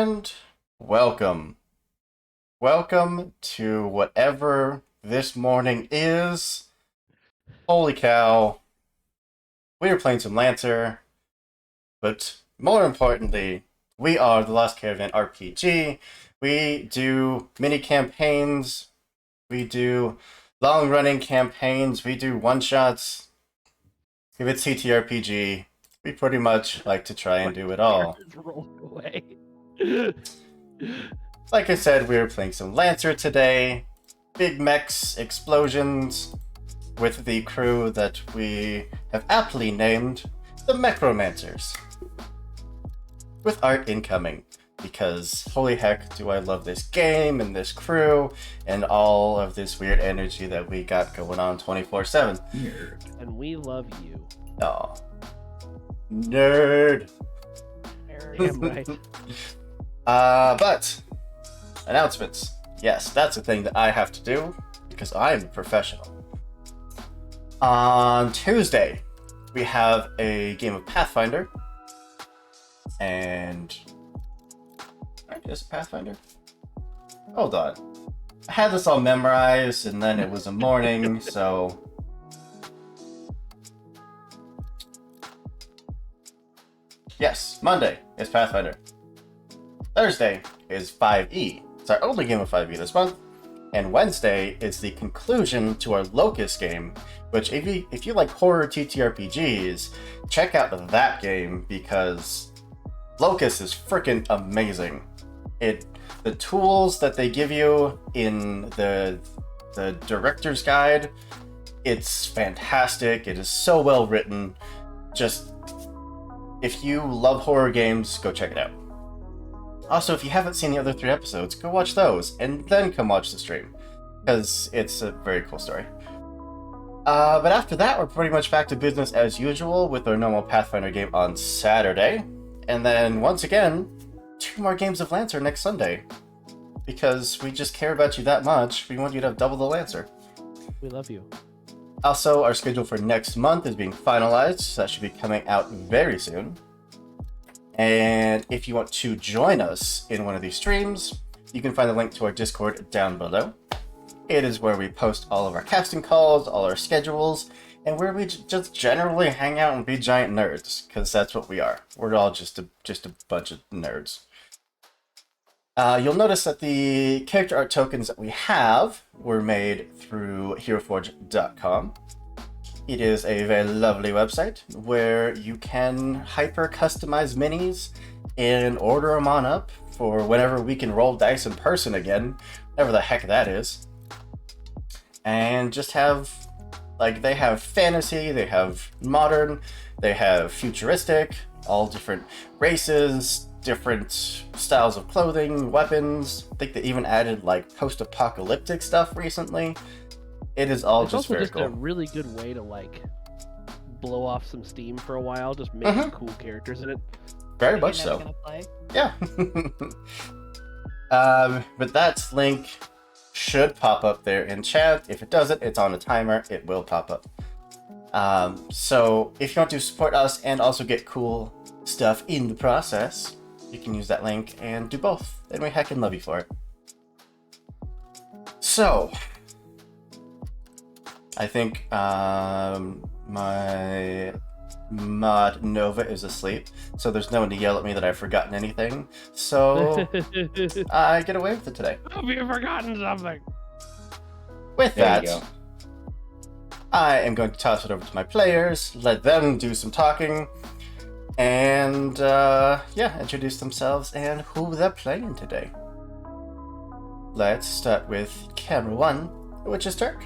And welcome. Welcome to whatever this morning is. Holy cow. We are playing some Lancer, but more importantly, we are the Lost Caravan RPG. We do mini campaigns, we do long-running campaigns, we do one-shots. If it's CTRPG, we pretty much like to try and do it all. Like I said, we are playing some Lancer today. Big mechs, explosions, with the crew that we have aptly named the Mech-Romancers. With art incoming, because holy heck do I love this game and this crew and all of this weird energy that we got going on 24/7. And we love you. Aw. Nerd. Damn right. But announcements. Yes, that's a thing that I have to do because I am a professional. On Tuesday, we have a game of Pathfinder. And right, is it Pathfinder? Hold on. I had this all memorized and then it was a morning, so yes, Monday is Pathfinder. Thursday is 5e. It's our only game of 5e this month. And Wednesday is the conclusion to our Locust game, which if you like horror TTRPGs, check out that game because Locust is freaking amazing. The tools that they give you in the director's guide, it's fantastic. It is so well written. Just if you love horror games, go check it out. Also, if you haven't seen the other 3 episodes, go watch those, and then come watch the stream, because it's a very cool story. But after that, we're pretty much back to business as usual with our normal Pathfinder game on Saturday. And then, once again, 2 more games of Lancer next Sunday. Because we just care about you that much, we want you to have double the Lancer. We love you. Also, our schedule for next month is being finalized, so that should be coming out very soon. And if you want to join us in one of these streams, you can find the link to our Discord down below. It is where we post all of our casting calls, all our schedules, and where we just generally hang out and be giant nerds, because that's what we are. We're all just a bunch of nerds. You'll notice that the character art tokens that we have were made through HeroForge.com. It is a very lovely website where you can hyper customize minis and order them on up for whenever we can roll dice in person again, whatever the heck that is. And just have, like, they have fantasy, they have modern, they have futuristic, all different races, different styles of clothing, weapons. I think they even added, like, post-apocalyptic stuff recently. It is all It's just also very just cool. a really good way to like blow off some steam for a while, just making cool characters in it. Very much so. Yeah. But that link should pop up there in chat. If it doesn't, it's on a timer. It will pop up. So if you want to support us and also get cool stuff in the process, you can use that link and do both. And we heckin' love you for it. So I think my mod Nova is asleep, so there's no one to yell at me that I've forgotten anything. So I get away with it today. Hope you've forgotten something. With There that, you go. I am going to toss it over to my players, let them do some talking, and introduce themselves and who they're playing today. Let's start with camera 1, which is Turk.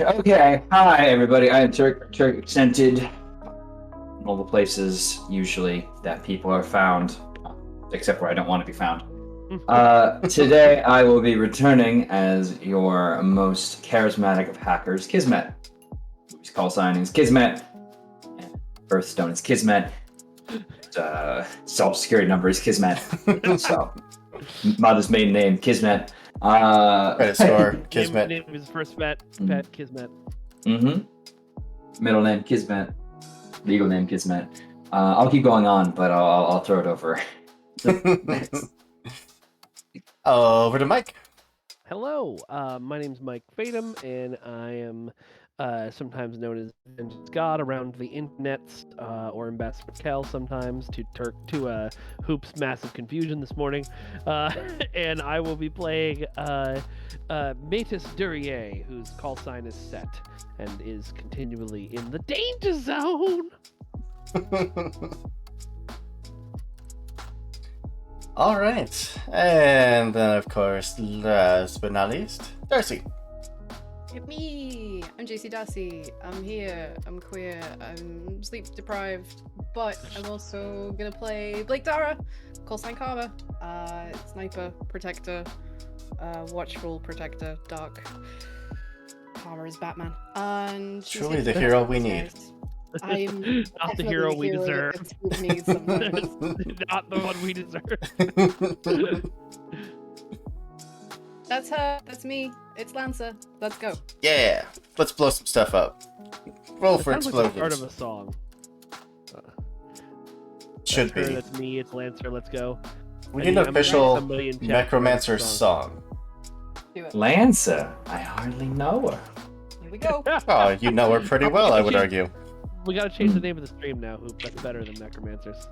Okay, hi everybody. I am Turk Accented. All the places usually that people are found, except where I don't want to be found. Today I will be returning as your most charismatic of hackers, Kismet. His call sign is Kismet. Birthstone is Kismet. Social security number is Kismet. So, mother's maiden name Kismet. Credit score, Kismet. Name is first pet Kismet. Middle name Kismet. Legal name Kismet. I'll keep going on, but I'll throw it over. Over to Mike. Hello, my name's Mike Fatum, and I am sometimes known as Vengeance God around the internets, or Ambassador Kel sometimes, to Hoop's massive confusion this morning. And I will be playing Matus Durier, whose call sign is set and is continually in the danger zone. All right, and then of course, last but not least, Darcy. Me! I'm JC Darcy. I'm here. I'm queer. I'm sleep deprived. But I'm also gonna play Blake Dara, call sign Karma, sniper, protector, watchful protector, dark. Karma is Batman. And she's Truly here the for hero us, we guys. need. I'm Not the definitely hero we that deserve. this group needs sometimes. Not the one we deserve. That's her. That's me. It's Lancer. Let's go. Yeah, let's blow some stuff up. Roll It for sounds like the start explosions. of a song. Should That's her, be. that's me. It's Lancer. Let's go. We I need need- an I'm official writing somebody in chat Mech-Romancers for this song. Do it. Lancer, I hardly know her. Here we go. Oh, you know her pretty well, I would argue. We gotta change the name of the stream now, Hoop. That's better than Necromancers.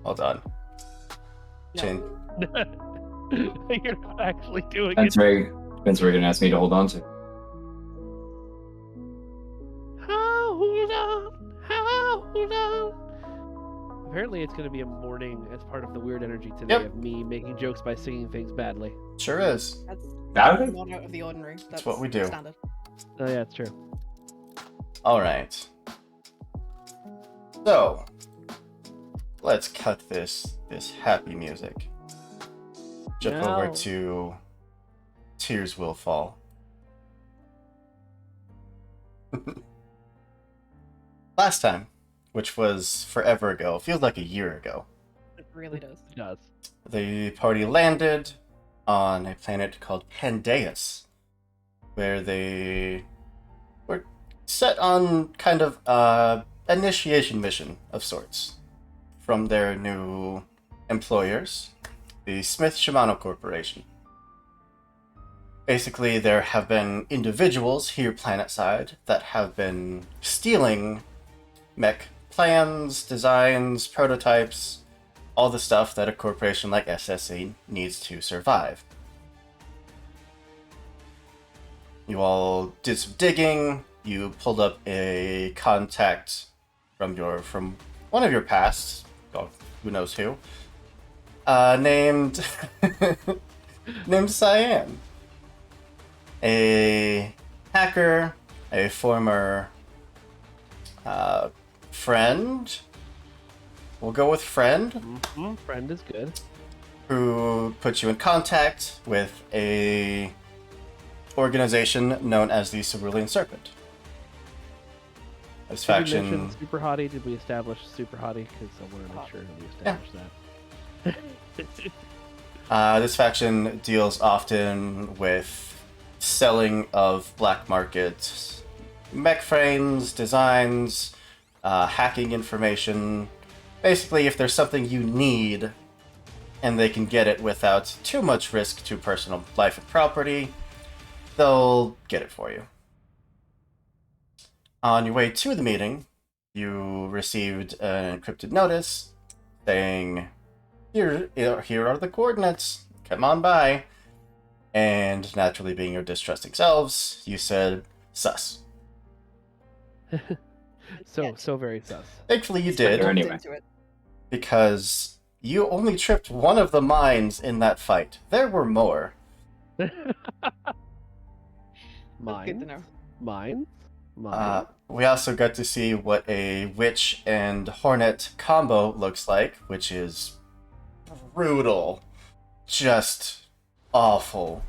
Hold on. No. Chin. You're not actually doing That's it. very gonna ask me to hold on to. Hold on. Hold on. Apparently, it's gonna be a morning as part of the weird energy today Yep. of me making jokes by singing things badly. Sure is. That's Badly? not out of the ordinary. That's what we do. Standard. Oh yeah, it's true. All right. So, let's cut this happy music. Jump over No. to Tears Will Fall. Last time, which was forever ago, feels like a year ago, It really does. It does. the party landed on a planet called Pandeus, where they were set on kind of initiation mission of sorts from their new employers, the Smith Shimano Corporation. Basically, there have been individuals here planetside that have been stealing mech plans, designs, prototypes, all the stuff that a corporation like SSC needs to survive. You all did some digging, you pulled up a contact from one of your pasts, oh, who knows who, named named Cyan. A hacker, a former friend, we'll go with friend, Mm-hmm. Friend is good. who put you in contact with a organization known as the Cerulean Serpent. This Did we faction... mention Super Hottie? Did we establish Super Hottie? Because I want to make sure that we establish that. This faction deals often with selling of black market mech frames, designs, hacking information. Basically, if there's something you need and they can get it without too much risk to personal life and property, they'll get it for you. On your way to the meeting, you received an encrypted notice saying, here are the coordinates, come on by. And naturally being your distrusting selves, you said, sus. So very sus. Thankfully you There did, anyway. Into it. because you only tripped one of the mines in that fight. There were more. That's good to Mine. know. Mine. Mine. We also got to see what a witch and hornet combo looks like, which is brutal. Just awful.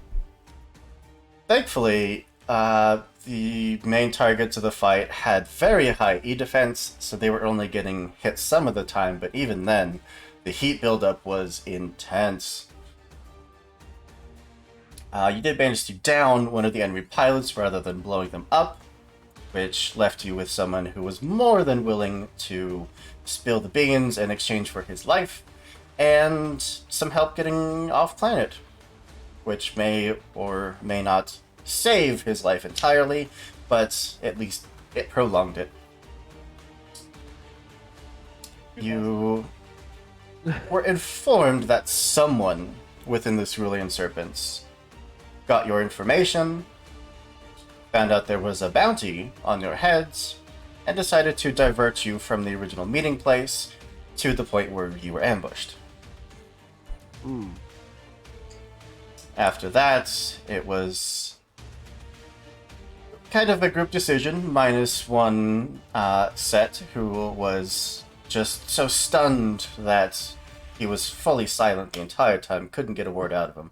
Thankfully, the main targets of the fight had very high E-defense, so they were only getting hit some of the time, but even then, the heat buildup was intense. You did manage to down one of the enemy pilots rather than blowing them up, which left you with someone who was more than willing to spill the beans in exchange for his life, and some help getting off planet, which may or may not save his life entirely, but at least it prolonged it. You were informed that someone within the Cerulean Serpents got your information, found out there was a bounty on your heads, and decided to divert you from the original meeting place to the point where you were ambushed. After that, it was kind of a group decision, minus one set who was just so stunned that he was fully silent the entire time, couldn't get a word out of him.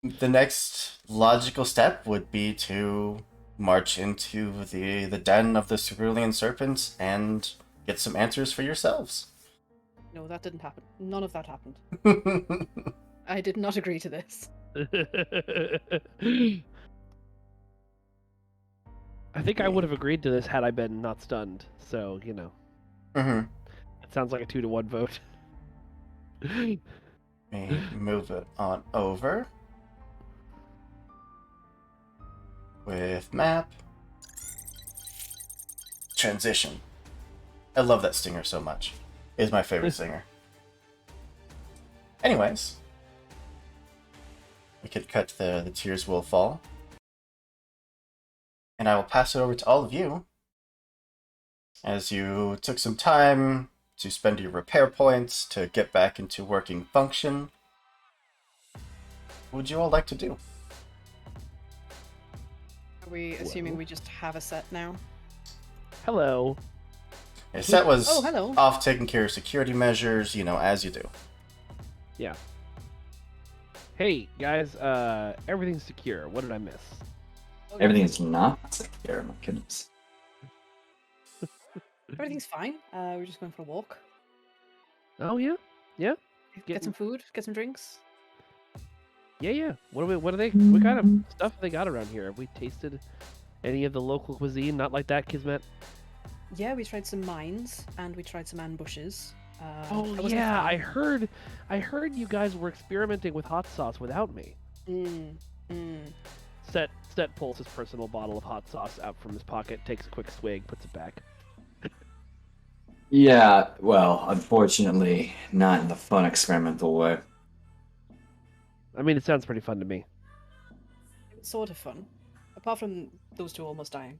The next logical step would be to march into the den of the Cerulean Serpents and get some answers for yourselves. No, that didn't happen. None of that happened. I did not agree to this. I think I would have agreed to this had I been not stunned. So, you know. Mm-hmm. It sounds like a 2-to-1 vote. Let me move it on over. With map. Transition. I love that stinger so much. It is my favorite singer. Anyways. We could cut the tears will fall. And I will pass it over to all of you. As you took some time to spend your repair points to get back into working function. What would you all like to do? Are we assuming we just have a set now? Hello. Yeah, Set was Oh, hello. off taking care of security measures, as you do. Yeah. Hey, guys, everything's secure. What did I miss? Everything's not secure, my goodness. Everything's fine. We're just going for a walk. Oh, yeah? Yeah? Get some food, get some drinks. Yeah. What kind of stuff have they got around here? Have we tasted any of the local cuisine? Not like that, Kismet? Yeah, we tried some mines and we tried some ambushes. Oh that wasn't yeah, fun. I heard you guys were experimenting with hot sauce without me. Set pulls his personal bottle of hot sauce out from his pocket, takes a quick swig, puts it back. Yeah, well, unfortunately, not in the fun experimental way. I mean, it sounds pretty fun to me. It's sort of fun. Apart from those two almost dying.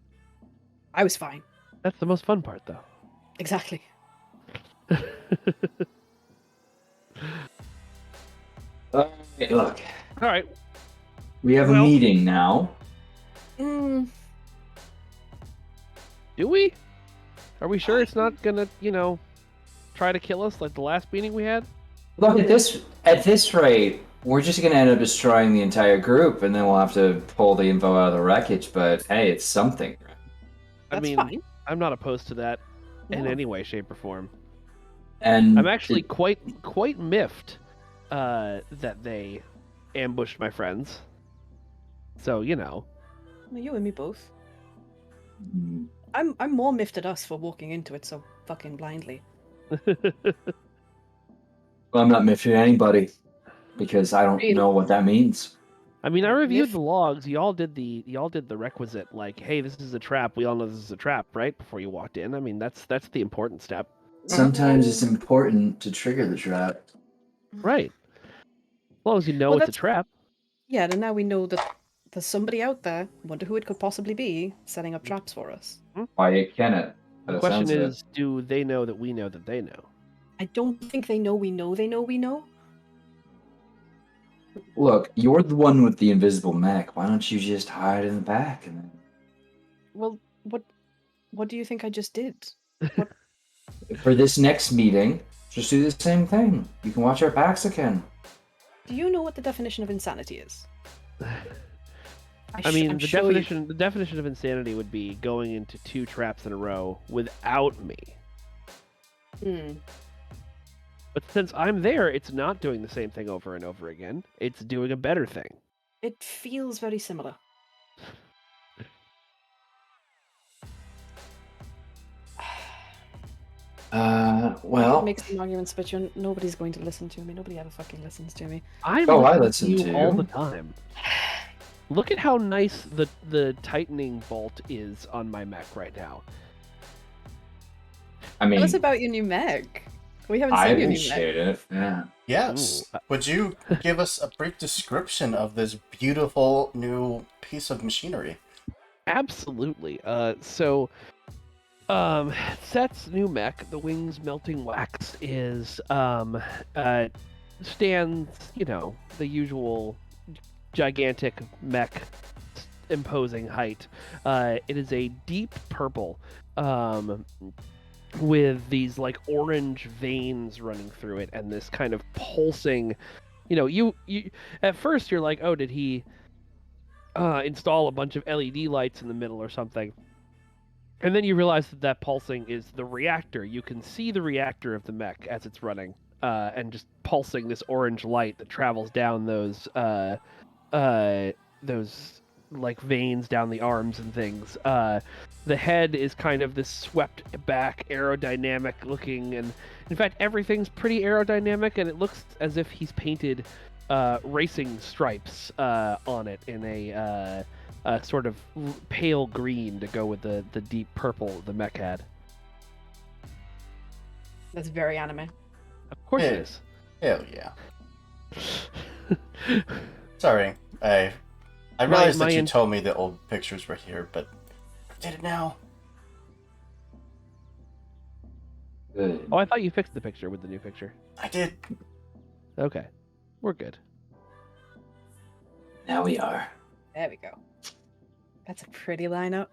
I was fine. That's the most fun part, though. Exactly. Alright, look. All right. We have a meeting now. Mm, Do we? Are we sure it's not gonna, try to kill us like the last meeting we had? Look, at this rate, we're just gonna end up destroying the entire group, and then we'll have to pull the info out of the wreckage, but hey, it's something. that's fine. I'm not opposed to that in No. any way, shape, or form. And I'm actually quite miffed that they ambushed my friends. So, Well, you and me both. I'm more miffed at us for walking into it so fucking blindly. Well, I'm not miffing anybody because I don't Really? know what that means. I mean, I reviewed Miff- the logs. Y'all did the requisite, like, hey, this is a trap. We all know this is a trap, right? Before you walked in. I mean, that's the important step. Sometimes it's important to trigger the trap. Right. As long as you know Well, it's a that's- trap. Yeah, and now we know that there's somebody out there, wonder who it could possibly be, setting up traps for us. Why can it? The question is, do they know that we know that they know? I don't think they know we know they know we know. Look, you're the one with the invisible mech. Why don't you just hide in the back and then... Well, what do you think I just did? For this next meeting, just do the same thing. You can watch our backs again. Do you know what the definition of insanity is? I mean, I'm the sure definition of insanity would be going into 2 traps in a row without me. But since I'm there, it's not doing the same thing over and over again. It's doing a better thing. It feels very similar. I Well. could make some arguments, but nobody's going to listen to me. Nobody ever fucking listens to me. I listen to you all the time. Look at how nice the tightening bolt is on my mech right now. I mean, Tell us about your new mech. We haven't I seen your new mech. appreciate it. Yeah. Yes. Ooh. Would you give us a brief description of this beautiful new piece of machinery? Absolutely. Seth's new mech, the Wings Melting Wax, is stands, the usual gigantic mech imposing height. It is a deep purple with these like orange veins running through it and this kind of pulsing, you at first you're like, oh, did he install a bunch of LED lights in the middle or something? And then you realize that pulsing is the reactor. You can see the reactor of the mech as it's running, and just pulsing this orange light that travels down those like veins down the arms and things. The head is kind of this swept back, aerodynamic looking, and in fact everything's pretty aerodynamic, and it looks as if he's painted racing stripes on it in a sort of pale green to go with the deep purple the mech had. That's very anime. Of course it is. Hell yeah. Sorry, I realized that you told me the old pictures were here, but I did it now. Good. Oh, I thought you fixed the picture with the new picture. I did. Okay, we're good. Now we are. There we go. That's a pretty lineup.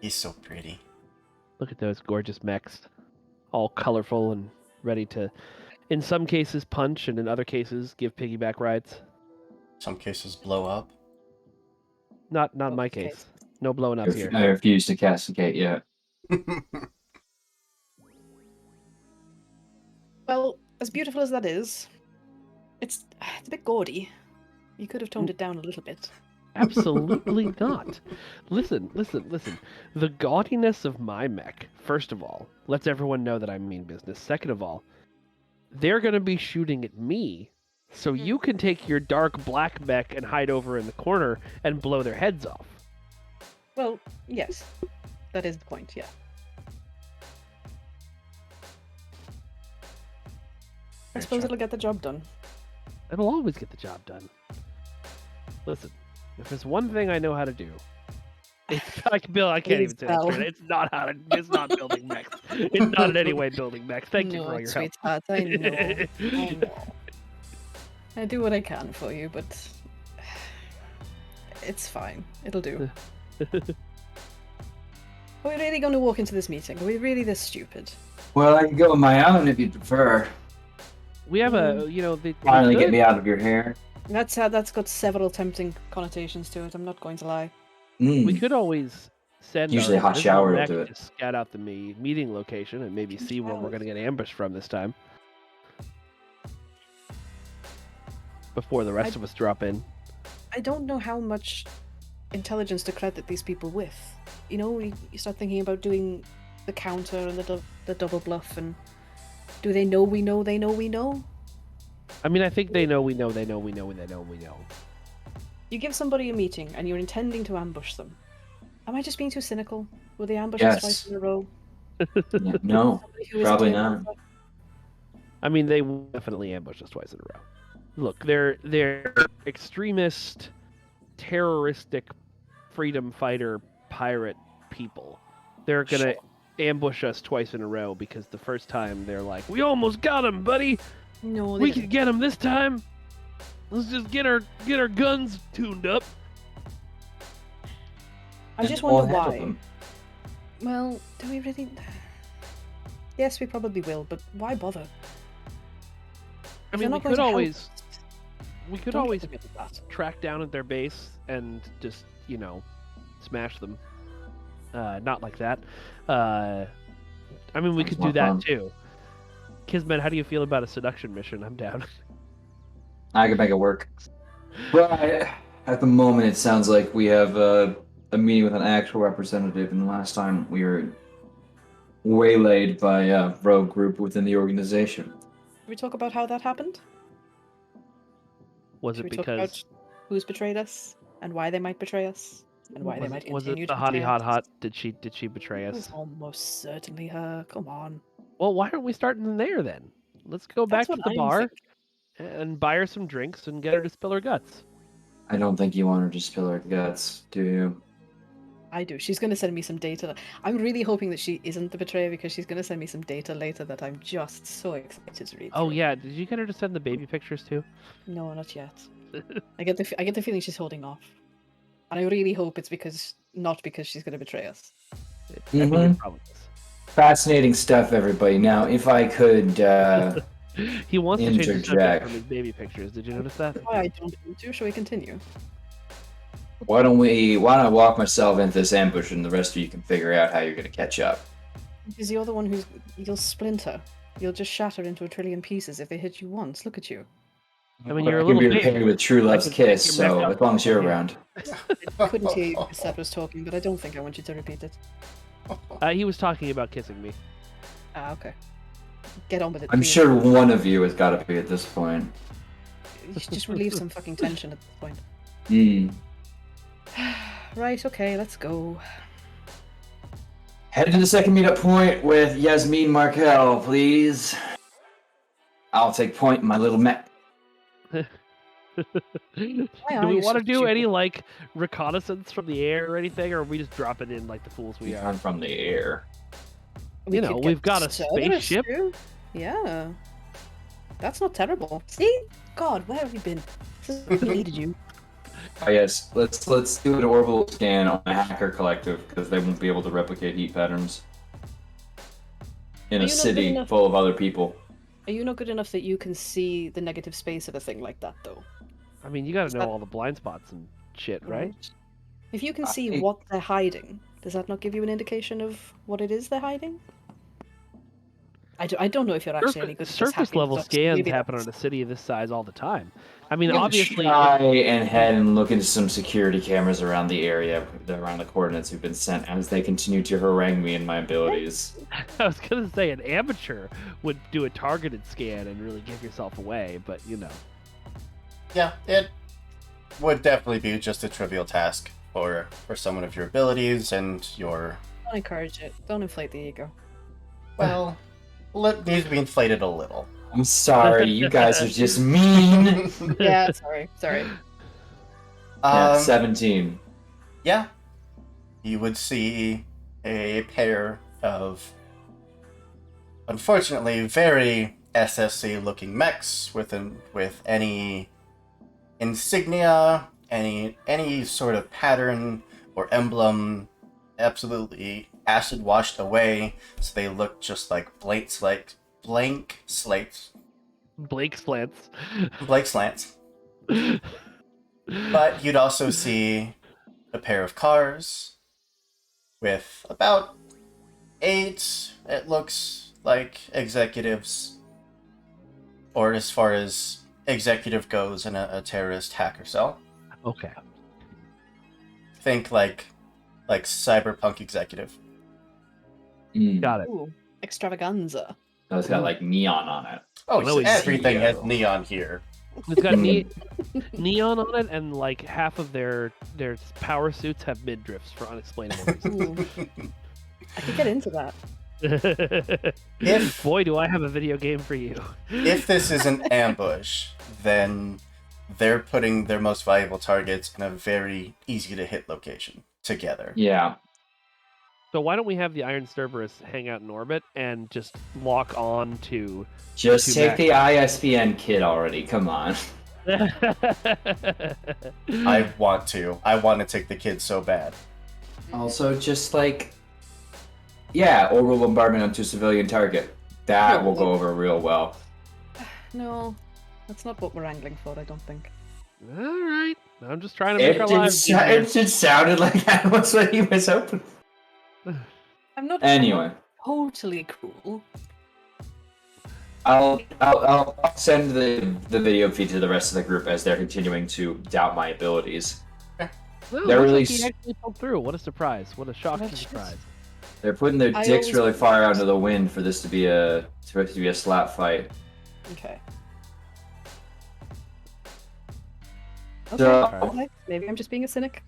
He's so pretty. Look at those gorgeous mechs, all colorful and ready to, in some cases, punch, and in other cases, give piggyback rides. Some cases blow up. Not my case. No blowing up here. I refuse to castigate yet. Well, as beautiful as that is, it's a bit gaudy. You could have toned it down a little bit. Absolutely not. Listen. The gaudiness of my mech, first of all, lets everyone know that I mean business. Second of all, they're going to be shooting at me, so you can take your dark black mech and hide over in the corner and blow their heads off. Well, yes. That is the point, yeah. I suppose it'll get the job done. It'll always get the job done. Listen, if there's one thing I know how to do, it's I can't even say that. It's not building mechs. It's not in any way building mechs. Thank you for all your help. Sweetheart, I know. I know. I do what I can for you, but it's fine. It'll do. Are we really going to walk into this meeting? Are we really this stupid? Well, I can go on my own if you prefer. We have Finally get me out of your hair. That's got several tempting connotations to it. I'm not going to lie. We could always send usually a hot shower will do it. To scout out the meeting location and maybe see where we're going to get ambushed from this time. Before the rest of us drop in. I don't know how much intelligence to credit these people with. You start thinking about doing the counter and the double bluff, and do they know we know they know we know? I mean, I think they know we know they know we know and they know we know. You give somebody a meeting and you're intending to ambush them. Am I just being too cynical? Will they ambush us twice in a row? Yeah, no, probably not. I mean, they will definitely ambush us twice in a row. Look, they're extremist, terroristic, freedom fighter, pirate people. They're gonna ambush us twice in a row because the first time they're like, "We almost got him, buddy. No, we can get him this time. Let's just get our guns tuned up." I just wonder why. Well, do we really? Yes, we probably will, but why bother? I mean, we could always track down at their base and just, smash them. Not like that. I mean, we could do that too. Kismet, how do you feel about a seduction mission? I'm down. I can make it work. But at the moment, it sounds like we have a meeting with an actual representative, and the last time we were waylaid by a rogue group within the organization. Should we talk about how that happened? Was Should it we talk about because who's betrayed us and why they might betray us and why they might was continue it to the hottie betray hot us? hot? Did she betray It was us? almost certainly her. Come on. Well, why aren't we starting there then? Let's go That's back to what the I'm bar thinking. and buy her some drinks and get her to spill her guts. I don't think you want her to spill her guts, do you? I do. She's going to send me some data. I'm really hoping that she isn't the betrayer because she's going to send me some data later that I'm just so excited to read. Oh through. yeah, did you get her to send the baby pictures too? No, not yet. I get the feeling she's holding off, and I really hope it's not because she's going to betray us. I think Mhm. it probably Fascinating stuff, everybody. Now, if I could, is. He wants to change the subject Interject. from his baby pictures. Did you notice that? Why I don't want to? Shall we continue? why don't I walk myself into this ambush, and the rest of you can figure out how you're gonna catch up. Because you're the one you'll splinter. You'll just shatter into a trillion pieces if they hit you once. Look at you. I mean, But you're a I can little be repaired baby. with true love's can pick kiss, your mech so up as long as you're yeah. around. I couldn't hear you because Seth was talking, but I don't think I want you to repeat it. He was talking about kissing me. Ah, okay. Get on with it. I'm please. sure one of you has got to be at this point. You should just relieve some fucking tension at this point. Hmm. Right, okay, let's go. Head to the second meetup point with Yasmin Markel, please. I'll take point in my little mech. Do we are you want to so do any stupid? like reconnaissance from the air or anything, or are we just dropping in like the fools we are? I'm from the air. You know, could we've get got a Cerberus spaceship. too. Yeah. That's not terrible. See? God, where have you been? This has deleted you. Oh yes, let's do an orbital scan on a hacker collective because they won't be able to replicate heat patterns in Are a you not good city enough? full of other people. Are you not good enough that you can see the negative space of a thing like that, though? I mean, you got Is to know that- all the blind spots and shit, right? If you can see I- what they're hiding, does that not give you an indication of what it is they're hiding? I don't know if you're actually any good at this Surface hacking level stuff, so scans maybe happen that's- on a city of this size all the time. I mean, I'm gonna obviously, try and head and look into some security cameras around the area, around the coordinates we've been sent, as they continue to harangue me in my abilities. I was gonna say an amateur would do a targeted scan and really give yourself away, but you know. Yeah, it would definitely be just a trivial task for someone of your abilities and your, Don't encourage it. Don't inflate the ego. well, it needs to be inflated a little. I'm sorry, you guys are just mean. Yeah, sorry. Yeah, Um, 17. yeah, you would see a pair of, unfortunately, very SSC-looking mechs with any insignia, any sort of pattern or emblem, absolutely acid washed away, so they look just like blank slates, Blake slants. blank slants. But you'd also see a pair of cars with about 8, it looks like, executives, or as far as executive goes in a terrorist hacker cell. Okay. Think like cyberpunk executive. Got it. Ooh, extravaganza. Oh, it's got like neon on it. Oh, No, so it's everything has CEO. neon here. It's got neon on it, and like half of their power suits have midriffs for unexplainable reasons. Ooh, I could get into that. If- Boy, do I have a video game for you. If this is an ambush, then they're putting their most valuable targets in a very easy to hit location together. Yeah. So why don't we have the Iron Cerberus hang out in orbit and just lock on to? Just Too take bad. the ISBN kit already, come on. I want to take the kids so bad. Also, just like, yeah, orbital bombardment onto a civilian target. That will go over real well. No, that's not what we're angling for, I don't think. All right, I'm just trying to make It our just, lives easier. it just sounded like that was what he was hoping. I'm not Anyway, totally cruel. I'll send the video feed to the rest of the group as they're continuing to doubt my abilities. Well, They're looks really like he actually pulled through. What a surprise! What a shocking That's just- surprise! They're putting their I dicks always really do far that. out into the wind for this to be a slap fight. Okay. So- Okay. Maybe I'm just being a cynic.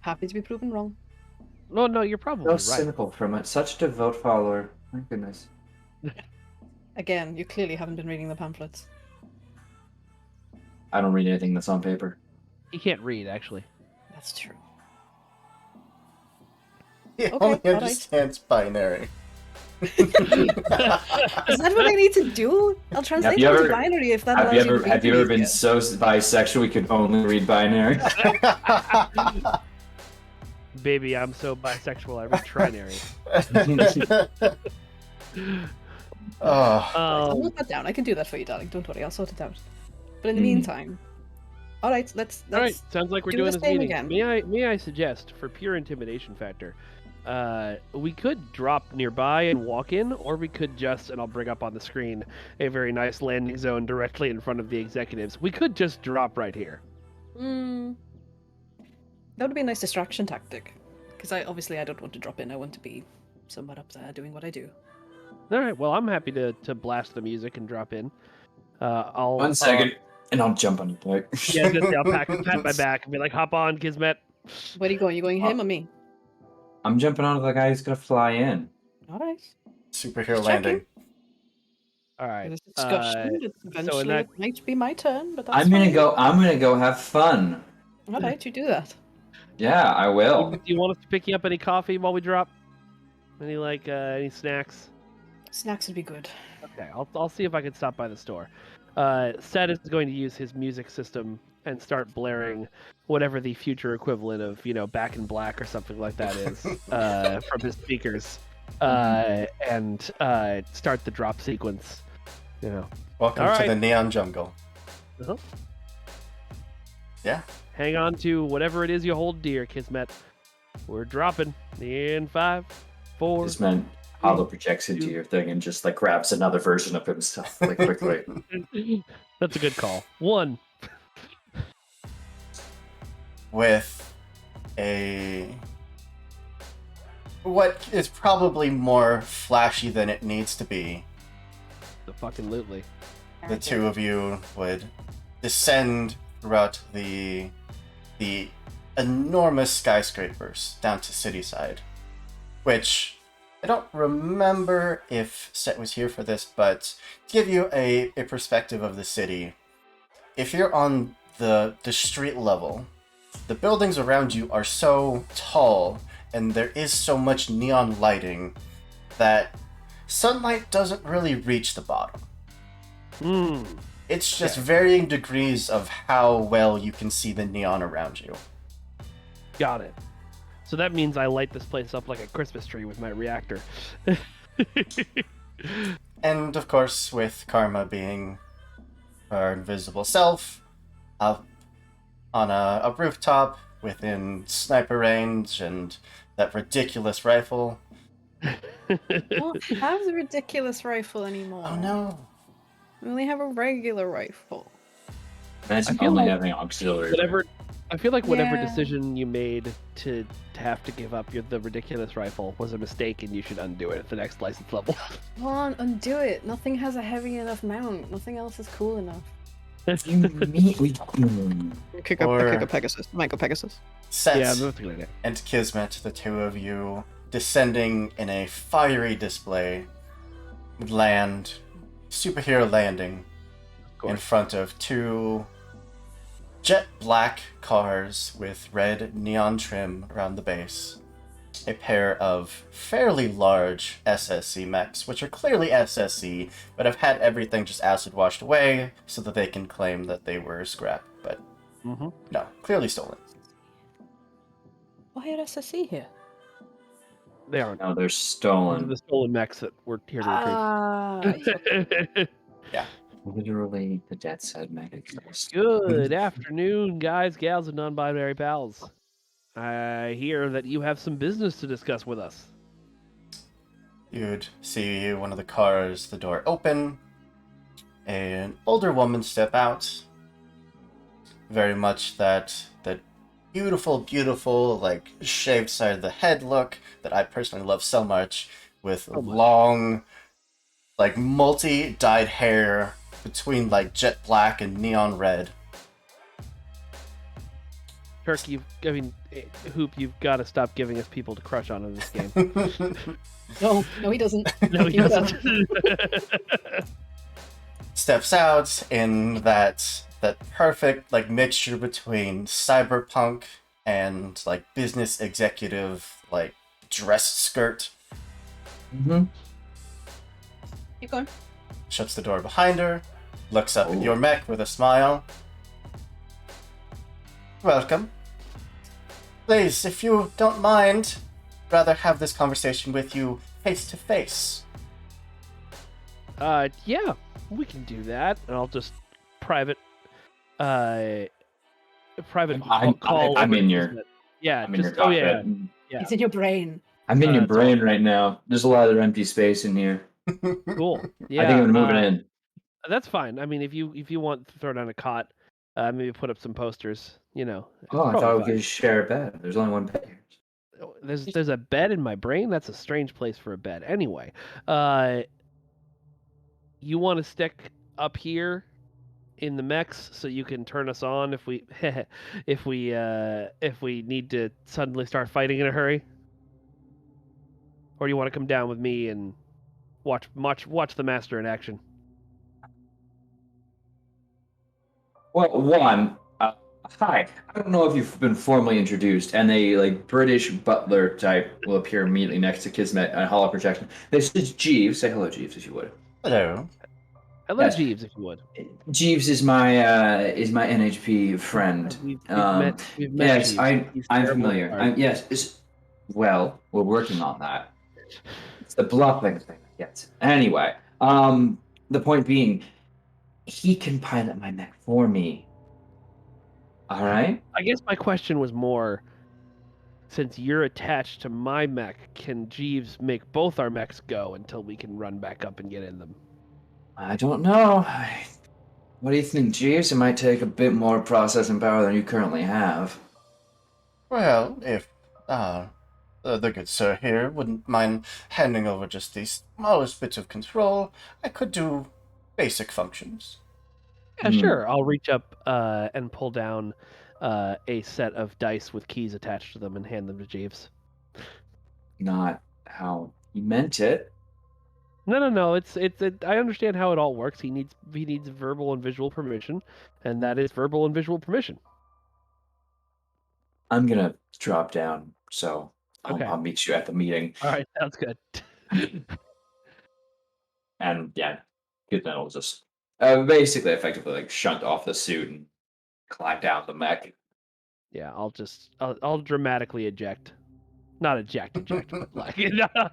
Happy to be proven wrong. No, you're probably So right. cynical from it. Such a devout follower. My goodness. Again, you clearly haven't been reading the pamphlets. I don't read anything that's on paper. He can't read, actually. That's true. He Okay, only alright. understands binary. Is that what I need to do? I'll translate you it to ever- binary if that Have you allows ever to have you read ever been it. so bisexual you can only read binary? Baby, I'm so bisexual. I read trinary. Oh, I'll Um, note that down. I can do that for you, darling. Don't worry, I'll sort it out. But in the Hmm. meantime, all right, let's all right, sounds like we're do doing this this thing meeting. again. May I suggest, for pure intimidation factor, we could drop nearby and walk in, or we could just, and I'll bring up on the screen a very nice landing zone directly in front of the executives. We could just drop right here. Hmm. That would be a nice distraction tactic. Because I don't want to drop in. I want to be somewhat up there doing what I do. All right, well, I'm happy to blast the music and drop in. I'll 1 second, and I'll jump on your back. Yeah, just I'll pat my back and be like, "Hop on, Kismet." Where are you going? You going him or me? I'm jumping onto the guy who's gonna fly in. All right. superhero Just landing. All right. There's a discussion. Eventually, that- it might be my turn, but that's I'm fine. gonna go have fun. All right, you do that. Yeah, I will. Do you want us to pick you up any coffee while we drop? Any snacks? Snacks would be good. Okay, I'll see if I can stop by the store. Seth is going to use his music system and start blaring whatever the future equivalent of Back in Black or something like that is from his speakers, and start the drop sequence. Welcome All to right. the neon jungle. Uh-huh. Yeah. Hang on to whatever it is you hold dear, Kismet. We're dropping in 5, 4. This man hollow projects into your thing and just like grabs another version of himself like quickly. That's a good call. 1. With what is probably more flashy than it needs to be. The fucking lootly. The two of you would descend throughout the enormous skyscrapers down to Cityside, which I don't remember if Set was here for this, but to give you a perspective of the city, if you're on the street level, the buildings around you are so tall and there is so much neon lighting that sunlight doesn't really reach the bottom. Hmm. It's just varying degrees of how well you can see the neon around you. Got it. So that means I light this place up like a Christmas tree with my reactor. And of course, with Karma being our invisible self, up on a rooftop within sniper range and that ridiculous rifle. I don't have the ridiculous rifle anymore. Oh no. We only have a regular rifle. Imagine I feel only like having auxiliary. I feel like whatever Yeah. decision you made to have to give up the ridiculous rifle was a mistake, and you should undo it at the next license level. Come on, undo it. Nothing has a heavy enough mount. Nothing else is cool enough. You meet we Kick Or- up Pegasus. Michael Pegasus. Set Yeah, nothing like that. and Kismet, the two of you, descending in a fiery display, would land, superhero landing, Of in course. front of two jet black cars with red neon trim around the base. A pair of fairly large SSC mechs, which are clearly SSC, but have had everything just acid washed away so that they can claim that they were scrap. But Mm-hmm. no, clearly stolen. Why are SSC here? They aren't. No, they're Those are stolen. the stolen mechs that we're here to Ah, retrieve. Literally, the dead said Megas. Good afternoon, guys, gals, and non-binary pals. I hear that you have some business to discuss with us. You'd see one of the cars, the door open, an older woman step out. Very much that beautiful, like, shaved side of the head look that I personally love so much, with long, like, multi-dyed hair between, like, jet black and neon red. Turk, Hoop, you've got to stop giving us people to crush on in this game. No, he doesn't. No, he doesn't. Steps out in that perfect, like, mixture between cyberpunk and, like, business executive, like, dress skirt. Mm-hmm. Keep going. Shuts the door behind her, looks up at your mech with a smile. Welcome. Please, if you don't mind, rather have this conversation with you face to face. Yeah, we can do that, and I'll just private call. I'm in your. Yeah, I'm in your just oh yeah, cockpit. yeah. It's in your brain. I'm in your That's brain all. right now. There's a lot of empty space in here. Cool. Yeah, I think I'm moving in. That's fine. I mean, if you want to throw down a cot, maybe put up some posters. You know. It's Oh, I thought we probably could share a bed. There's only one bed here. fine. There's a bed in my brain. That's a strange place for a bed. Anyway, you want to stick up here in the mechs so you can turn us on if we if we need to suddenly start fighting in a hurry, or do you want to come down with me and watch the master in action? Well, one, hi. I don't know if you've been formally introduced, and a like British butler type will appear immediately next to Kismet and hollow projection. This is Jeeves. Say hello, Jeeves, if you would. Hello. Hello, Yes. Jeeves, if you would. Jeeves is my NHP friend. We've met Yes, Jeeves. He's I'm terrible familiar. at cards. Yes, well, we're working on that. It's the bluffing thing that gets. Anyway, the point being, he can pilot my mech for me. All right. I guess my question was more, since you're attached to my mech, can Jeeves make both our mechs go until we can run back up and get in them? I don't know. What do you think, Jeeves? It might take a bit more processing power than you currently have. Well, if the good sir here wouldn't mind handing over just the smallest bits of control, I could do basic functions. Yeah, sure. I'll reach up and pull down a set of dice with keys attached to them and hand them to Jeeves. Not how he meant it. No. I understand how it all works. He needs verbal and visual permission, and that is verbal and visual permission. I'm gonna drop down, so Okay. I'll meet you at the meeting. All right, sounds good. And yeah, good then will just basically effectively like shunt off the suit and climb down the mech. Yeah, I'll dramatically eject. Not eject, but like not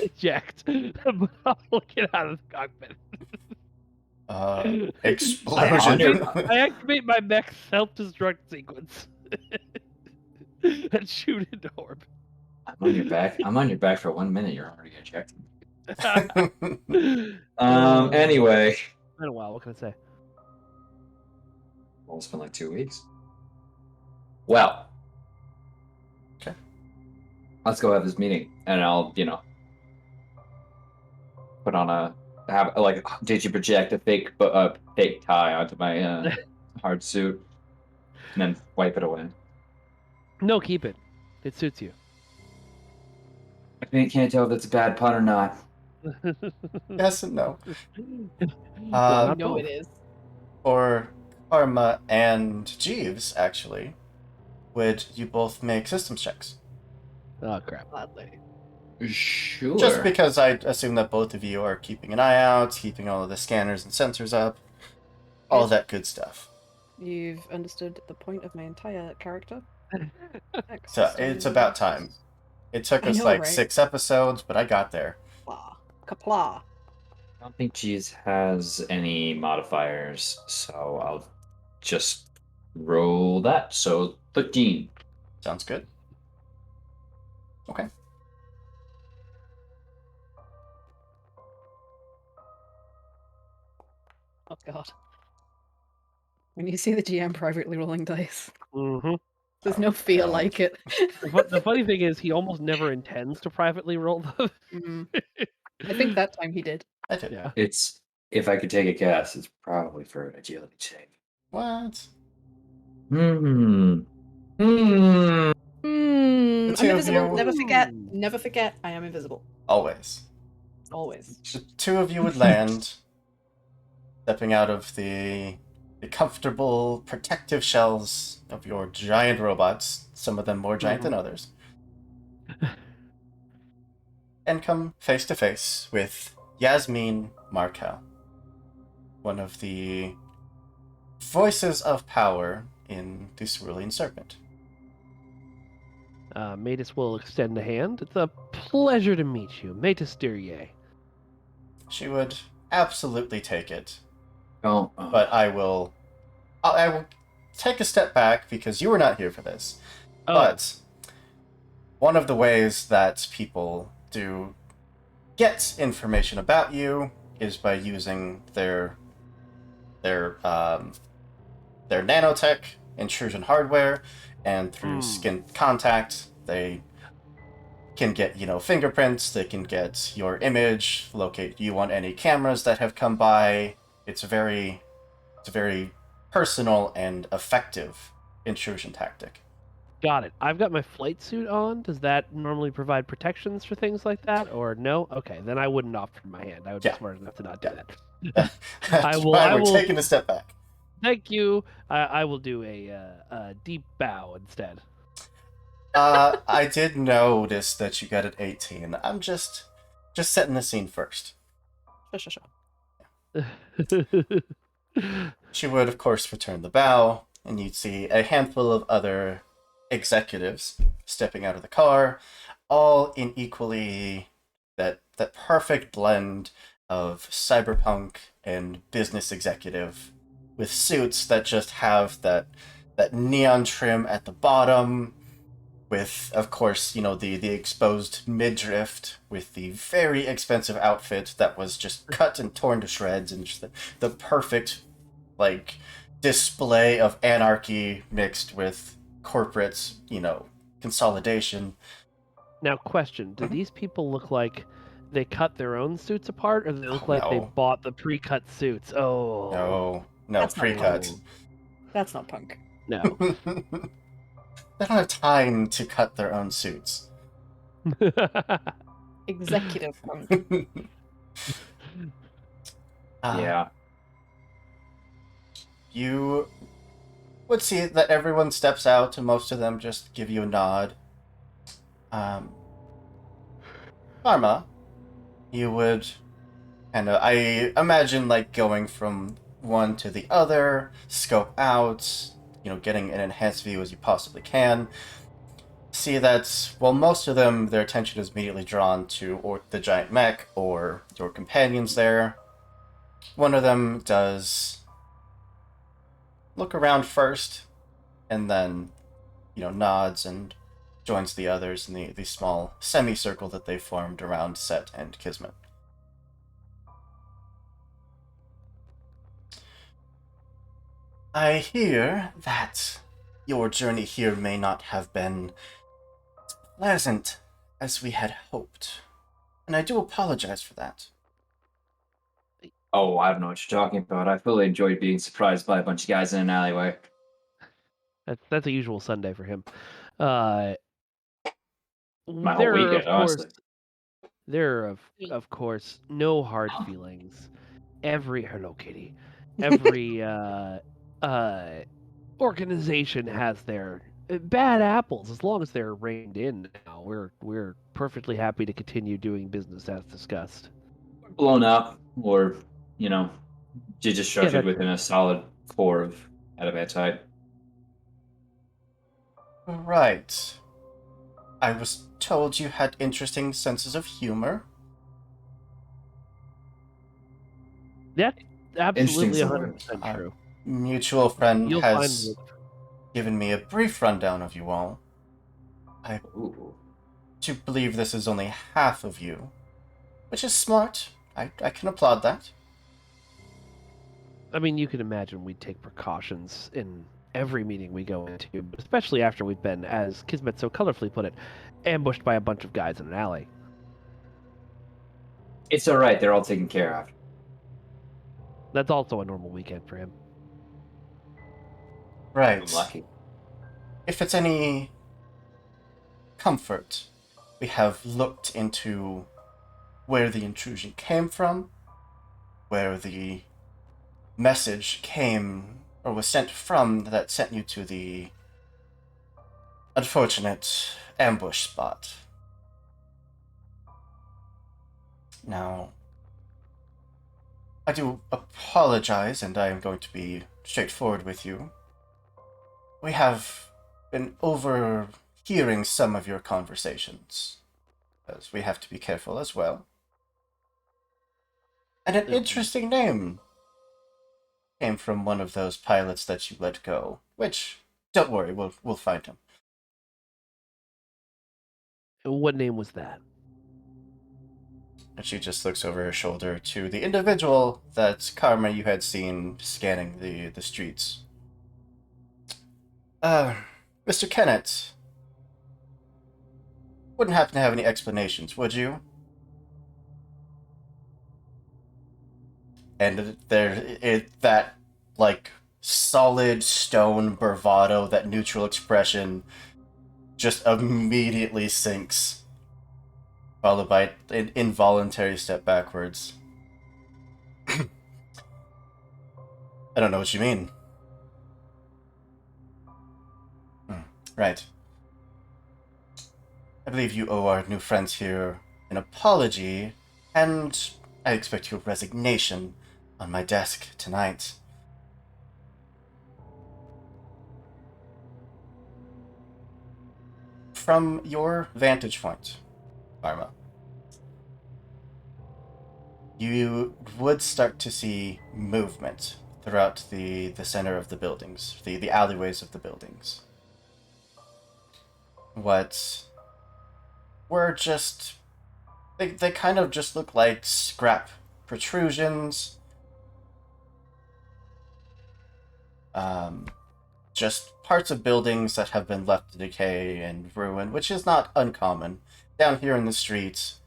eject, but I'll get out of the cockpit. Explosion. I activate my mech self-destruct sequence and shoot into orbit. I'm on your back. I'm on your back for 1 minute. You're already ejected. Anyway. It's been a while. What can I say? Well, it's been like 2 weeks. Well. Okay. Let's go have this meeting, and I'll, put on project a fake tie onto my hard suit, and then wipe it away. No, keep it. It suits you. I can't tell if it's a bad pun or not. Yes and no. Not No, both. it is. For Karma and Jeeves, actually, would you both make systems checks? Oh crap. Gladly. Sure. Just because I assume that both of you are keeping an eye out, keeping all of the scanners and sensors up, all that good stuff. You've understood the point of my entire character. So it's about time. It took I us know, like right? 6 episodes, but I got there. Kapla. Kapla. I don't think Jeeves has any modifiers, so I'll just roll that. So 13. Sounds good. Okay. Oh god. When you see the GM privately rolling dice, Mm-hmm. there's no fear God. like it. The funny thing is, he almost never intends to privately roll them. Mm. I think that time he did. I did. Yeah. It's if I could take a guess, it's probably for an agility save. What? Hmm. The I'm two of invisible. you- Never forget. Ooh. Never forget. I am invisible. Always. Always. The two of you would land, stepping out of the comfortable protective shells of your giant robots, some of them more giant than others, and come face to face with Yasmin Markel, one of the voices of power in the Cerulean Serpent. Matus will extend a hand. It's a pleasure to meet you, Matus Durier. She would absolutely take it, Oh, but I will take a step back because you were not here for this. Oh, But one of the ways that people do get information about you is by using their nanotech intrusion hardware, and through skin contact, they can get, fingerprints, they can get your image, locate you on any cameras that have come by. It's a very personal and effective intrusion tactic. got it. I've got my flight suit on. Does that normally provide protections for things like that, or no? Okay, then I wouldn't offer my hand. I would be Yeah. smart enough to not do Yeah. that. That's will- why I we're will- taking a step back. Thank you. I will do a deep bow instead. I did notice that you got an 18. I'm just setting the scene first. Sure. She would, of course, return the bow, and you'd see a handful of other executives stepping out of the car, all in equally that perfect blend of cyberpunk and business executive, with suits that just have that neon trim at the bottom, with, of course, the exposed midriff, with the very expensive outfit that was just cut and torn to shreds, and just the perfect, like, display of anarchy mixed with corporate, consolidation. Now, question: do these people look like they cut their own suits apart, or do they look Oh, like they no. bought the pre-cut suits? Oh, No, That's not pre-cut. That's not punk. no. They don't have time to cut their own suits. Executive punk. yeah. You would see that everyone steps out, and most of them just give you a nod. Karma, you would I imagine, like, going from one to the other, scope out, getting an enhanced view as you possibly can. See that, well, most of them, their attention is immediately drawn to or the giant mech or your companions there. One of them does look around first, and then, nods and joins the others in the small semicircle that they formed around Set and Kismet. I hear that your journey here may not have been as pleasant as we had hoped, and I do apologize for that. Oh, I don't know what you're talking about. I fully enjoyed being surprised by a bunch of guys in an alleyway. That's a usual Sunday for him. Uh, My whole there are, weekend, of course, honestly. there are of course no hard feelings. Hello, Kitty. Every organization has their bad apples. As long as they're reined in now, we're perfectly happy to continue doing business as discussed. Blown up, or, just structured that's within a solid core of adamantite. Right. I was told you had interesting senses of humor. Yeah, absolutely Interesting's the word. 100% true. Mutual friend You'll has find given me a brief rundown of you all. I Ooh. do believe this is only half of you, which is smart. I can applaud that. I mean, you can imagine we take precautions in every meeting we go into, but especially after we've been, as Kismet so colorfully put it, ambushed by a bunch of guys in an alley. It's all right. They're all taken care of. That's also a normal weekend for him. I'm Right. lucky. If it's any comfort, we have looked into where the intrusion came from, where the message came or was sent from that sent you to the unfortunate ambush spot. Now, I do apologize, and I am going to be straightforward with you. We have been overhearing some of your conversations, as we have to be careful as well. And an interesting name came from one of those pilots that you let go, which, don't worry, we'll find him. What name was that? And she just looks over her shoulder to the individual that Karma you had seen scanning the streets. Mr. Kennett, wouldn't happen to have any explanations, would you? And that, like, solid stone bravado, that neutral expression, just immediately sinks, followed by an involuntary step backwards. I don't know what you mean. Right. I believe you owe our new friends here an apology, and I expect your resignation on my desk tonight. From your vantage point, Karma, you would start to see movement throughout the center of the buildings, the alleyways of the buildings. What were just... They kind of just look like scrap protrusions. Just parts of buildings that have been left to decay and ruin, which is not uncommon. Down here in the streets,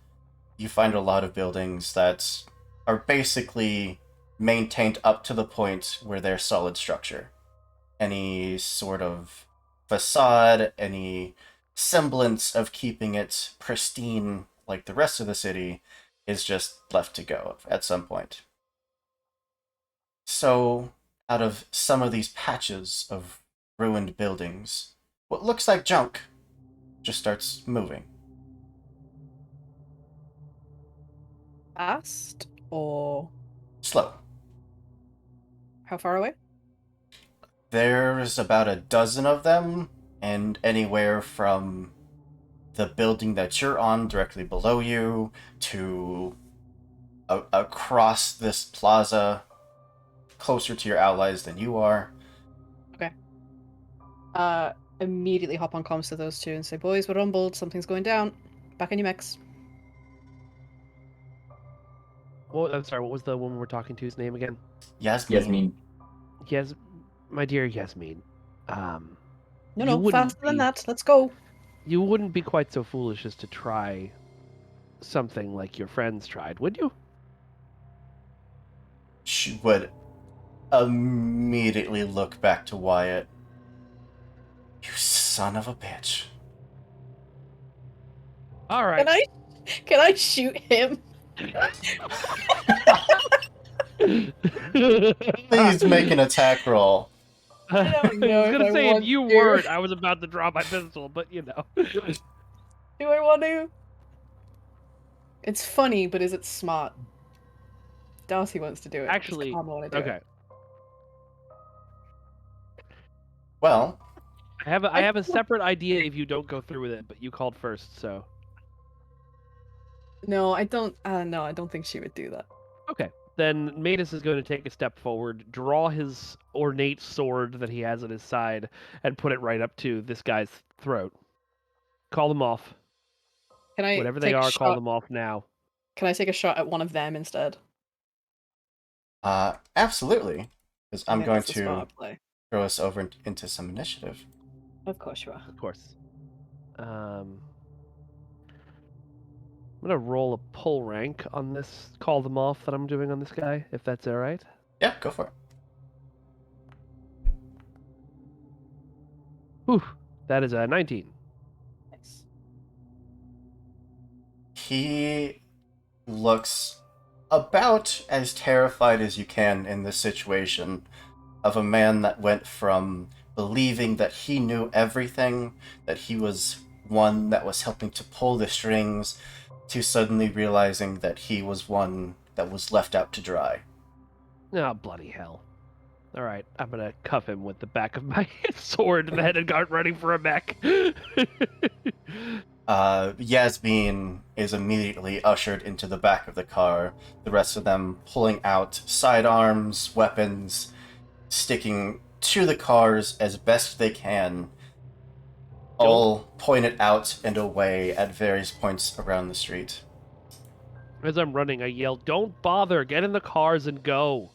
you find a lot of buildings that are basically maintained up to the point where they're solid structure. Any sort of facade, any semblance of keeping it pristine like the rest of the city is just left to go at some point. So, out of some of these patches of ruined buildings, what looks like junk just starts moving. Fast or Slow. how far away? There's about a dozen of them, and anywhere from the building that you're on directly below you to across this plaza closer to your allies than you are. Okay. Immediately hop on comms to those two and say, boys, we're rumbled, something's going down. Back in your mechs. Well, I'm sorry, what was the woman we're talking to's name again? Yasmin. Yes, my dear Yasmin. No, faster than that. Let's go. You wouldn't be quite so foolish as to try something like your friends tried, would you? She would immediately look back to Wyatt. You son of a bitch. All right. Can I shoot him? Please make an attack roll. I don't know I was if gonna I say if want you to. weren't, I was about to draw my pistol, but you know. Do I want to? It's funny, but is it smart? Darcy wants to do it. Actually, Karma wanna do okay. it. Well, I have a separate idea if you don't go through with it, but you called first, so. No, I don't. No, I don't think she would do that. Okay. Then Matus is going to take a step forward, draw his ornate sword that he has at his side, and put it right up to this guy's throat. Call them off. Can I Whatever take they a are, call shot? them off now. Can I take a shot at one of them instead? Absolutely. Because I'm Yeah, going that's the spot to I play. throw us over into some initiative. Of course you are. Of course. I'm gonna roll a pull rank on this. Call them off that I'm doing on this guy, if that's all right. Yeah, go for it. Whew. That is a 19. Nice. He looks about as terrified as you can in this situation of a man that went from believing that he knew everything, that he was one that was helping to pull the strings, to suddenly realizing that he was one that was left out to dry. Oh, bloody hell. All right, I'm gonna cuff him with the back of my sword then and start running for a mech. Yasmin is immediately ushered into the back of the car, the rest of them pulling out sidearms, weapons, sticking to the cars as best they can, all pointed out and away at various points around the street. As I'm running, I yell, "Don't bother! Get in the cars and go!"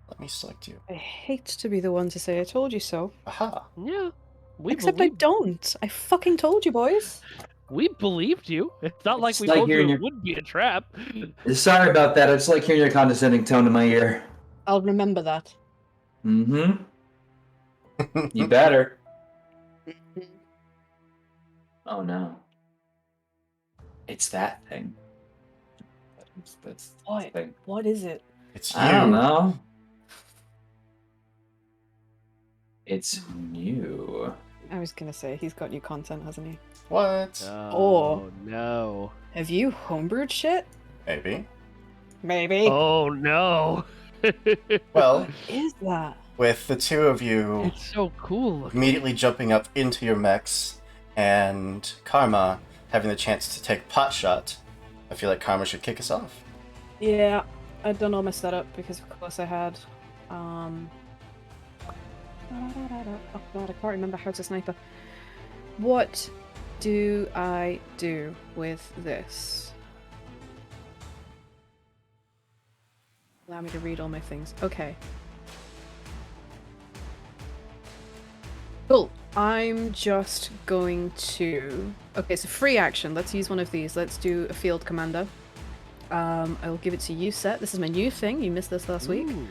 Let me select you. I hate to be the one to say I told you so. Aha! Yeah, we Except I believe don't. I fucking told you, boys. we believed you. It's not like It's we like told you hearing it your- would be a trap. Sorry about that. It's like hearing your condescending tone in my ear. I'll remember that. Mm-hmm. You better. Oh no. It's that thing. That's the What? thing. What is it? It's you. I don't know. It's new. I was gonna say, he's got new content, hasn't he? What? Oh no! Have you homebrewed shit? Maybe. Maybe. Oh no! Well, What is that? with the two of you It's so cool. looking. immediately jumping up into your mechs and Karma having the chance to take Potshot, I feel like Karma should kick us off. Yeah, I'd done all my setup because of course I had. Oh god, I can't remember how to sniper. What do I do with this? Allow me to read all my things. Okay. Cool. I'm just going to... Okay, so free action. Let's use one of these. Let's do a field commander. I'll give it to you, Set. This is my new thing. You missed this last week. Ooh.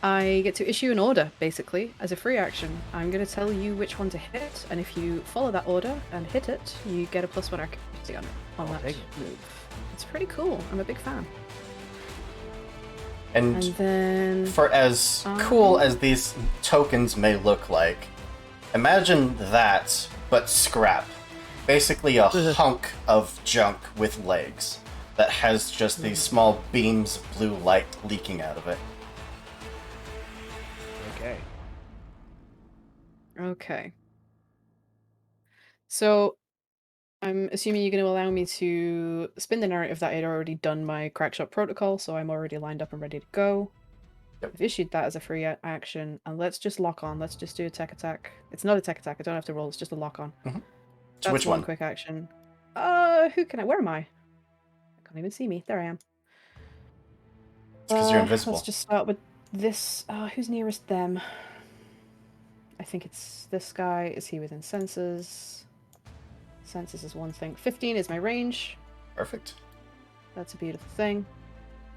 I get to issue an order, basically, as a free action. I'm going to tell you which one to hit, and if you follow that order and hit it, you get a +1 accuracy on it. On I'll that take it. move. It's pretty cool. I'm a big fan. And And then... for as cool as these tokens may look like, imagine that, but scrap. Basically a hunk of junk with legs that has just these small beams of blue light leaking out of it. Okay. Okay. So, I'm assuming you're going to allow me to spin the narrative that I'd already done my crackshot protocol, so I'm already lined up and ready to go. Yep. I've issued that as a free action, and let's just lock on. Let's just do a tech attack. It's not a tech attack. I don't have to roll. It's just a lock on. So That's which one one? quick action. Who can I? Where am I? I can't even see me. There I am. It's because you're invisible. Let's just start with this. Who's nearest them? I think it's this guy. Is he within senses? Senses is one thing. 15 is my range. Perfect. That's a beautiful thing.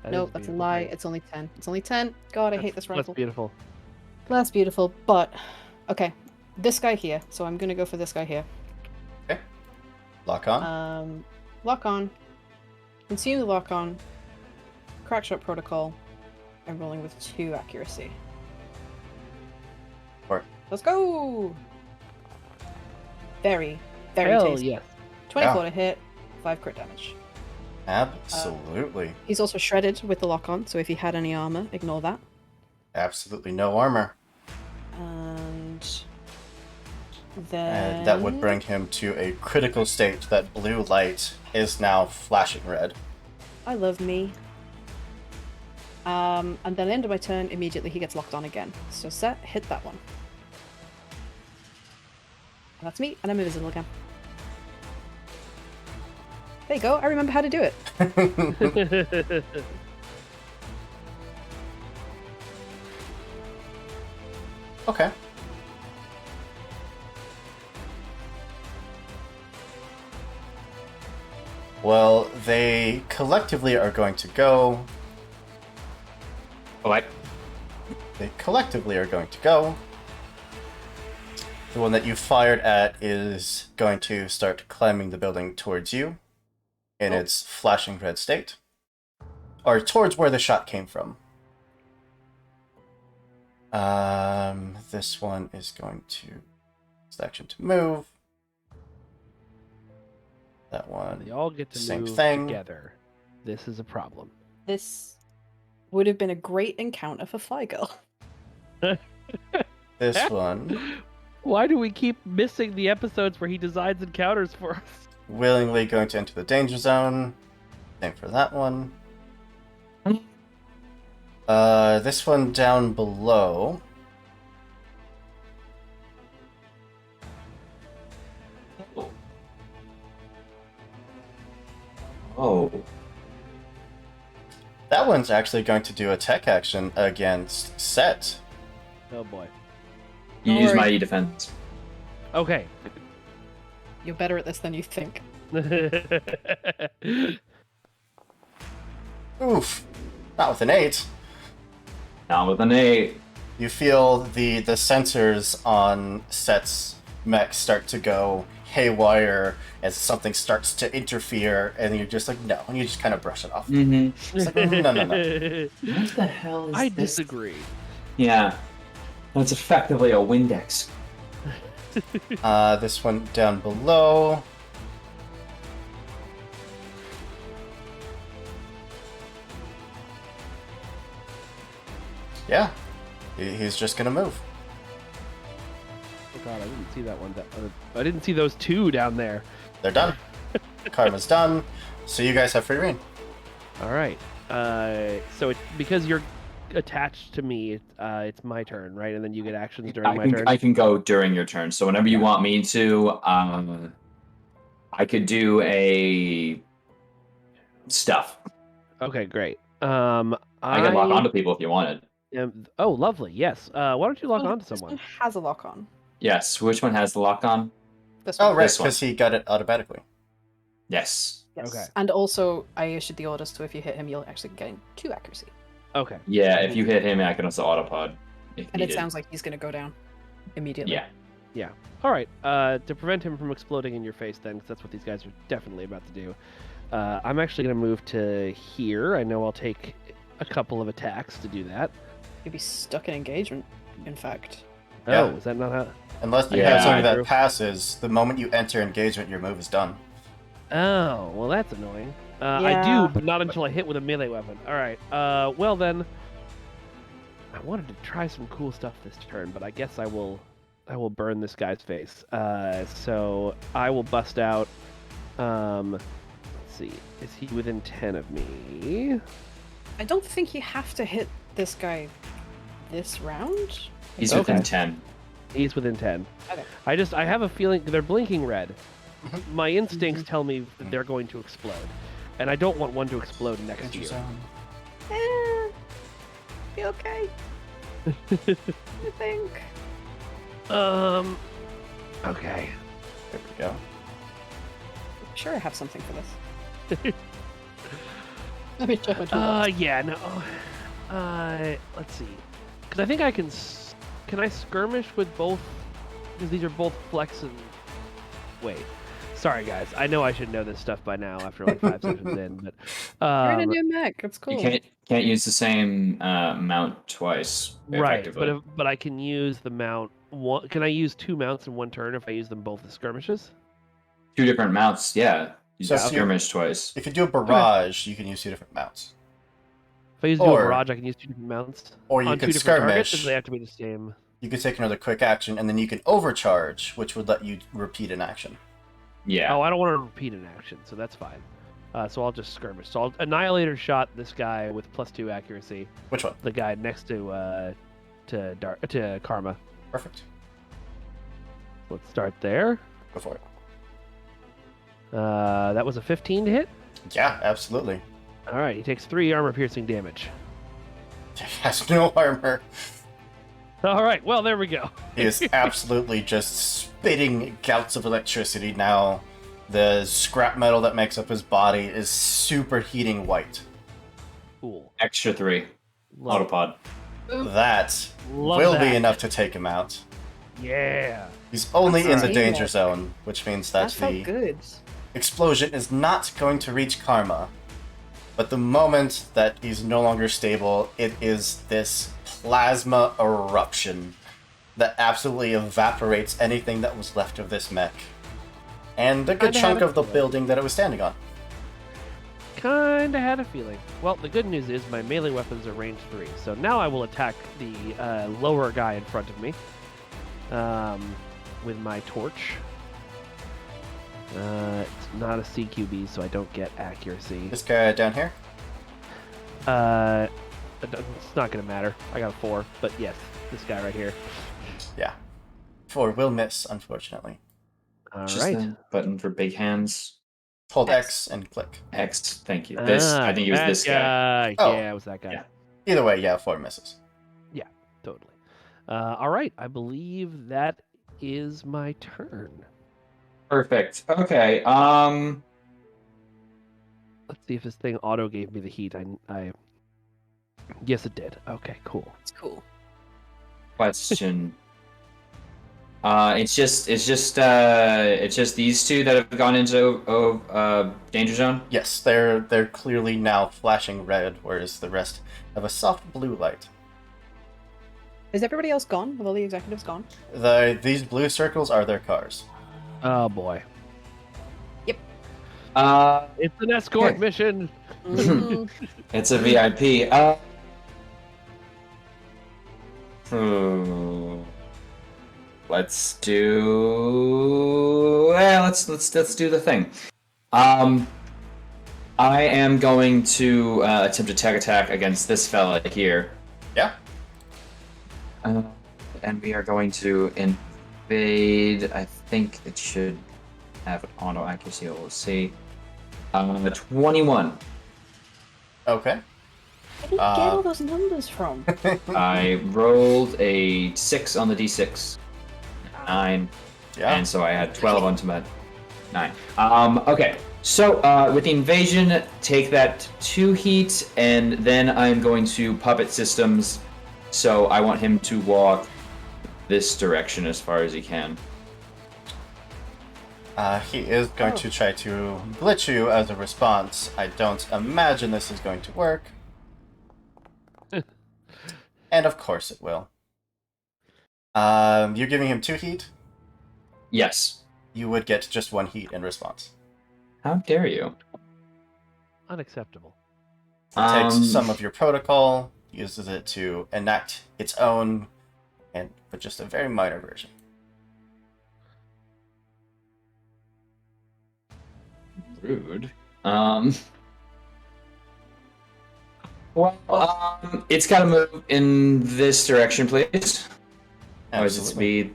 That Nope, is that's a beautiful. lie. It's only 10. It's only 10. God, I hate this That's rifle. beautiful. That's beautiful, but... Okay, this guy here. So I'm gonna go for this guy here. Okay. Lock on. Lock on. Consume the lock on. Crackshot protocol. I'm rolling with 2 accuracy. Or Let's go! Very, very Hell tasty. yes. 24 Yeah. to hit, 5 crit damage. absolutely. He's also shredded with the lock on, so if he had any armor, ignore that. Absolutely no armor. And then... And that would bring him to a critical state that blue light is now flashing red. I love me. And then at the end of my turn, immediately he gets locked on again. So Set, hit that one. That's me, and I'm invisible again. There you go, I remember how to do it. Okay. Well, they collectively are going to go. Like, They collectively are going to go. The one that you fired at is going to start climbing the building towards you in its flashing red state. Or towards where the shot came from. This one is going to use action to move. That one. They all get to Same move thing. together. This is a problem. This would have been a great encounter for Fly-Girl. This one Why do we keep missing the episodes where he designs encounters for us? willingly going to enter the danger zone. Same for that one. This one down below. oh, That one's actually going to do a tech action against Set. Oh boy. you Don't use worry. mighty defense. Okay. You're better at this than you think. Oof. Not with an 8. Now with an 8. You feel the sensors on Set's mech start to go haywire as something starts to interfere, and you're just like, no, and you just kind of brush it off. Mm-hmm. It's like, no. What the hell is I this? disagree. Yeah. That's effectively a Windex. This one down below. Yeah, he's just gonna move. Oh god, I didn't see that one. I didn't see those two down there. They're done. Karma's done. So you guys have free reign. All right. So because you're attached to me, it's my turn, right? And then you get actions during my turn. I can go during your turn. So whenever you want me to, I could do a stuff. Okay, great. I could lock onto people if you wanted. Oh, lovely. Yes. Why don't you lock onto This someone? one has a lock on. Yes. Which one has the lock on? This Oh, one. right, This one. because he got it automatically. Yes. Yes. Okay. And also, I issued the orders, so if you hit him, you'll actually gain 2 accuracy. Okay. Yeah. If you hit him, I can also autopod. If And it needed. sounds like he's going to go down immediately. Yeah. All right. To prevent him from exploding in your face, then, because that's what these guys are definitely about to do. I'm actually going to move to here. I know I'll take a couple of attacks to do that. You'd be stuck in engagement, in fact. Yeah. Oh, is that not how? Unless you Yeah, have something true. that passes, the moment you enter engagement, your move is done. Oh, well, that's annoying. I Yeah. do, but not until I hit with a melee weapon. All right. Well then, I wanted to try some cool stuff this turn, but I guess I will burn this guy's face. So I will bust out. Let's see. Is he within 10 of me? I don't think you have to hit this guy this round. He's Okay. within 10. He's within 10. Okay. I have a feeling they're blinking red. My instincts tell me that they're going to explode, and I don't want one to explode next Danger year. zone. Be okay. I think. Okay. There we go. I'm sure I have something for this. Let me check my toolbox. Yeah, no. Let's see. Because I think I can. Can I skirmish with both? Because these are both flex and. Wait. Sorry, guys. I know I should know this stuff by now after like 5 sessions in, but. You're in a new mech. It's cool. You can't use the same mount twice. Right, Effectively. but I can use the mount. Can I use 2 mounts in one turn if I use them both as skirmishes? 2 different mounts. Yeah. You So just if you- skirmish twice. If you do a barrage, you can use 2 different mounts. If I use Or- dual barrage, I can use 2 different mounts. Or you on can 2 different targets, skirmish. or do they have to be the same? You can take another quick action, and then you can overcharge, which would let you repeat an action. Yeah. Oh, I don't want to repeat an action, so that's fine. So I'll just skirmish. So I'll Annihilator shot this guy with +2 accuracy. Which one? The guy next to Karma. Perfect. Let's start there. Go for it. That was a 15 to hit. Yeah, absolutely. All right, he takes 3 armor-piercing damage. He has no armor. All right, well, there we go. He is absolutely just spitting gouts of electricity now. The scrap metal that makes up his body is superheating white. Cool. Extra 3. Love it. Autopod. That Love will that. be enough to take him out. Yeah. He's only That's in the alright. danger zone, which means that That felt the good. explosion is not going to reach Karma. But the moment that he's no longer stable, it is this plasma eruption that absolutely evaporates anything that was left of this mech. And a good Kinda chunk had a of the feeling. building that it was standing on. Kinda had a feeling. Well, the good news is my melee weapons are range 3, so now I will attack the lower guy in front of me with my torch. It's not a CQB, so I don't get accuracy. This guy down here? It's not gonna matter. I got a 4, but yes, this guy right here. Yeah. 4 will miss, unfortunately. All Just right. the button for big hands. Hold X. X and click. X. Thank you. I think it was that this guy. Oh. Yeah, it was that guy. Yeah. Either way, yeah, 4 misses. Totally. All right, I believe that is my turn. Perfect. Okay. Let's see if this thing auto gave me the heat. I yes, it did. Okay, cool. It's cool. Question. It's just these two that have gone into danger zone. Yes, they're clearly now flashing red, whereas the rest have a soft blue light. Is everybody else gone? Have all the executives gone? These blue circles are their cars. Oh boy, It's it's an escort Okay. mission. Mhm. It's a VIP. Let's do. Well, let's do the thing. I am going to attempt a tech attack against this fella here. Yeah. And we are going to invade. I think it should have an auto accuracy. We'll see. 21. Okay. Where did you get all those numbers from? I rolled a 6 on the d6. 9. Yeah. And so I had 12 onto my 9. Okay. So with the invasion, take that 2 heat, and then I'm going to puppet systems. So I want him to walk this direction as far as he can. He is going to try to glitch you as a response. I don't imagine this is going to work. And of course it will. You're giving him 2 heat? Yes. You would get just 1 heat in response. How dare you? Unacceptable. It takes some of your protocol, uses it to enact its own, and but just a very minor version. Rude. It's got to move in this direction, please. Or is it speed?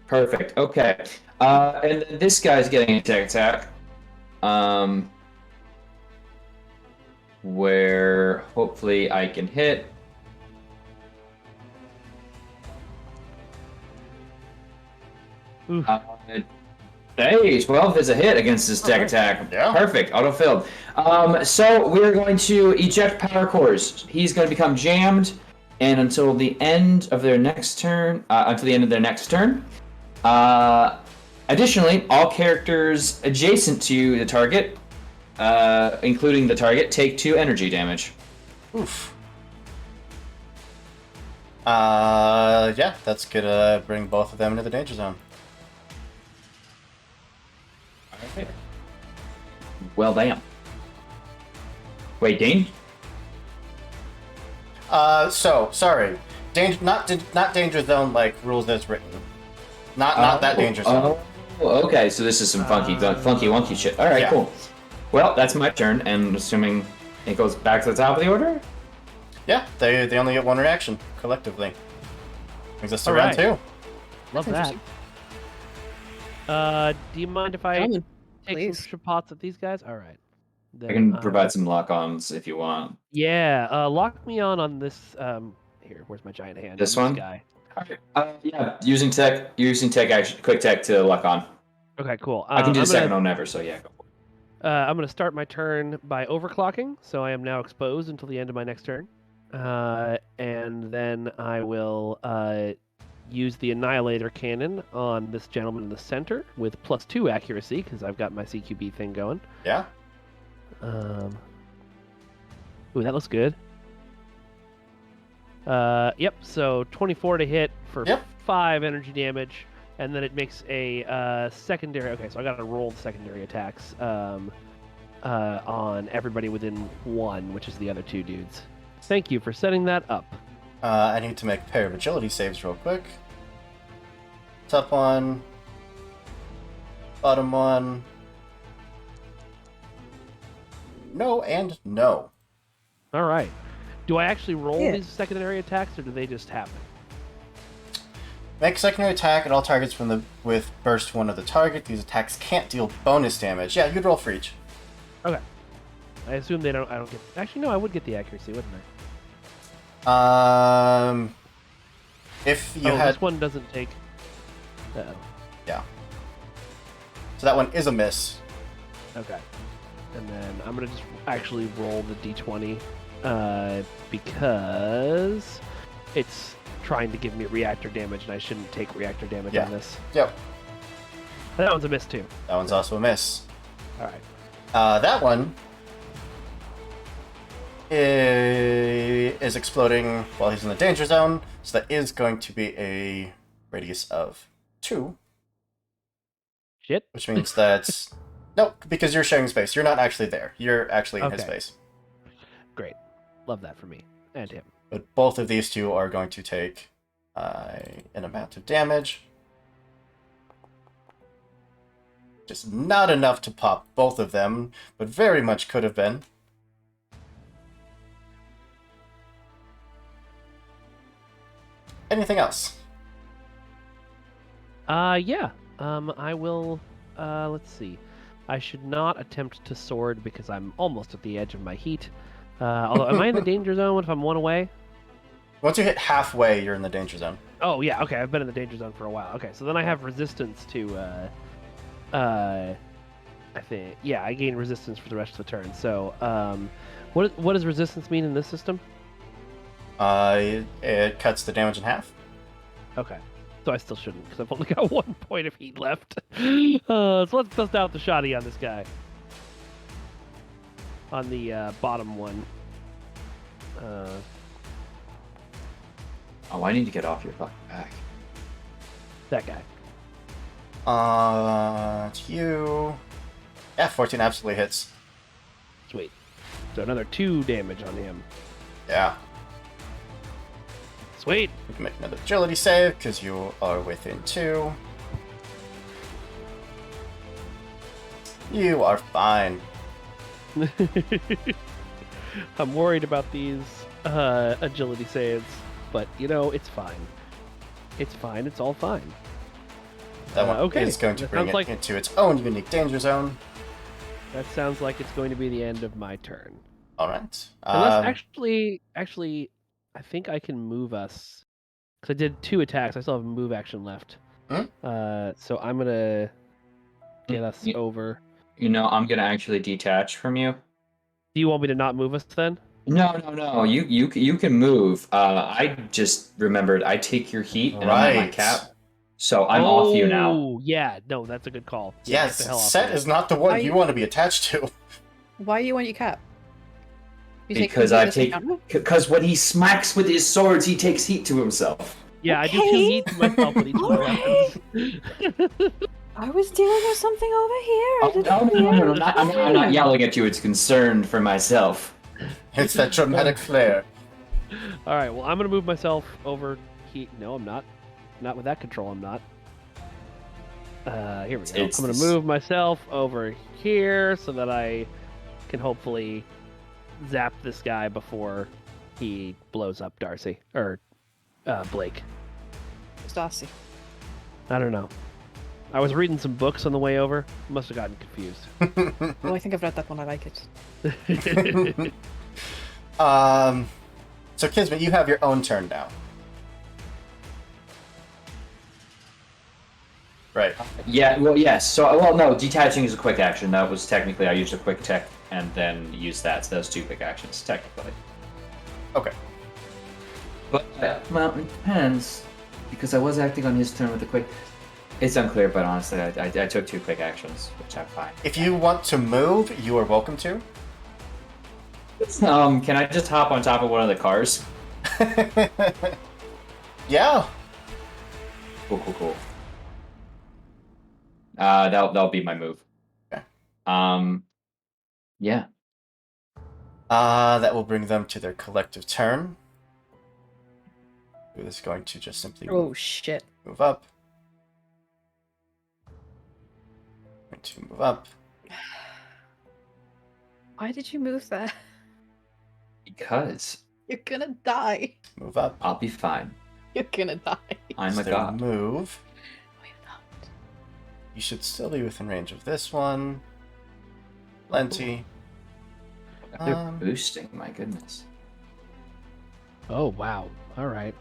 Perfect. Okay. And then this guy's getting a tech attack. Where hopefully I can hit. Oof. Hey, 12 is a hit against this tech attack. Yeah. Perfect, auto-filled. So we're going to eject power cores. He's going to become jammed, and until the end of their next turn, additionally, all characters adjacent to the target, including the target, take 2 energy damage. Oof. Yeah, that's gonna bring both of them into the danger zone. Okay. Well, damn. Wait, Dane? Sorry. Not danger zone like rules as written. Not that danger zone. Oh, okay. So this is some funky wonky shit. All right, Yeah. cool. Well, that's my turn, and assuming it goes back to the top of the order. Yeah, they only get 1 reaction collectively. Brings us to All round right. 2. Love That's that. Do you mind if I Gentlemen, take please. some shots at these guys? All right. Then I can provide some lock-ons if you want. Yeah, lock me on this. Here, where's my giant hand? This on one? guy. Yeah, using tech action, quick tech to lock on. Okay, cool. I can do I'm the second one never, so yeah. Go for it. I'm gonna start my turn by overclocking, so I am now exposed until the end of my next turn. And then I will use the Annihilator Cannon on this gentleman in the center with +2 accuracy because I've got my CQB thing going. Yeah. Ooh, that looks good. Yep. So 24 to hit for 5 energy damage, and then it makes a secondary. Okay, so I got to roll the secondary attacks on everybody within 1, which is the other 2 dudes. Thank you for setting that up. I need to make a pair of agility saves real quick. Top one, bottom one. No and no. All right. Do I actually roll these secondary attacks, or do they just happen? Make a secondary attack at all targets with burst 1 of the target. These attacks can't deal bonus damage. Yeah, you'd roll for each. Okay. I assume they don't. I don't get. Actually, no. I would get the accuracy, wouldn't I? If you had this one doesn't take. Yeah. So that one is a miss. Okay. And then I'm gonna just actually roll the d20 because it's trying to give me reactor damage, and I shouldn't take reactor damage on this. Yep. That one's a miss too. That one's also a miss. All right. That one is exploding while he's in the danger zone, so that is going to be a radius of 2. Shit. Which means that's... No, because you're sharing space. You're not actually there. You're actually in his space. Great. Love that for me. And him. But both of these two are going to take an amount of damage. Just not enough to pop both of them, but very much could have been. Anything else? Yeah. I will, let's see. I should not attempt to sword because I'm almost at the edge of my heat. Although, am I in the danger zone if I'm 1 away? Once you hit halfway, you're in the danger zone. Oh, yeah, okay, I've been in the danger zone for a while. Okay, so then I have resistance to, I think, yeah, I gain resistance for the rest of the turn. So, what does resistance mean in this system? It cuts the damage in half. Okay. So I still shouldn't, because I've only got 1 point of heat left. So let's bust out the shoddy on this guy. On the bottom one. Oh, I need to get off your fucking back. That guy. It's you. Yeah, 14 absolutely hits. Sweet. So another 2 damage on him. Yeah. Sweet. You can make another agility save because you are within 2. You are fine. I'm worried about these agility saves, but you know, it's fine. It's fine. It's all fine. That one is going to bring it into its own unique danger zone. That sounds like it's going to be the end of my turn. All right. Unless actually, I think I can move us. Because I did 2 attacks. I still have a move action left. So I'm gonna get us over. You know, I'm gonna actually detach from you. Do you want me to not move us then? No. You can move. I just remembered I take your heat and I'm at my cap, so I'm off you now. Oh yeah, no, that's a good call. Yes, Set is not the one you want to be attached to. Why do you want your cap? Because because when he smacks with his swords, he takes heat to himself. Yeah, I do 2 heat to myself with each of my weapons. I was dealing with something over here. No, I'm not yelling at you. It's concern for myself. It's that dramatic flair. All right, well, I'm gonna move myself over. No, I'm not. Not with that control. I'm not. Here we go. I'm gonna move myself over here so that I can hopefully zap this guy before he blows up Darcy or Blake. It's Darcy. I don't know. I was reading some books on the way over. Must have gotten confused. Oh, I think I've read that one. I like it. So Kismet, you have your own turn now. Right. Yeah, well, yes. So, well, no, detaching is a quick action. That was technically, I used a quick tech and then used that. So those 2 quick actions, technically. Okay. But, well, it depends. Because I was acting on his turn with a quick... It's unclear, but honestly, I took 2 quick actions, which I'm fine. If you want to move, you are welcome to. Can I just hop on top of one of the cars? Yeah. Cool. That'll be my move. Okay. Yeah. That will bring them to their collective turn. Who is going to just simply Oh shit. move up. Going to move up. Why did you move that? Because You're gonna die. Move up. I'll be fine. You're gonna die. I'm a So god. move. No, you're not. You should still be within range of this one. Plenty. They're boosting, my goodness. Oh, wow. All right.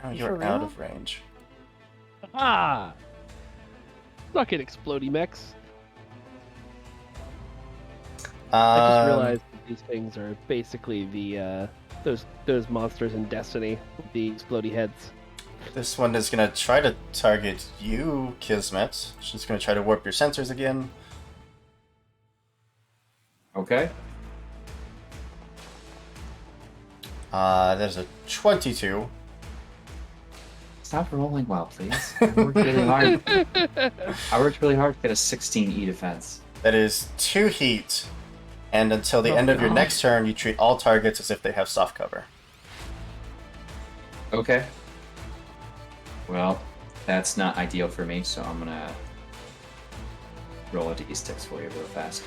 Now You you're for out real? of range. Ah! Suck it, explodey mechs. I just realized that these things are basically the those monsters in Destiny with the explodey heads. This one is going to try to target you, Kismet. She's going to try to warp your sensors again. Okay. There's a 22. Stop rolling well, please. I worked really hard. I worked really hard to get a 16 E defense. That is 2 heat. And until the Oh, end of your God. next turn, you treat all targets as if they have soft cover. Okay. Well, that's not ideal for me, so I'm gonna roll a d6 for you real fast.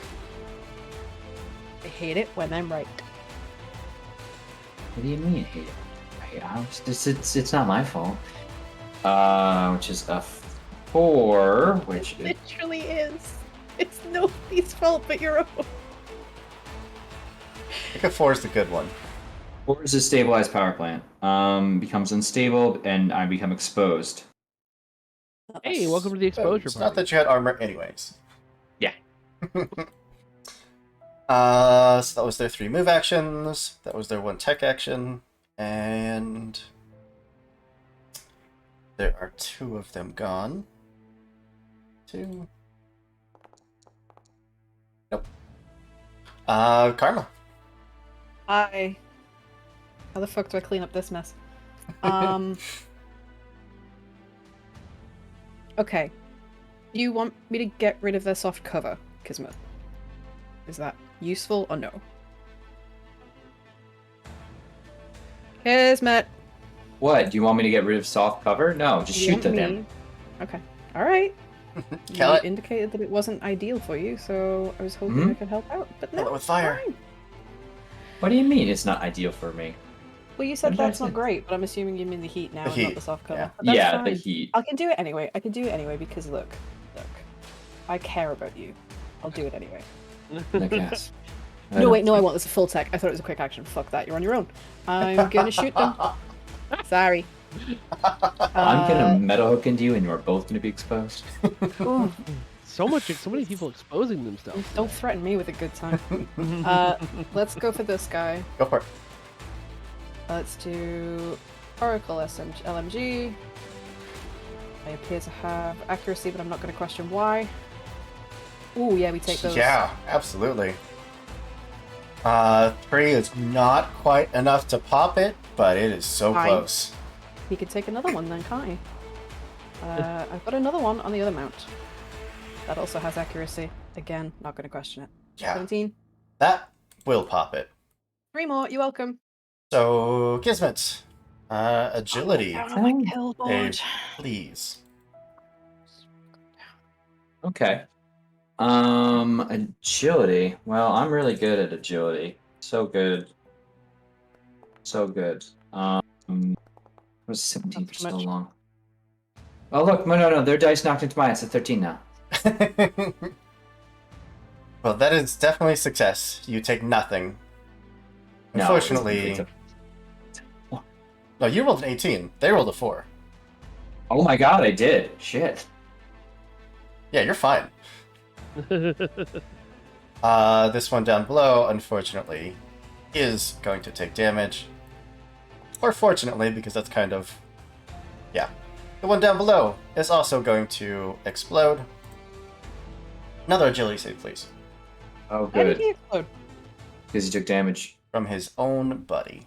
I hate it when I'm right. What do you mean, hate it? It's not my fault. Which is a 4, which It is... literally is. It's nobody's fault but your own. I think a 4 is the good one. 4 is a stabilized power plant. Becomes unstable, and I become exposed. Hey, welcome to the exposure It's party. not that you had armor anyways. Yeah. So that was their 3 move actions. That was their 1 tech action. And there are 2 of them gone. 2. Nope. Karma. Hi. How the fuck do I clean up this mess? Okay. You want me to get rid of their soft cover, Kismet? Is that useful or no? Kismet! What? Do you want me to get rid of soft cover? No, just you shoot want them. me- Then. Okay. Alright. You Kill it. indicated that it wasn't ideal for you, so I was hoping Hmm? I could help out. But Kill no, it with fire. fine. What do you mean it's not ideal for me? Well, you said What did I that's not say? great, but I'm assuming you mean the heat now The and not heat, the soft cover. yeah. But that's Yeah, fine. the heat. I can do it anyway. I can do it anyway because look. I care about you. I'll do it anyway. I guess. No, wait, no, I want this a full tech. I thought it was a quick action. Fuck that, you're on your own. I'm gonna shoot them. Sorry. I'm gonna metal hook into you, and you're both gonna be exposed. Ooh, So many people exposing themselves. don't threaten me with a good time. Let's go for this guy. Go for it. Let's do Oracle LMG. I appear to have accuracy, but I'm not going to question why. Ooh, yeah, we take those. Yeah, absolutely. 3 is not quite enough to pop it, but it is so Fine. close. He could take another one then, can't he? I've got another one on the other mount. That also has accuracy. Again, not going to question it. Yeah, 17. that will pop it. 3 more, you're welcome. So, Kismet, agility, Down on my kill a board. please. Okay. Agility. Well, I'm really good at agility. So good. So good. Was 17 for so much. long. Oh look, no, their dice knocked into mine. It's a 13 now. Well, that is definitely a success. You take nothing. No, Unfortunately... No, you rolled an 18. They rolled a 4. Oh my god, I did. Shit. Yeah, you're fine. This one down below, unfortunately, is going to take damage. Or fortunately, because that's kind of... Yeah. The one down below is also going to explode. Another agility save, please. Oh, How did good. he explode? Because he took damage. From his own buddy.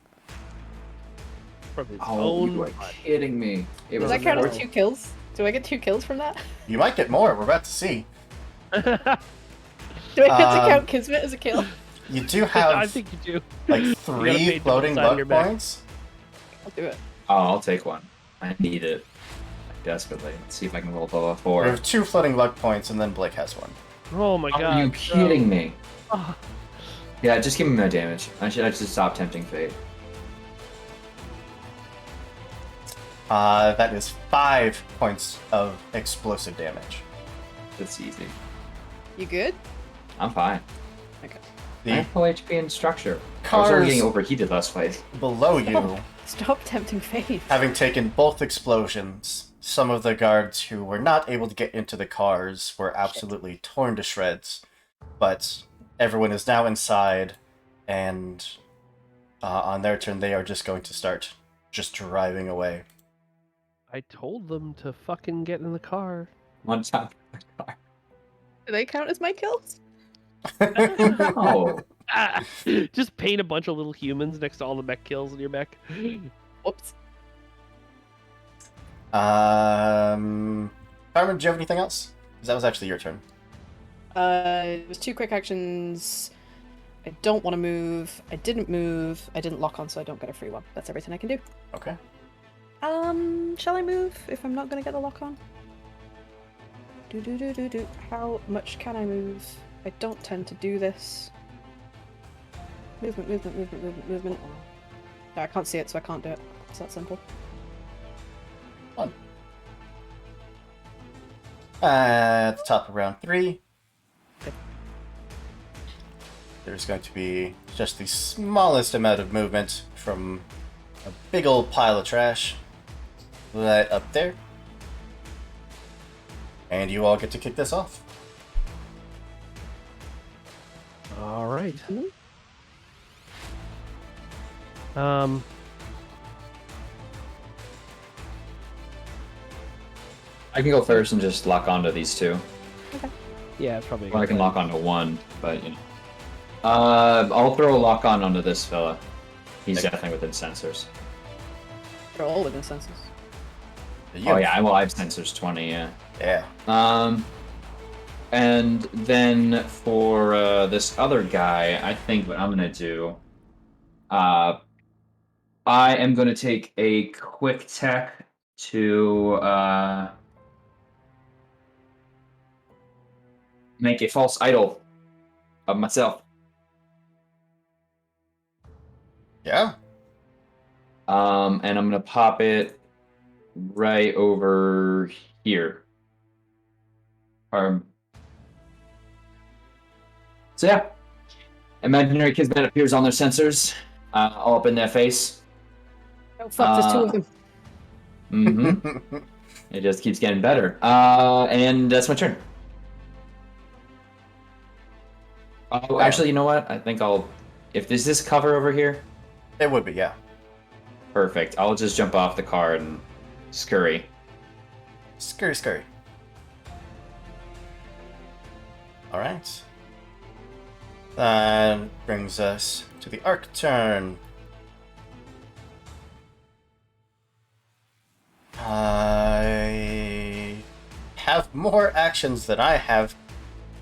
From his Oh, own you are butt. kidding me. It Does was that a count as four- 2 kills? Do I get 2 kills from that? You might get more, we're about to see. Do I get to Um, count Kismet as a kill? You do I have think you do. like gotta 3 pay floating double side of your luck back. points. I'll do it. Oh, I'll take one. I need it. Desperately. Let's see if I can roll above a We 4. have 2 floating luck points, and then Blake has 1. Oh my god. Are you kidding me? Oh, Yeah, just give me my damage. I should just stop tempting fate. That is 5 points of explosive damage. That's easy. You good? I'm fine. Okay. I The have full HP and structure. I was cars already getting overheated last fight. below you, Stop. Stop tempting fate. having taken both explosions, some of the guards who were not able to get into the cars were absolutely torn to shreds. But everyone is now inside, and on their turn, they are just going to start just driving away. I told them to fucking get in the car. One time. Do they count as my kills? Oh, Ah, just paint a bunch of little humans next to all the mech kills in your mech. Whoops. Carmen, do you have anything else? Because that was actually your turn. It was 2 quick actions. I don't want to move. I didn't move. I didn't lock on, so I don't get a free one. That's everything I can do. Okay. Shall I move if I'm not gonna get the lock on? Do. How much can I move? I don't tend to do this. Movement. No, I can't see it, so I can't do it. It's that simple. At the top of round 3, there's going to be just the smallest amount of movement from a big old pile of trash right up there. And you all get to kick this off. All right. I can go first and just lock onto these 2. Yeah, it's probably. a Or I good can plan. lock onto 1, but you know. I'll throw a lock on onto this fella. He's Okay. definitely within sensors. They're all within senses. Oh yeah, I have sensors 20. Yeah. Yeah. And then for this other guy, I think what I'm gonna do, I am gonna take a quick tech to make a false idol of myself. Yeah. And I'm gonna pop it right over here. So yeah, imaginary kismet appears on their sensors, all up in their face. Oh fuck, there's 2 of them. Mm-hmm. It just keeps getting better. And that's my turn. Oh, actually, you know what? I think I'll. If there's this cover over here, It would be, yeah. perfect. I'll just jump off the car and scurry. Scurry, scurry. Alright. That brings us to the arc turn. I have more actions than I have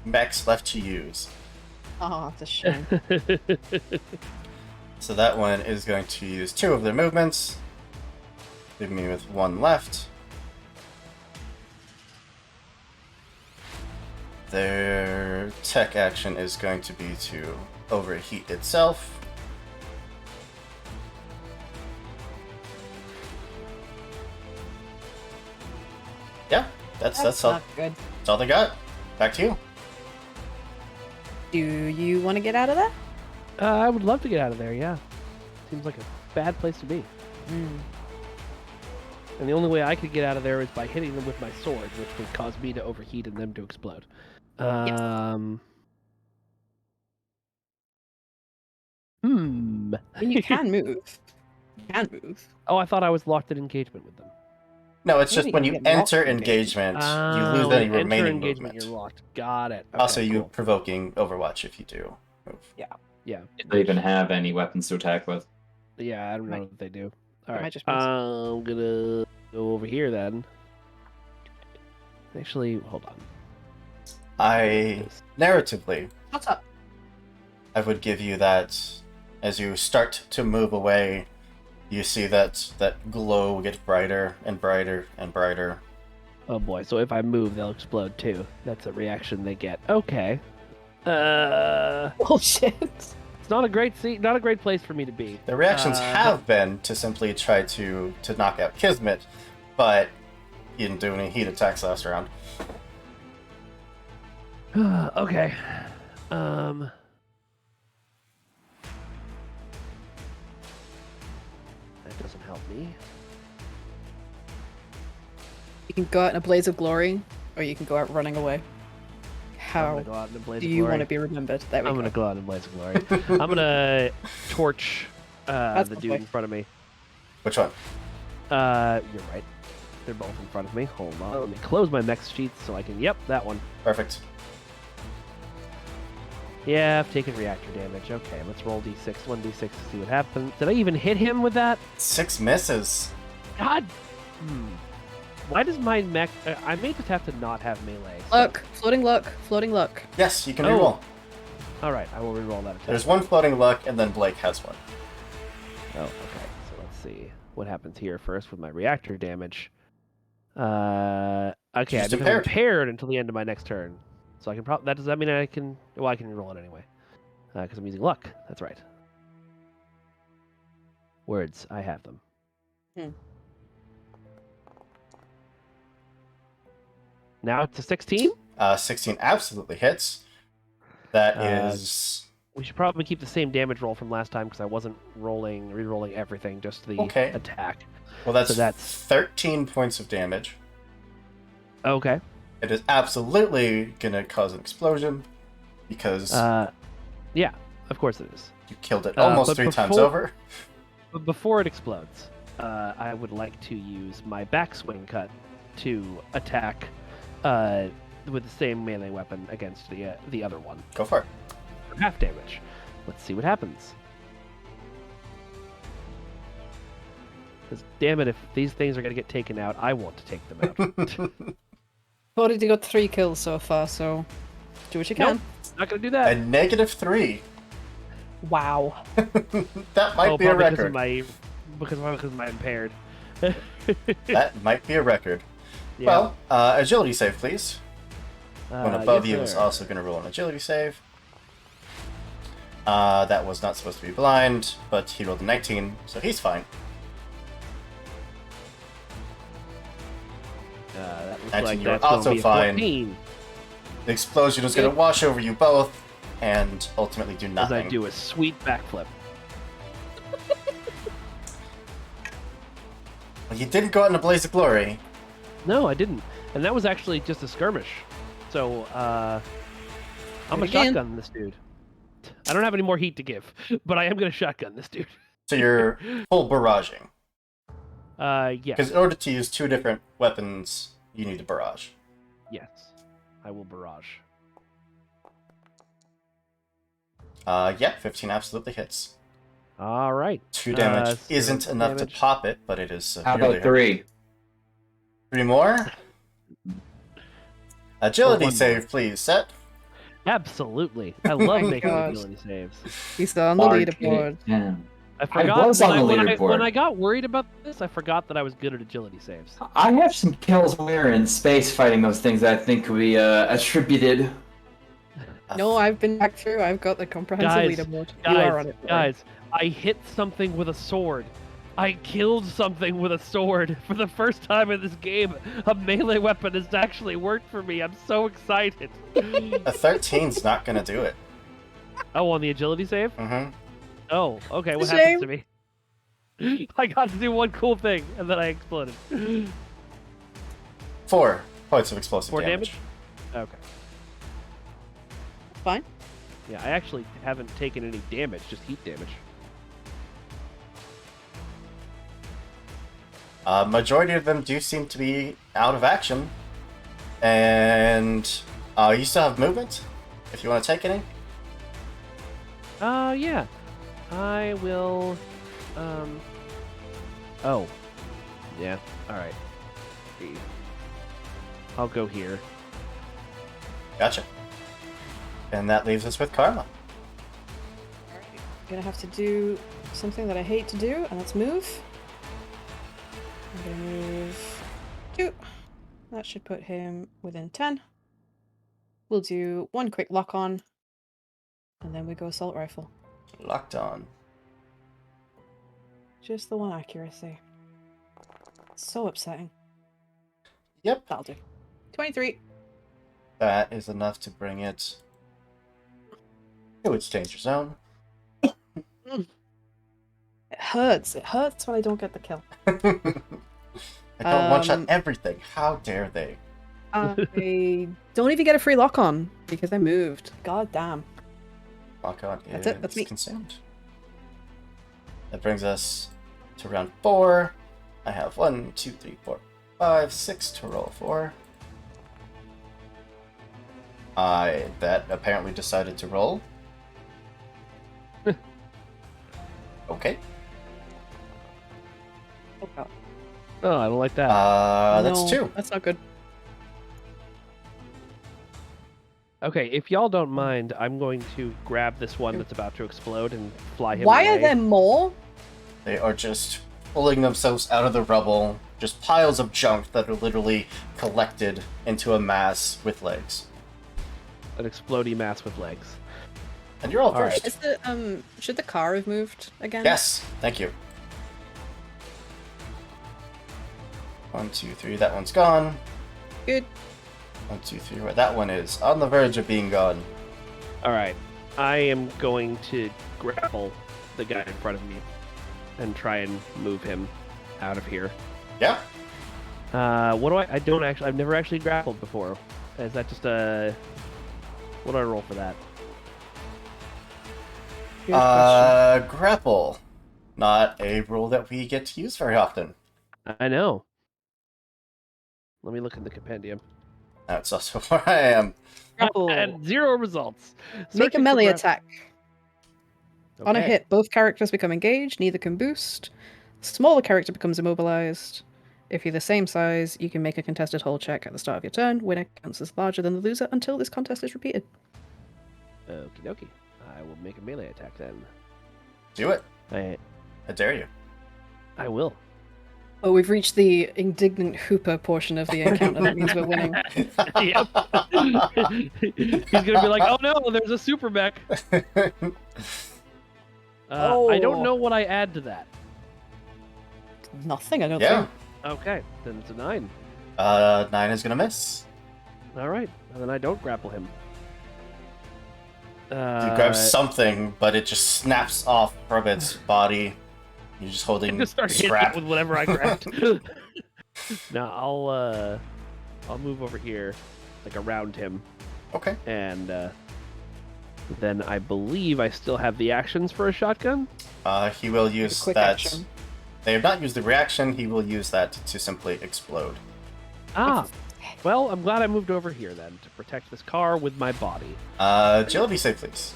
mechs left to use. Oh, that's a shame. So that one is going to use 2 of their movements, leaving me with 1 left. Their tech action is going to be to overheat itself. Yeah, that's all. not good. That's all they got. Back to you. Do you want to get out of there? I would love to get out of there, yeah. Seems like a bad place to be. Mm. And the only way I could get out of there is by hitting them with my sword, which would cause me to overheat and them to explode. I mean, you can move. You can move. Oh, I thought I was locked in engagement with them. No, it's Maybe just when you you get locked enter in engagement, you Oh, lose when any you enter remaining engagement, movement. You're locked. Got it. Okay, Also, you cool. provoking Overwatch if you do move. Yeah. If they even have any weapons to attack with. Yeah, I don't know what they do. All might right. just miss. I'm gonna go over here then. Actually, hold on. Narratively, What's up? I would give you that as you start to move away, you see that glow get brighter and brighter and brighter. Oh boy, so if I move, they'll explode too. That's a reaction they get. Okay. It's Bullshit. not a great not a great place for me to be. The reactions have been to simply try to knock out Kismet, but he didn't do any heat attacks last round. Okay. That doesn't help me. You can go out in a blaze of glory, or you can go out running away. I'm How gonna go out in a blaze do of you glory. want to be remembered? There we I'm go. gonna go out in a blaze of glory. I'm gonna torch the dude lovely. in front of me. Which one? You're right. They're both in front of me. Hold on. Let me close my mech sheets so I can. Yep, that one. Perfect. Yeah, I've taken reactor damage. Okay, let's roll d6, 1d6 to see what happens. Did I even hit him with that? 6 misses. God. Why does my mech? I may just have to not have melee. so- Look, floating luck, floating luck. Yes, you can Oh. reroll. All right, I will reroll that attack. There's one floating luck, and then Blake has one. Oh, okay. So let's see what happens here first with my reactor damage. Okay, I Just become impaired. impaired until the end of my next turn. So I can probably. Does that mean I can? Well, I can roll it anyway, because I'm using luck. That's right. Words, I have them. Now it's a 16. 16 absolutely hits. That Uh, is... We should probably keep the same damage roll from last time because I wasn't re-rolling everything, just the Okay. attack. Well, that's, so that's- 13 points of damage. Okay. It is absolutely going to cause an explosion because Yeah, of course it is. you killed it almost but 3 times before- over. But before it explodes, I would like to use my backswing cut to attack with the same melee weapon against the other one Go for it. for half damage. Let's see what happens. Because damn it, if these things are gonna get taken out, I want to take them out. Already got 3 kills so far, so do what you can. Nope. Not gonna do that. A -3. Wow. That might be a probably record. because of my impaired. That might be a record. Yeah. Well, agility save, please. One above yes, you is sir. also going to roll an agility save. That was not supposed to be blind, but he rolled a 19, so he's fine. That looks 19, like you're that's gonna also be a fine. 14, The explosion is going to wash over you both and ultimately do as nothing. I do a sweet backflip. Well, you didn't go out in a blaze of glory. No, I didn't. And that was actually just a skirmish. So, I'm gonna Again. shotgun this dude. I don't have any more heat to give, but I am gonna shotgun this dude. So you're full barraging. Yes. Because in order to use 2 different weapons, you need a barrage. Yes. I will barrage. Yeah, 15 absolutely hits. All right. 2 damage So isn't enough damage. to pop it, but it is How severely about 3? 3 more? Agility one save, please. Set. Absolutely. I love my making gosh. agility saves. He's on the leaderboard. Yeah. I forgot was when on the when leaderboard. when I got worried about this, I forgot that I was good at agility saves. I have some kills when we were in space fighting those things that I think could be attributed. No, I've been back through. I've got the comprehensive Guys, leaderboard. You are on it. Lauren. Guys, I hit something with a sword. I killed something with a sword for the first time in this game. A melee weapon has actually worked for me. I'm so excited. A 13's not gonna do it. Oh, on the agility save? Mm-hmm. Oh, okay. What Shame. happens to me? I got to do one cool thing, and then I exploded. 4 points of explosive 4 damage. damage? Okay. Fine. Yeah, I actually haven't taken any damage, just heat damage. Majority of them do seem to be out of action. And you still have movement, if you want to take any. Yeah. I will, Oh. Yeah, alright. I'll go here. Gotcha. And that leaves us with Karma. Gonna have to do something that I hate to do, and that's move. I'm gonna move 2. That should put him within 10. We'll do 1 quick lock on, and then we go assault rifle. Locked on. Just the 1 accuracy. So upsetting. Yep. That'll do. 23. That is enough to bring it to its danger zone. It hurts. It hurts when I don't get the kill. I don't one-shot everything. How dare they? I don't even get a free lock on because I moved. God damn. Lock on That's is it, that's me. consumed. That brings us to round 4. I have 1, 2, 3, 4, 5, 6 to roll for. That apparently decided to roll. Okay. Oh god. Oh, I don't like that. That's No, 2. That's not good. Okay, if y'all don't mind, I'm going to grab this one that's about to explode and fly him Why away. are there more? They are just pulling themselves out of the rubble. Just piles of junk that are literally collected into a mass with legs. An explodey mass with legs. And you're all All right. first. Is the should the car have moved again? Yes, thank you. 1, 2, 3. That one's gone. Good. 1, 2, 3. That one is on the verge of being gone. Alright, I am going to grapple the guy in front of me and try and move him out of here. Yeah. What do I don't actually, I've never actually grappled before. Is that just a, what do I roll for that? Good question. Grapple. Not a rule that we get to use very often. I know. Let me look in the compendium. That's also where I am. Grapple. And 0 results. Make a Searching for melee grap- attack. On a Okay. hit, both characters become engaged, neither can boost. Smaller character becomes immobilized. If you're the same size, you can make a contested hold check at the start of your turn. Winner counts as larger than the loser until this contest is repeated. Okie dokie. I will make a melee attack then. Do it. I dare you. will. Oh, we've reached the indignant Hooper portion of the encounter. That means we're winning. Yep. He's gonna be like, oh no, there's a super mech. I don't Oh. know what I add to that. Nothing, I don't Yeah. think. Okay, then it's a 9. 9 is gonna miss. All right, and then I don't grapple him. You grab something, but it just snaps off from its body. You're just holding just start hitting scrap. it with whatever I grabbed. Now I'll move over here, like around him, Okay. and then I believe I still have the actions for a shotgun. He will use quick that. action. They have not used the reaction. He will use that to simply explode. Ah, well, I'm glad I moved over here then to protect this car with my body. Agility save, please.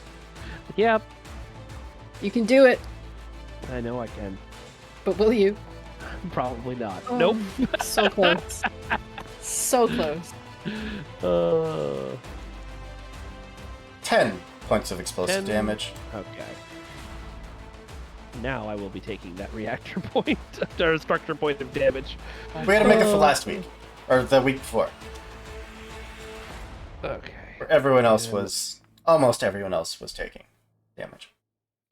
Yep, You can do it, I know I can. but will you? Probably not. Oh. Nope. So close. So close. 10 points of explosive 10. damage. Okay. Now I will be taking that reactor point, or structure point of damage. We had to make it for last week, or the week before, Okay. where everyone else Yeah. was, almost everyone else was taking damage.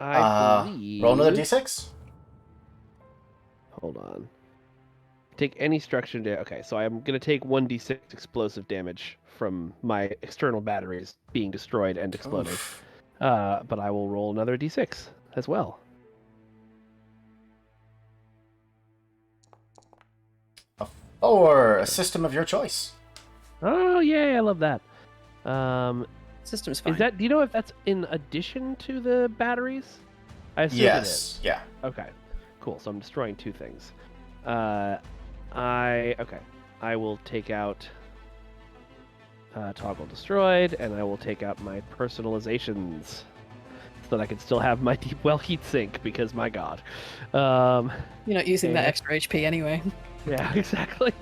I believe... Roll another d6. hold on. Take any structure damage. Okay, so I'm gonna take 1d6 explosive damage from my external batteries being destroyed and exploding. Oof. But I will roll another d6 as well. Or a system of your choice. Oh yay, I love that. System's fine. Is that? Do you know if that's in addition to the batteries? I assume it is. Yes. Yeah. Okay, cool. So I'm destroying two things. I will take out toggle destroyed, and I will take out my personalizations so that I can still have my deep well heat sink because my god. You're not using that okay. extra HP anyway. Yeah, exactly.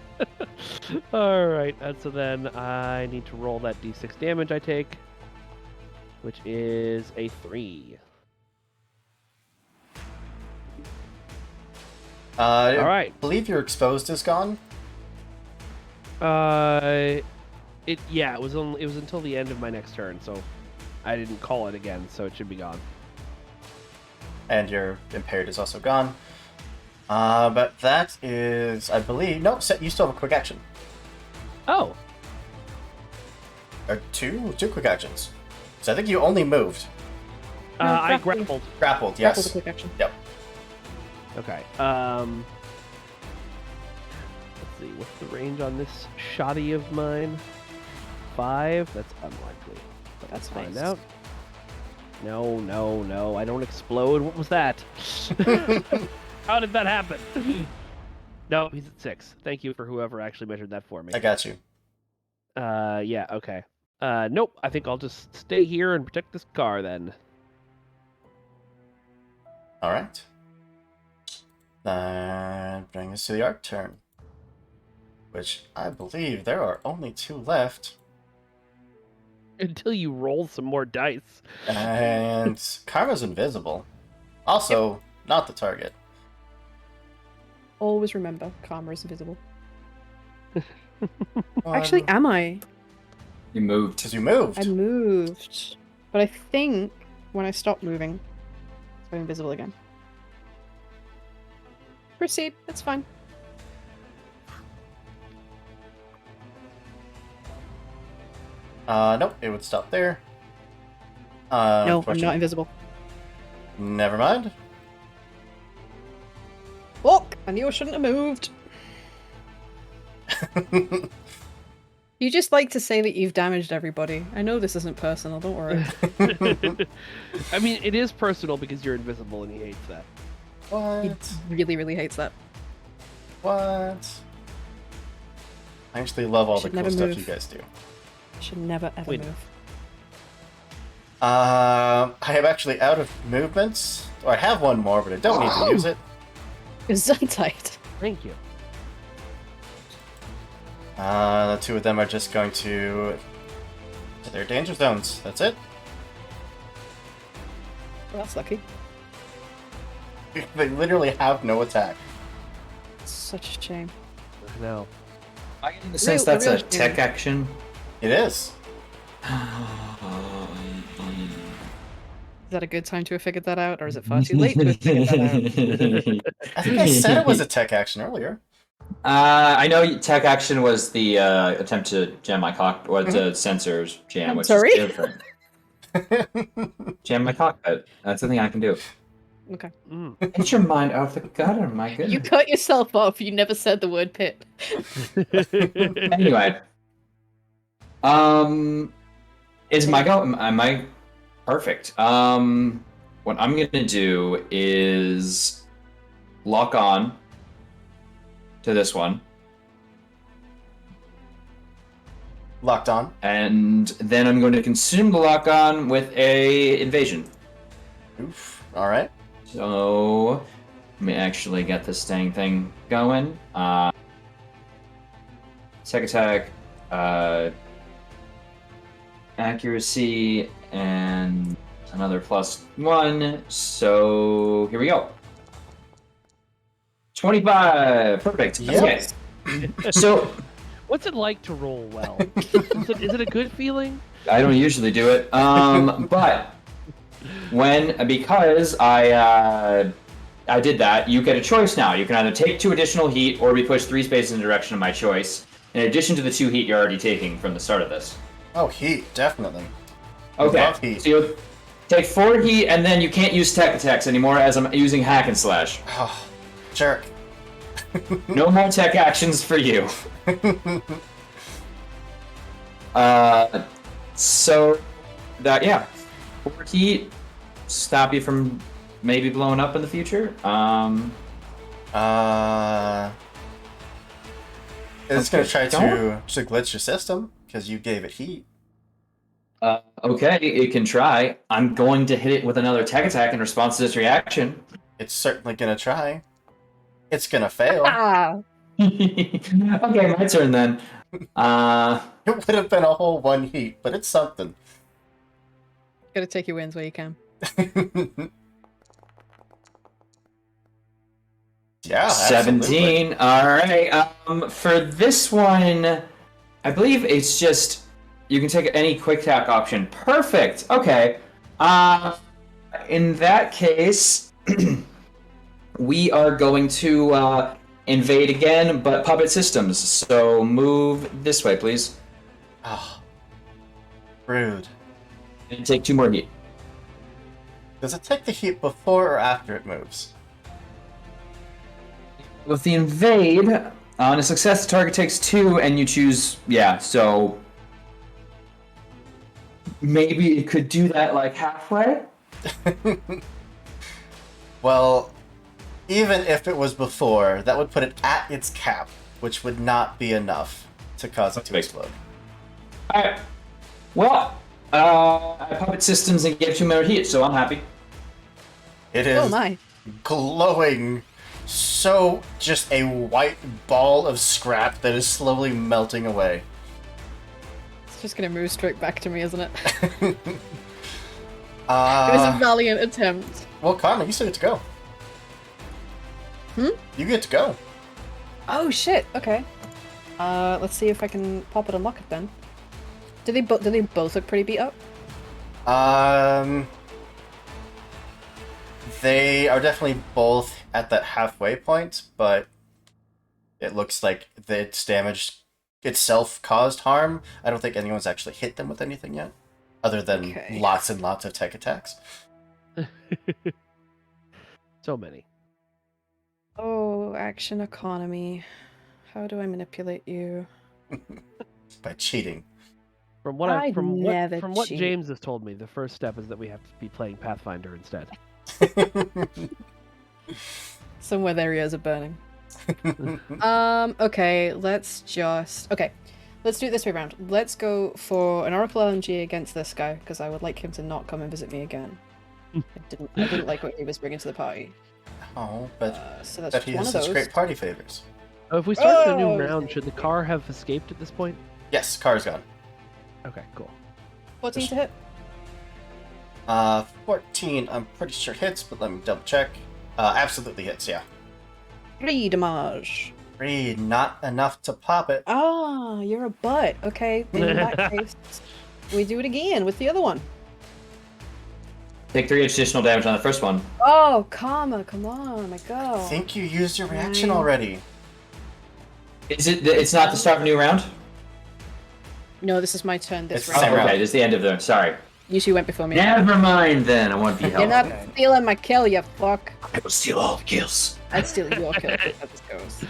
All right, and so then I need to roll that d6 damage I take, which is a 3. All All right. I believe your exposed is gone. It was until the end of my next turn, so I didn't call it again, so it should be gone. And your impaired is also gone. But that is, I believe, no, you still have a quick action. Oh, Two quick actions. So I think you only moved. I grappled. grappled. Grappled, Grapple the yes. quick action. Yep. Okay. Let's see. What's the range on this shoddy of mine? 5. That's unlikely. But That's let's find nice. out. No. I don't explode. What was that? How did that happen? No, he's at 6. Thank you for whoever actually measured that for me. I got you. Yeah, okay. Nope. I think I'll just stay here and protect this car then. All right. Then bring us to the arc turn, which I believe there are only 2 left. Until you roll some more dice. And Karma's invisible. Also, not the target. Always remember, karma is invisible. Um, Actually, am I? You moved. because you moved. I moved. But I think when I stop moving, I'm invisible again. Proceed. That's fine. Nope, it would stop there. No, I'm not Unfortunately- invisible. Never mind. Look! I knew I shouldn't have moved. You just like to say that you've damaged everybody. I know this isn't personal, don't worry. I mean, it is personal because you're invisible and he hates that. He What? really, really hates that. What? I actually love all the Should cool never stuff move. you guys do. Should never ever Wait. move. I am actually out of movements. Or I have one more, but I don't need to use it. It's so tight. Thank you. The 2 of them are just going to their danger zones. That's it. Well, that's lucky. They literally have no attack. It's such a shame. I know. I get the sense the that's real a shame. tech action. It is. Is that a good time to have figured that out, or is it far too late to have figured that out? I think I said it was a tech action earlier. I know tech action was the attempt to jam my cock or the sensors jam, I'm which sorry? is different. Jam my cockpit. That's the thing I can do. Okay. Mm. Get your mind out of the gutter, my You goodness. cut yourself off. You never said the word pit. Anyway, is my go? Am I perfect? What I'm gonna do is lock on to this one, Locked on. and then I'm going to consume the lock on with a invasion. Oof. All right. So let me actually get this dang thing going. Tech attack, accuracy, and another +1. So here we go. 25. Perfect. Yep. Okay. So What's it like to roll well? Is it a good feeling? I don't usually do it, but because I I did that. You get a choice now. You can either take 2 additional heat or be pushed 3 spaces in the direction of my choice, in addition to the 2 heat you're already taking from the start of this. Oh, heat, definitely. Okay, Love heat. so you'll take 4 heat, and then you can't use tech attacks anymore as I'm using hack and slash. Oh, jerk. No more tech actions for you. So that, yeah, 4 heat, stop you from maybe blowing up in the future. It's gonna try don't- to glitch your system because you gave it heat. Okay, it can try. I'm going to hit it with another tech attack in response to this reaction. It's certainly gonna try. It's gonna fail. Ah! Okay, my turn then. It would have been a whole 1 heat, but it's something. Gotta take your wins where you can. Yeah, 17. absolutely. All right. For this one, I believe it's just you can take any quick attack option. Perfect. Okay. In that case, we are going to invade again, but puppet systems. So move this way, please, Oh, rude. and take 2 more heat. Does it take the heat before or after it moves? With the invade, on a success, the target takes 2, and you choose. Yeah, so maybe it could do that like halfway. Well, even if it was before, that would put it at its cap, which would not be enough to cause it to Okay. explode. All right. Well, I puppet systems and get 2 more heat, so I'm happy. It is Oh my. glowing, so just a white ball of scrap that is slowly melting away. It's just gonna move straight back to me, isn't it? It was a valiant attempt. Well, Karma, you still get to go. Hmm? You get to go. Oh shit, okay. Let's see if I can pop it and lock it then. Do they both look pretty beat up? They are definitely both at that halfway point, but it looks like its damage itself caused harm. I don't think anyone's actually hit them with anything yet, other than Okay. lots and lots of tech attacks. So many. Oh, action economy. How do I manipulate you? By cheating. From what I from never what cheat. James has told me, the first step is that we have to be playing Pathfinder instead. Somewhere their ears are burning. Okay, let's just... Okay, let's do it this way around. Let's go for an Oracle LMG against this guy, because I would like him to not come and visit me again. I didn't like what he was bringing to the party. Oh, but So that's that he one has of such those. great party favors. Oh, if we start the Oh! new round, should the car have escaped at this point? Yes, car's gone. Okay, cool. 14 to hit. 14, I'm pretty sure hits, but let me double check. Absolutely hits, yeah. 3 damage. 3, not enough to pop it. Ah, you're a butt. Okay, then in that case, we do it again with the other one. Take 3 additional damage on the first one. Oh, Karma, come on, my god. I think you used your reaction 9. already. Is it? It's not the start of a new round. No, this is my turn this It's the round. same round. Okay, this is the end of the. Sorry. You two went before me. Never mind then. I want to be You're held. not stealing my kill, you fuck. I will steal all the kills. I'd steal your kill if that just goes.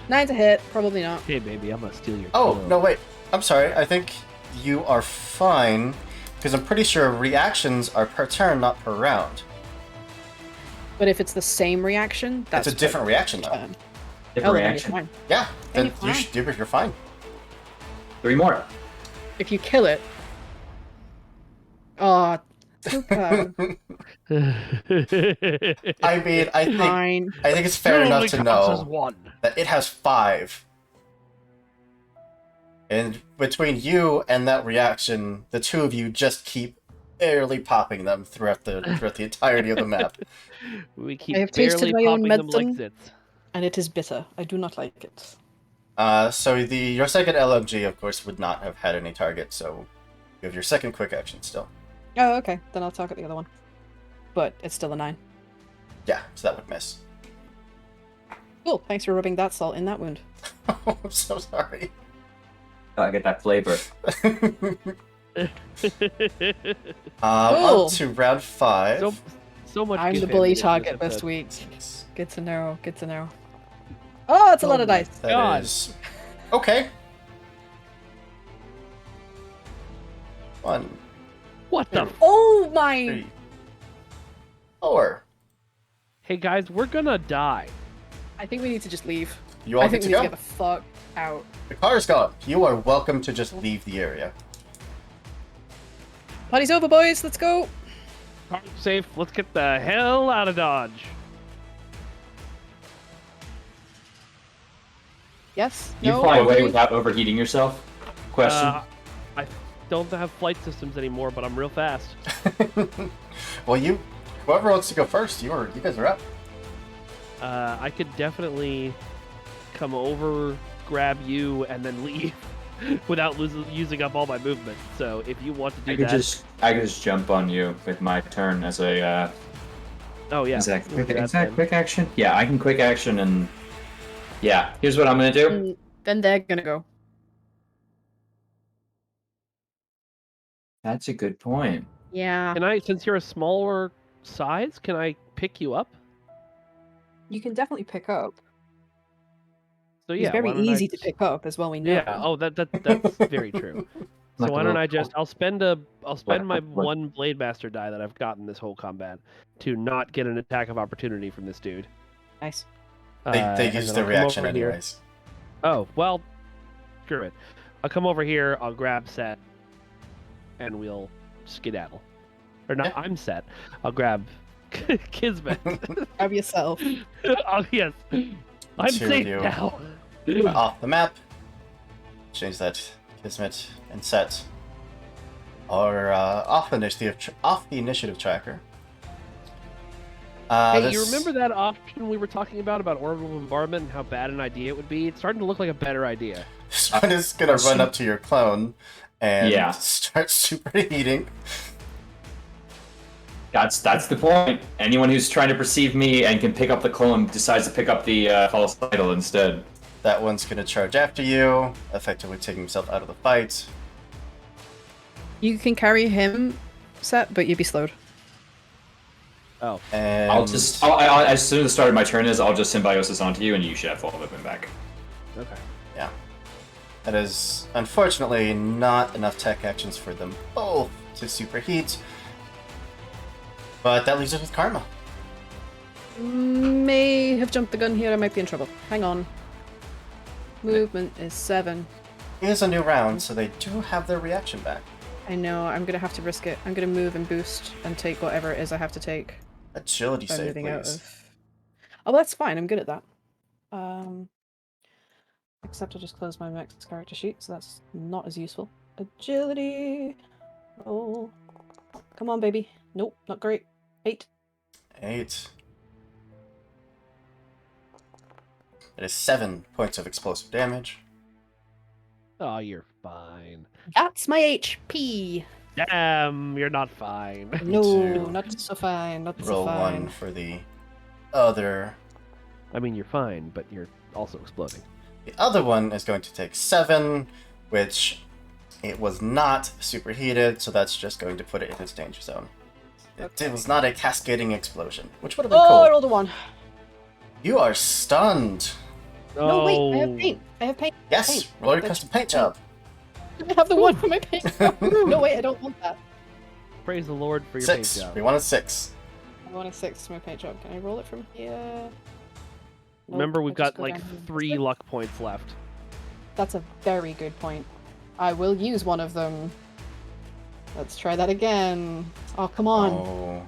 9 to hit, probably not. Hey, baby, I'm gonna steal your. Oh, kill. no, wait. I'm sorry. I think you are fine, because I'm pretty sure reactions are per turn, not per round. But if it's the same reaction, that's It's a different reaction, though. turn. Different Then you're reaction. fine. Yeah, then you're fine. you're fine. 3 more. If you kill it. Oh, super. I mean, Fine. I think it's fair enough to know One. that it has 5. And between you and that reaction, the two of you just keep barely popping them throughout the entirety of the map. We keep I have tasted barely my own popping them like medicine. zits. And it is bitter. I do not like it. So your second LMG, of course, would not have had any target, so you have your second quick action still. Oh, okay. Then I'll target the other one. But it's still a 9. Yeah, so that would miss. Cool. Thanks for rubbing that salt in that wound. Oh, I'm so sorry. I get that flavor. On to round 5. So much. I'm the give bully in this target this episode. week. Good to know. Good to know. Oh, it's a lot of dice. That God. is okay. 1, What the? Oh my! 3, 4. Hey guys, we're gonna die. I think we need to just leave. You all I get think to we need go. to get the fuck out. The car is gone. You are welcome to just leave the area. Party's over, boys. Let's go. Car's safe. Let's get the hell out of Dodge. Yes. You No. fly away agree? without overheating yourself? Question. I don't have flight systems anymore, but I'm real fast. Well, whoever wants to go first, you guys are up. I could definitely come over, grab you, and then leave without using up all my movement. So if you want to do I could that, I could just jump on you with my turn as a oh yeah, is that we'll do quick, then. quick action? Yeah, I can quick action and yeah. Here's what I'm gonna do. Then they're gonna go. That's a good point. Yeah. Can I, since you're a smaller size, can I pick you up? You can definitely pick up. So He's yeah, very why don't I easy to just- pick up as well. We know. Yeah. Oh, that's very true. So Like a why don't little I just? I'll spend my what- one Blade Master die that I've gotten this whole combat to not get an attack of opportunity from this dude. Nice. They And use then their I'll come reaction over here. anyways. Oh well, screw it. I'll come over here. I'll grab Set, and we'll skedaddle. Or not? Yeah. I'm Set. I'll grab Kismet. Grab yourself. Oh yes, I'm Two of safe you. now. Off the map. Change that. Kismet and Set are off the initiative tracker. Hey, you remember that option we were talking about orbital bombardment and how bad an idea it would be? It's starting to look like a better idea. This one is gonna run up to your clone and Yeah. start superheating. That's the point. Anyone who's trying to perceive me and can pick up the clone decides to pick up the false idol instead. That one's gonna charge after you, effectively taking himself out of the fight. You can carry him, Set, but you'd be slowed. Oh, And I'll as soon as the start of my turn is, I'll just symbiosis onto you, and you should have full movement back. okay. yeah. That is unfortunately not enough tech actions for them both to superheat. But that leaves us with Karma. May have jumped the gun here. I might be in trouble. Hang on. Movement is 7. It is a new round, so they do have their reaction back. I know. I'm gonna have to risk it. I'm gonna move and boost and take whatever it is I have to take Agility by save, moving out please. of. Oh, that's fine. I'm good at that. Except I just closed my max character sheet, so that's not as useful. Agility. Roll. Come on, baby. Nope, not great. 8. 8. It is 7 points of explosive damage. Oh, you're fine. That's my HP. Damn, you're not fine. No, to not so fine. Not so Roll fine. 1 for the other. I mean, you're fine, but you're also exploding. The other one is going to take 7, which it was not superheated, so that's just going to put it in its danger zone. It was not a cascading explosion, which would have been Oh, I cool. rolled a 1. You are stunned. No, wait, I have Oh. paint. I have paint. Yes, Paint. roll your That's- custom paint job. I have the 1 for my paint. No, wait, I don't want that. Praise the Lord for your 6. paint job. We wanted 6. I want a 6 for my paint job. Can I roll it from here? Nope, Remember, I we've just got go like down here. 3 luck points left. That's a very good point. I will use one of them. Let's try that again. Oh, come on. Oh,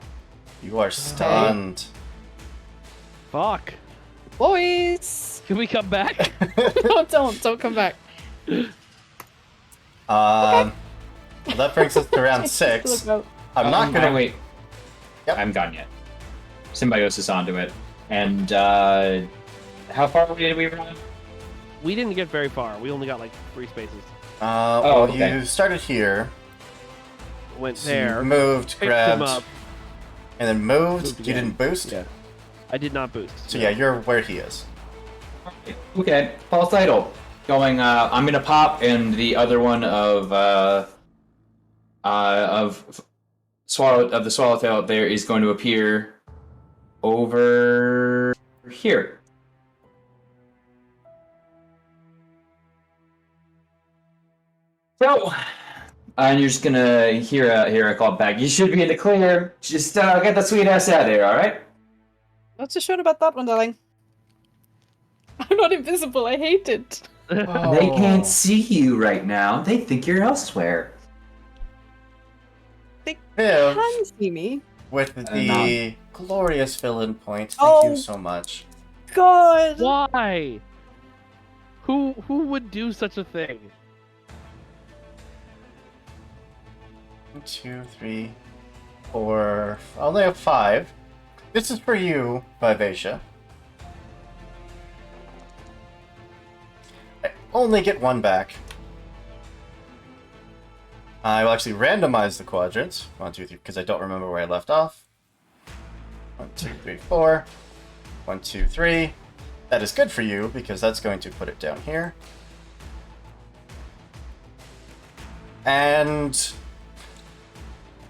you are stunned. Fuck. Boys! Can we come back? No, don't come back. Well, that brings us to round Look 6. out. I'm not gonna wait. Yep. I haven't gone yet. Symbiosis onto it, and how far away did we run? We didn't get very far. We only got like 3 spaces. Well, okay. you started here. Went So you there. moved, Picked him grabbed, up. and then moved. You again. didn't boost. Yeah. I did not boost. So yeah, you're where he is. Okay, false idol. Going. I'm gonna pop, and the other one of the swallowtail there is going to appear over here. So, and you're just gonna hear a call back. You should be in the clear. Just get the sweet ass out of there, all right? Not so sure about that one, darling. I'm not invisible. I hate it. Oh. They can't see you right now. They think you're elsewhere. They Viv, can see me. with not. the glorious villain point. Thank you Oh. so much. God. Why? Who would do such a thing? 1, 2, 3, 4. I only have 5. This is for you, Vivacia. I only get 1 back. I will actually randomize the quadrants. 1, 2, 3, because I don't remember where I left off. 1, 2, 3, 4. 1, 2, 3. That is good for you because that's going to put it down here. And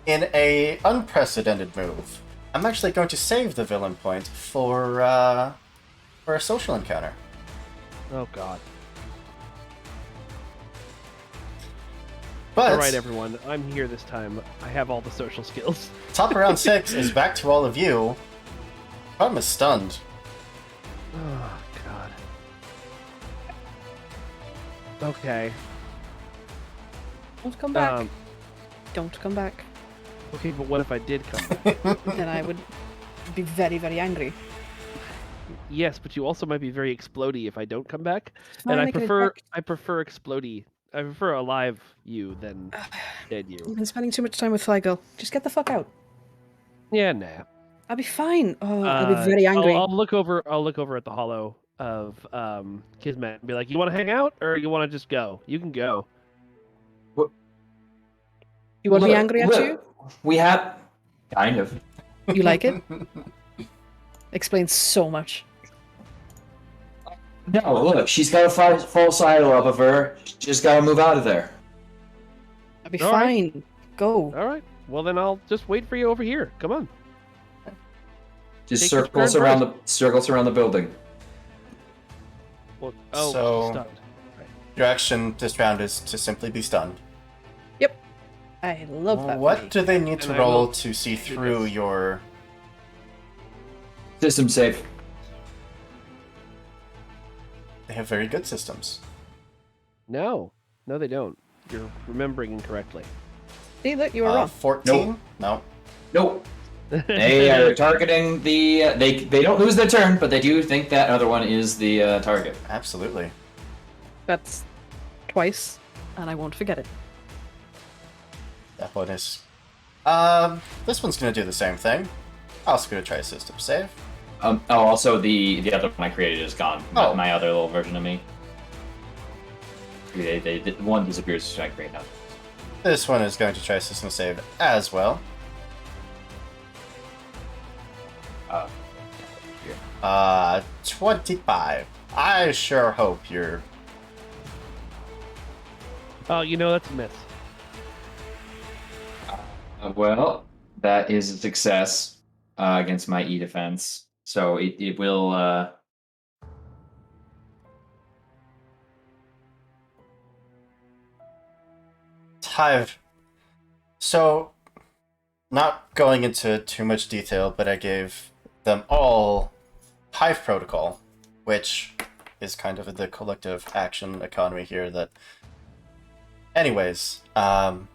in a unprecedented move, I'm actually going to save the villain point for a social encounter. Oh God! But All right, everyone. I'm here this time. I have all the social skills. top of round 6 is back to all of you. I'm stunned. Oh God. Okay. Don't come back. Um, Don't come back. okay, but what if I did come back? Then I would be very, very angry. Yes, but you also might be very explodey if I don't come back. Fine, And I can attack. I prefer explodey. I prefer alive you than dead you. You've been spending too much time with Flygo. Just get the fuck out. Yeah, nah. I'll be fine. Oh, I'll be very angry. I'll look over at the hollow of Kismet and be like, "You want to hang out, or you want to just go? You can go." You want me Look, angry at look, you? We have... Kind of. You like it? Explains so much. No, look, she's got a false idol up of her. Just gotta move out of there. I'll be All right. fine. Go. All right. Well, then I'll just wait for you over here. Come on. Just Take your circles turn around the building. Well, oh, So- she's stunned. Your action this round is to simply be stunned. I love that. What movie. do they need to And I roll will to see do through this. your... System safe. They have very good systems. No, they don't. You're remembering incorrectly. See, look, you were wrong. 14? No. Nope. They are targeting the... They don't lose their turn, but they do think that other one is the target. Absolutely. That's twice, and I won't forget it. That one is... this one's gonna do the same thing. Also gonna try a system save. Also, the other one I created is gone. Oh. My other little version of me. One disappears, so I create another. This one is going to try a system save as well. Here. 25. I sure hope you're... Oh, that's a miss. Well, that is a success against my E defense. So it will... Hive. So, not going into too much detail, but I gave them all Hive Protocol, which is kind of the collective action economy here that... Anyways, so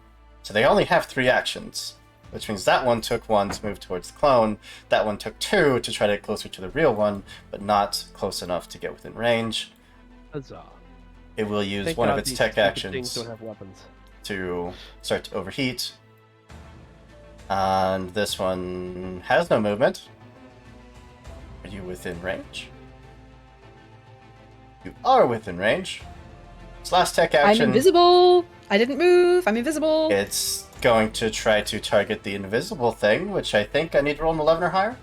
they only have 3 actions, which means that one took 1 to move towards the clone, that one took 2 to try to get closer to the real one, but not close enough to get within range. Huzzah. It will use Thank one of God its these tech stupid actions things don't have weapons. to start to overheat. And this one has no movement. Are you within range? You are within range. Its last tech I'm action, invisible. I didn't move. I'm invisible. it's going to try to target the invisible thing, which I think I need to roll an 11 or higher.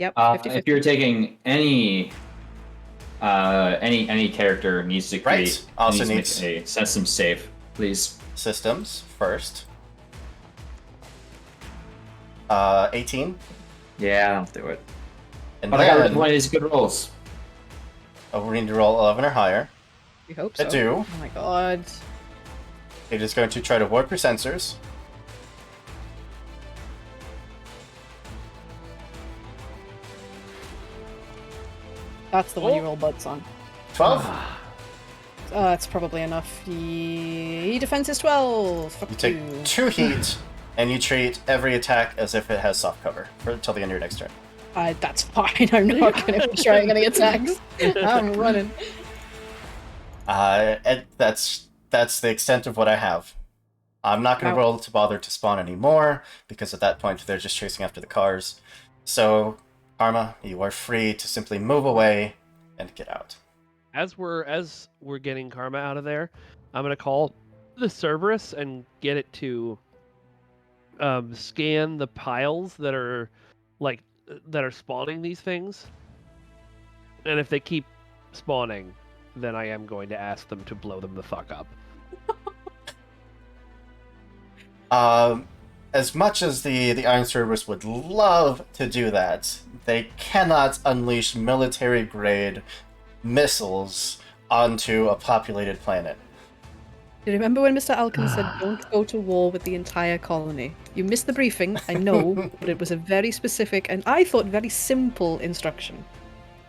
Yep, If 50-50. you're taking any character needs to Right. create Also needs to make a system save, please. Systems first. 18. Yeah, I'll do it. And But I got then one of these good rolls. we need to roll 11 or higher. We hope I so. do. Oh my god. It is going to try to warp your sensors. That's the one you roll butts on. 12. That's probably enough. Defense is 12. Fuck You take 2 heat, and you treat every attack as if it has soft cover until the end of your next turn. That's fine. I'm not going to be trying any attacks. I'm running. And that's the extent of what I have. I'm not going to Now- roll to bother to spawn anymore, because at that point they're just chasing after the cars. So, Karma, you are free to simply move away and get out. As we're getting Karma out of there, I'm gonna call the Cerberus and get it to scan the piles that are spawning these things. And if they keep spawning, then I am going to ask them to blow them the fuck up. As much as the Iron Cerberus would love to do that, they cannot unleash military-grade missiles onto a populated planet. Do you remember when Mr. Alkin said, don't go to war with the entire colony? You missed the briefing, I know, but it was a very specific and I thought very simple instruction.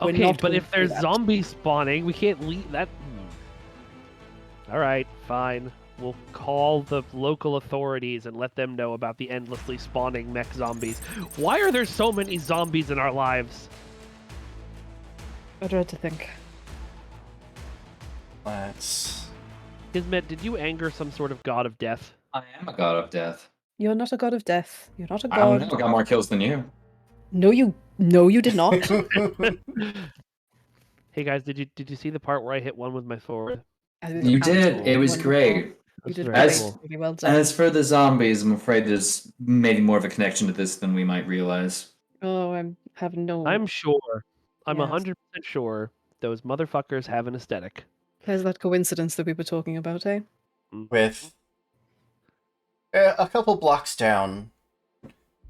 We're Okay, not but going if to do there's that. zombies spawning, we can't leave that. All right, fine. We'll call the local authorities and let them know about the endlessly spawning mech zombies. Why are there so many zombies in our lives? I dread to think. Let's... Kismet, did you anger some sort of god of death? I am a god of death. You're not a god of death. You're not a I don't god. know. I got more kills than you. No, you did not. Hey guys, did you see the part where I hit one with my sword? You did. It was great. You That's did very great. As- cool. Really well done. As for the zombies, I'm afraid there's maybe more of a connection to this than we might realize. Oh, I have no. I'm sure. I'm Yes. 100% sure those motherfuckers have an aesthetic. There's that coincidence that we were talking about, eh? With a couple blocks down,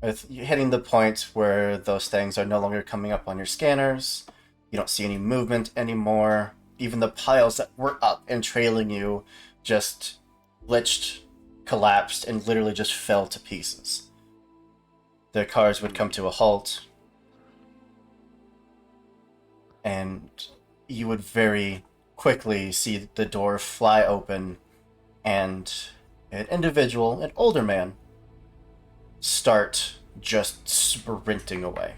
with you hitting the point where those things are no longer coming up on your scanners, you don't see any movement anymore. Even the piles that were up and trailing you just glitched, collapsed, and literally just fell to pieces. The cars would come to a halt, and you would very quickly see the door fly open, and an individual, an older man, start just sprinting away.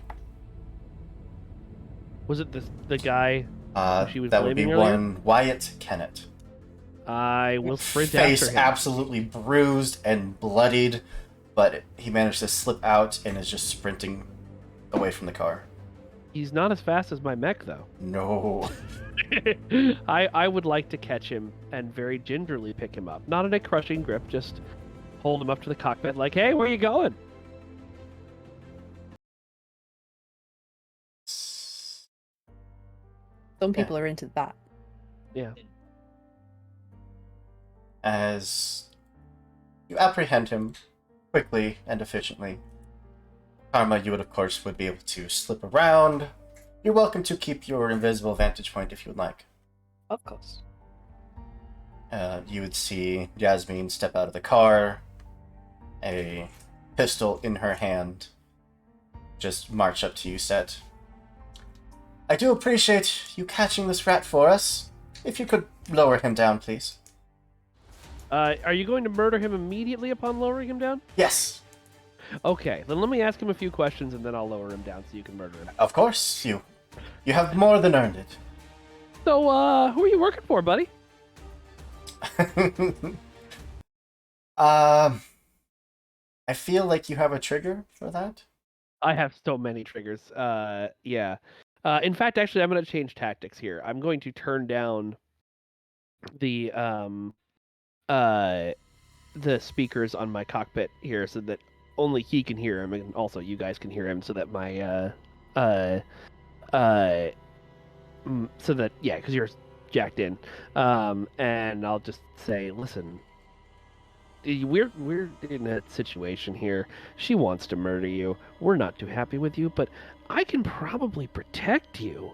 Was it the guy? She was That would be blaming earlier? one Wyatt Kennett. I will sprint Face after him. absolutely bruised and bloodied, but he managed to slip out and is just sprinting away from the car. He's not as fast as my mech, though. No. I would like to catch him and very gingerly pick him up. Not in a crushing grip, just hold him up to the cockpit like, hey, where you going? Some people are into that. Yeah. As you apprehend him quickly and efficiently, Karma, you would of course be able to slip around. You're welcome to keep your invisible vantage point if you would like. Of course. You would see Yasmin step out of the car, a pistol in her hand, just march up to you, Set. I do appreciate you catching this rat for us. If you could lower him down, please. Are you going to murder him immediately upon lowering him down? Yes, Okay, then let me ask him a few questions and then I'll lower him down so you can murder him. of course. You have more than earned it. So, who are you working for, buddy? I feel like you have a trigger for that. I have so many triggers. Yeah. In fact, actually, I'm going to change tactics here. I'm going to turn down the speakers on my cockpit here so that only he can hear him, and also you guys can hear him, so that my Uh, uh, so that yeah, because you're jacked in. And I'll just say, listen, we're in a situation here. She wants to murder you. We're not too happy with you, but I can probably protect you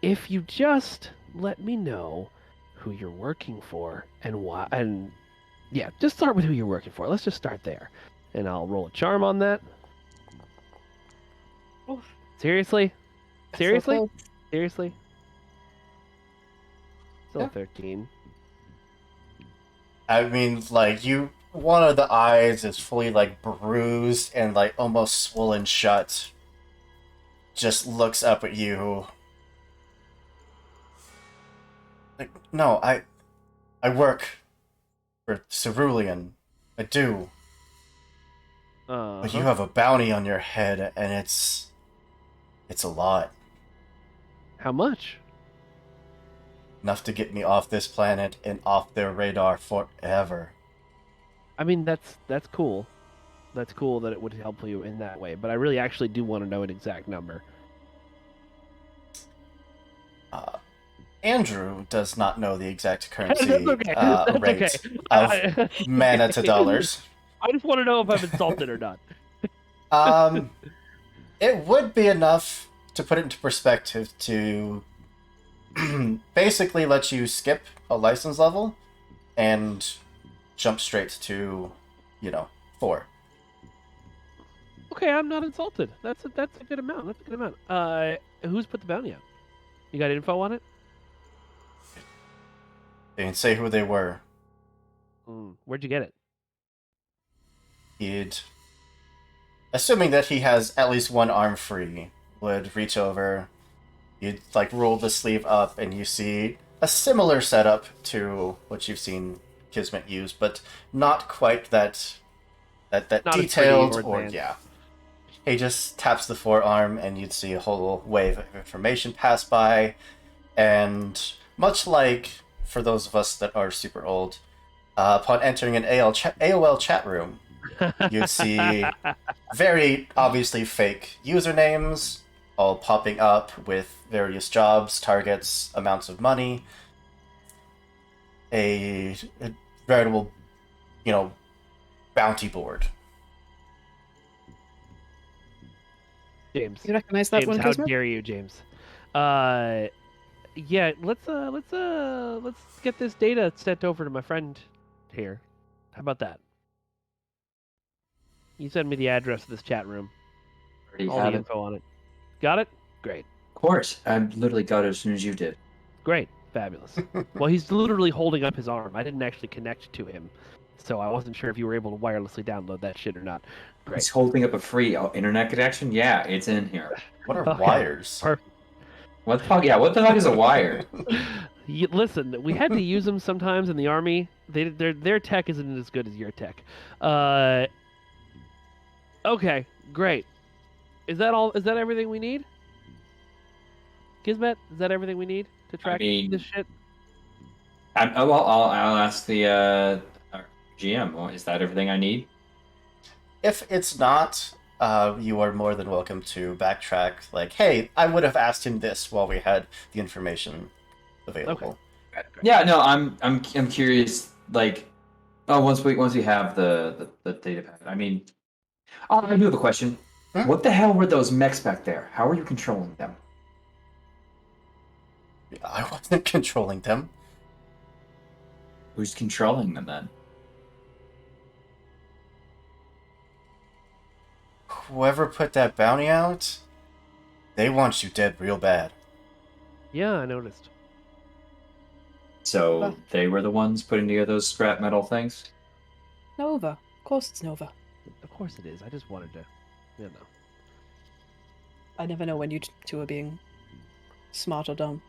if you just let me know who you're working for and why. And yeah, just start with who you're working for. Let's just start there, and I'll roll a charm on that. Oof. Seriously, So seriously, close. seriously. Still Yeah. 13. I mean, like, one of the eyes is fully, like, bruised and, like, almost swollen shut. Just looks up at you. Like, no, I work for Cerulean. I do. But you have a bounty on your head, and it's a lot. How much? Enough to get me off this planet and off their radar forever. I mean, that's cool. That's cool that it would help you in that way. But I really actually do want to know an exact number. Andrew does not know the exact That's currency okay. That's rate okay. of mana to dollars. I just want to know if I'm insulted or not. It would be enough to put it into perspective to basically let you skip a license level and jump straight to, 4. Okay, I'm not insulted. That's a good amount. That's a good amount. Who's put the bounty out? You got info on it? They didn't say who they were. Where'd you get it? He'd, assuming that he has at least one arm free, would reach over. You'd like roll the sleeve up, and you see a similar setup to what you've seen Kismet use, but not quite that Not as pretty detailed or or advanced. yeah. He just taps the forearm, and you'd see a whole wave of information pass by, and much like for those of us that are super old, upon entering an AOL chat room, you'd see very obviously fake usernames all popping up with various jobs, targets, amounts of money, a veritable, bounty board. James. You recognize that James, one, how Kismet? dare you, James? Yeah, let's get this data sent over to my friend here. How about that? You send me the address of this chat room, Already all have the it. info on it. Got it? Great. Of course. I literally got it as soon as you did. Great. Fabulous. Well, he's literally holding up his arm. I didn't actually connect to him, so I wasn't sure if you were able to wirelessly download that shit or not. He's Great. holding up a free internet connection? Yeah, it's in here. What are Okay. wires? Perfect. What the fuck? Yeah, what the fuck is a wire? Listen, we had to use them sometimes in the army. Their tech isn't as good as your tech. Okay, great. Is that all? Is that everything we need? Kismet, is that everything we need to track mean- this shit? I'll ask the our GM. Well, is that everything I need? If it's not, you are more than welcome to backtrack. Like, hey, I would have asked him this while we had the information available. Yeah, no, I'm curious. Like, once we have the data pad. I mean, I do have a question. Hmm? What the hell were those mechs back there? How are you controlling them? I wasn't controlling them. Who's controlling them then? Whoever put that bounty out, they want you dead real bad. Yeah, I noticed. So they were the ones putting together those scrap metal things? Nova. Of course it's Nova. Of course it is. I just wanted to, you know. I never know when you two are being smart or dumb.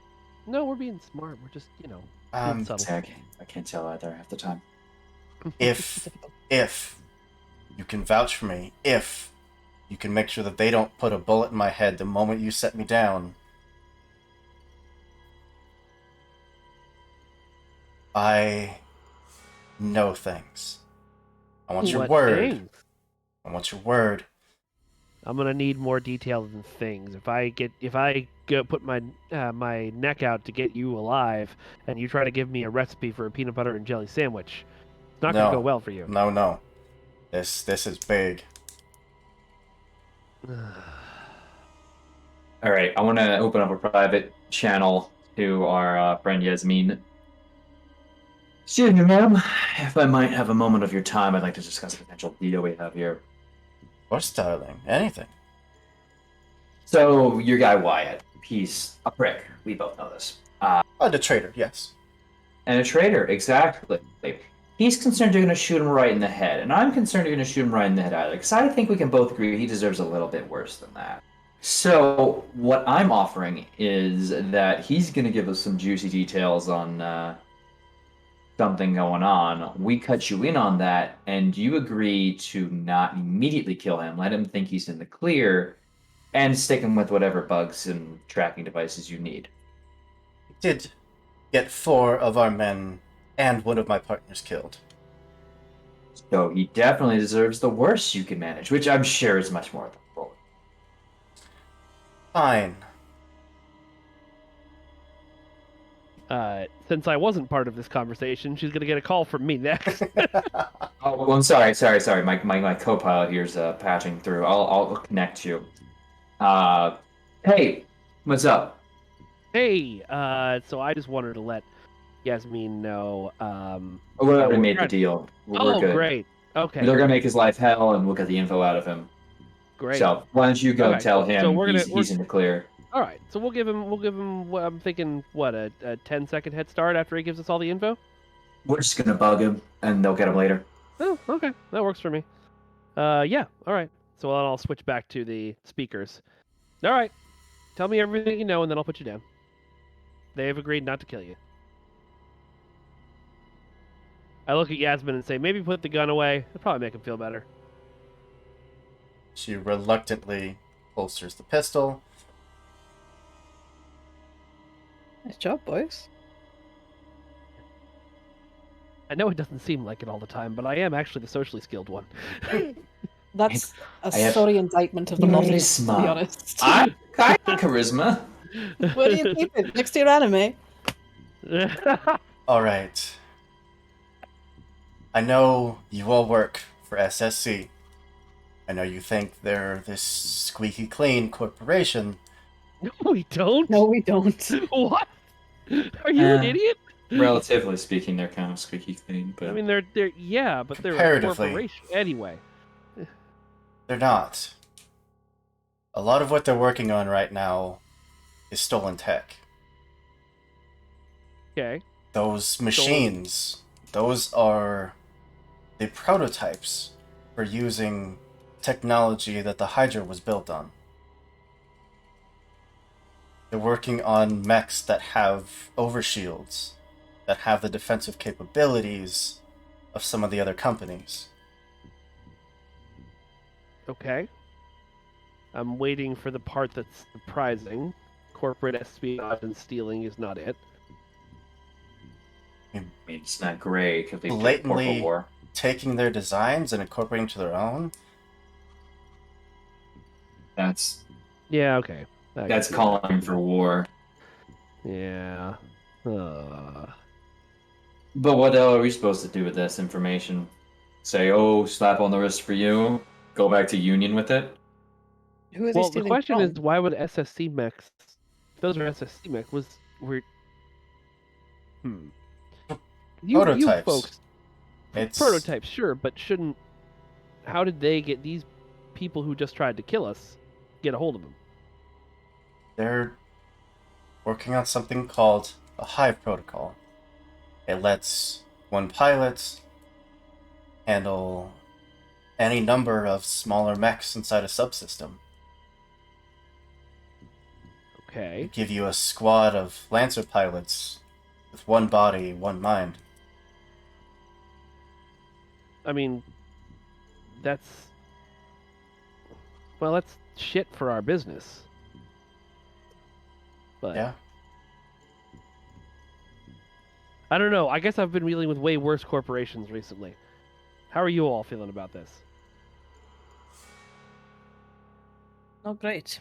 No, we're being smart. We're just, being subtle. I can't tell either half the time. If you can vouch for me, if you can make sure that they don't put a bullet in my head the moment you set me down, I know things. I want your What word. things? I want your word I'm gonna need more details and things. If I go put my my neck out to get you alive, and you try to give me a recipe for a peanut butter and jelly sandwich, it's not gonna go No. well for you. No. This is big. All right, I want to open up a private channel to our friend Yasmin. Excuse me, ma'am. If I might have a moment of your time, I'd like to discuss a potential deal we have here. Of course, darling. Anything. So, your guy Wyatt, he's a prick. We both know this. Oh, the traitor, yes. And a traitor, exactly. He's concerned you're going to shoot him right in the head, and I'm concerned you're going to shoot him right in the head either, because I think we can both agree he deserves a little bit worse than that. So, what I'm offering is that he's going to give us some juicy details on something going on. We cut you in on that, and you agree to not immediately kill him, let him think he's in the clear, and stick him with whatever bugs and tracking devices you need. Did get 4 of our men and one of my partners killed. So he definitely deserves the worst you can manage, which I'm sure is much more than full. Fine. Since I wasn't part of this conversation, she's gonna get a call from me next. Oh, well, I'm sorry. My co-pilot here's patching through. I'll connect you. Hey, what's up? Hey, so I just wanted to let Yasmin know. Oh, we already we're made the trying- deal. We're Oh, good. great. Okay, They're gonna make his life hell, and we'll get the info out of him. great. So why don't you go Okay, tell him so he's in the clear? All right, so we'll give him. What I'm thinking, a 10-second head start after he gives us all the info. We're just gonna bug him, and they'll get him later. Oh, okay, that works for me. Yeah, all right. So then I'll switch back to the speakers. All right, tell me everything you know, and then I'll put you down. They have agreed not to kill you. I look at Yasmin and say, maybe put the gun away. It'll probably make him feel better. She reluctantly holsters the pistol. Nice job, boys. I know it doesn't seem like it all the time, but I am actually the socially skilled one. That's a I have- sorry indictment of the You're very models, to be smart. honest. I got charisma. Where do you keep it? Next to your anime? All right. I know you all work for SSC. I know you think they're this squeaky clean corporation. No, we don't. No, we don't. What? Are you an idiot? Relatively speaking, they're kind of squeaky clean, but I mean, they're yeah, but they're a Comparatively. corporation anyway. They're not. A lot of what they're working on right now is stolen tech. Okay. Those machines, those are the prototypes for using technology that the Hydra was built on. They're working on mechs that have overshields, that have the defensive capabilities of some of the other companies. Okay. I'm waiting for the part that's surprising. Corporate espionage and stealing is not it. I mean, it's not great because they Blatantly- Corporal War. Taking their designs and incorporating to their own. That's Yeah, okay. I can that's see calling for war. that. Yeah. But what the hell are we supposed to do with this information? Say, oh, slap on the wrist for you. Go back to Union with it. Who are they Well, the stealing question from? is, why would SSC mechs? If those are SSC mechs. Were you Prototypes. folks It's prototypes, sure, but shouldn't? How did they get these people who just tried to kill us get a hold of them? They're working on something called a Hive protocol. It lets one pilot handle any number of smaller mechs inside a subsystem. Okay. Give you a squad of Lancer pilots with one body, one mind. I mean, that's shit for our business. But Yeah. I don't know. I guess I've been dealing with way worse corporations recently. How are you all feeling about this? Not great.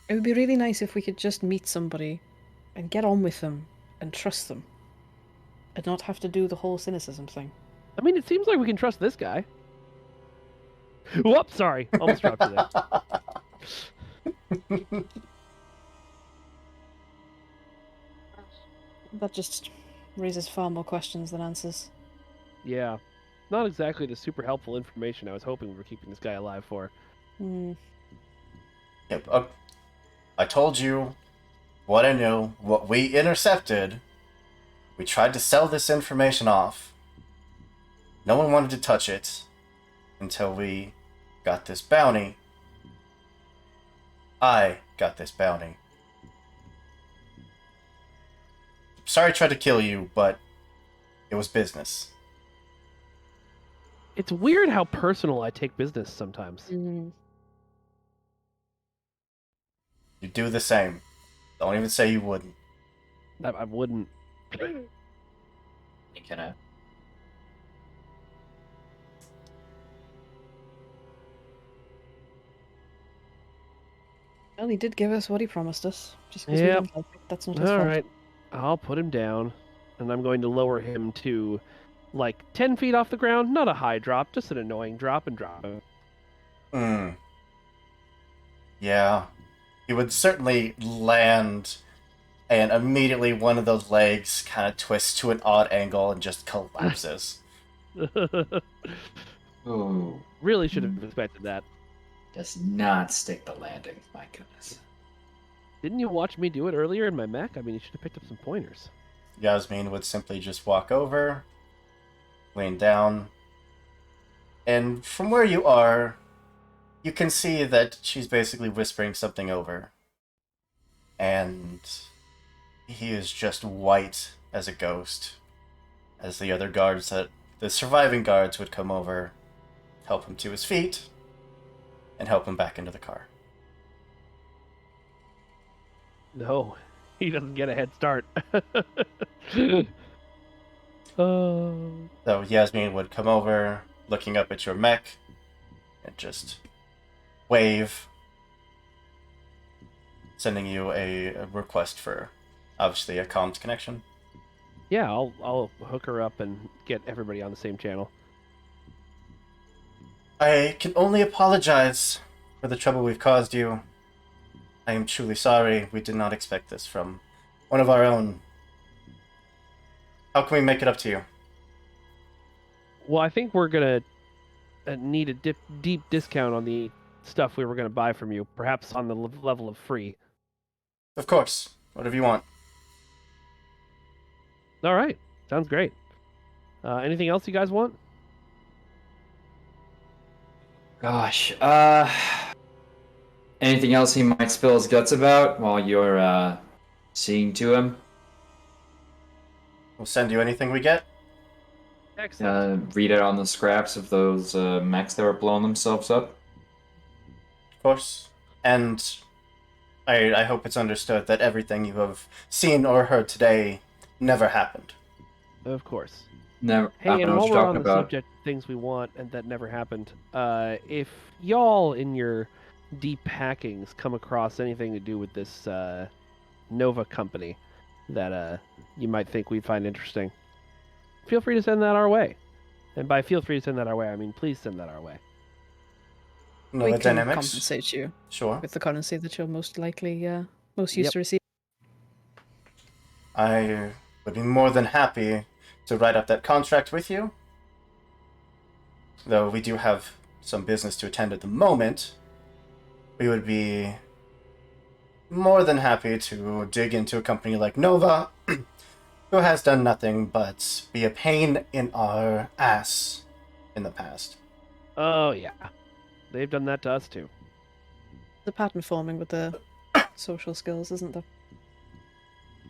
It would be really nice if we could just meet somebody and get on with them and trust them and not have to do the whole cynicism thing. I mean, it seems like we can trust this guy. Whoops, sorry. Almost dropped you there. That just raises far more questions than answers. Yeah. Not exactly the super helpful information I was hoping we were keeping this guy alive for. Yep. I told you what I knew, what we intercepted. We tried to sell this information off. No one wanted to touch it until we got this bounty. I got this bounty. Sorry I tried to kill you, but it was business. It's weird how personal I take business sometimes. You do the same. Don't even say you wouldn't. I wouldn't. He kind of. Well, he did give us what he promised us. Just because we Yep. didn't like it, that's not his All fault. right. I'll put him down, and I'm going to lower him to, like, 10 feet off the ground. Not a high drop, just an annoying drop and drop him. Yeah. He would certainly land, and immediately one of those legs kind of twists to an odd angle and just collapses. Oh, Really should have expected that. does not stick the landing. My goodness. Didn't you watch me do it earlier in my mech? I mean, you should have picked up some pointers. Yasmin would simply just walk over, lean down, and from where you are, you can see that she's basically whispering something over. And he is just white as a ghost, as the other guards the surviving guards would come over, help him to his feet, and help him back into the car. No, he doesn't get a head start. Oh. So Yasmin would come over, looking up at your mech, and just wave, sending you a request for, obviously, a comms connection. Yeah, I'll hook her up and get everybody on the same channel. I can only apologize for the trouble we've caused you. I am truly sorry. We did not expect this from one of our own. How can we make it up to you? Well, I think we're gonna need a deep discount on the stuff we were gonna buy from you, perhaps on the level of free. Of course. Whatever you want. All right, sounds great. Anything else you guys want? Gosh. Anything else he might spill his guts about while you're seeing to him? We'll send you anything we get. Excellent. Read it on the scraps of those mechs that were blowing themselves up. Of course. And I hope it's understood that everything you have seen or heard today never happened. Of course. Never. I Hey, don't and know while what we're you're on talking the about. subject of things we want and that never happened, if y'all in your deep hackings come across anything to do with this Nova company that you might think we'd find interesting, feel free to send that our way. And by feel free to send that our way, I mean please send that our way. No, We the can dynamics. compensate you Sure. with the currency that you're most likely, most used Yep. to receive. I would be more than happy to write up that contract with you. Though we do have some business to attend at the moment, we would be more than happy to dig into a company like Nova, who has done nothing but be a pain in our ass in the past. Oh yeah, they've done that to us too. The pattern forming with the social skills, isn't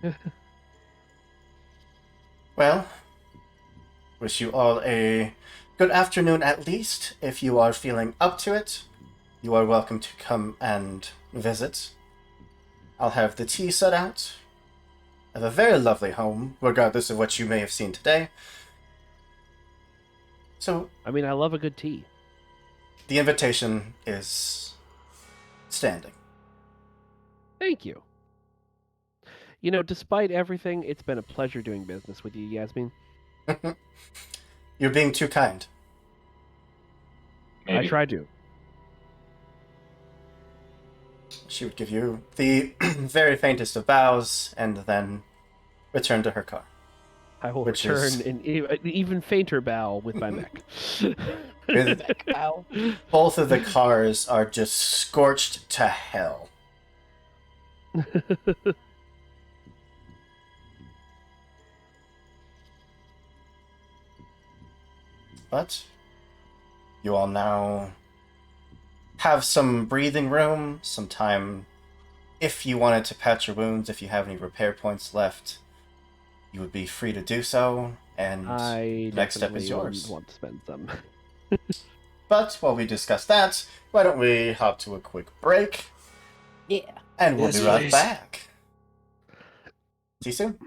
there? Well, wish you all a good afternoon at least. If you are feeling up to it, you are welcome to come and visit. I'll have the tea set out. I have a very lovely home, regardless of what you may have seen today. So, I mean, I love a good tea. the invitation is standing. Thank you. You know, despite everything, it's been a pleasure doing business with you, Yasmin. You're being too kind. Maybe. I tried to. She would give you the very faintest of bows and then return to her car. I will Which return is- an even fainter bow with my mech. With- Wow. Both of the cars are just scorched to hell. But you all now have some breathing room, some time. If you wanted to patch your wounds, if you have any repair points left, you would be free to do so. And I the next step is definitely yours. want to spend some. But while we discuss that, why don't we hop to a quick break? Yeah. And we'll Yes, be right please. back. See you soon.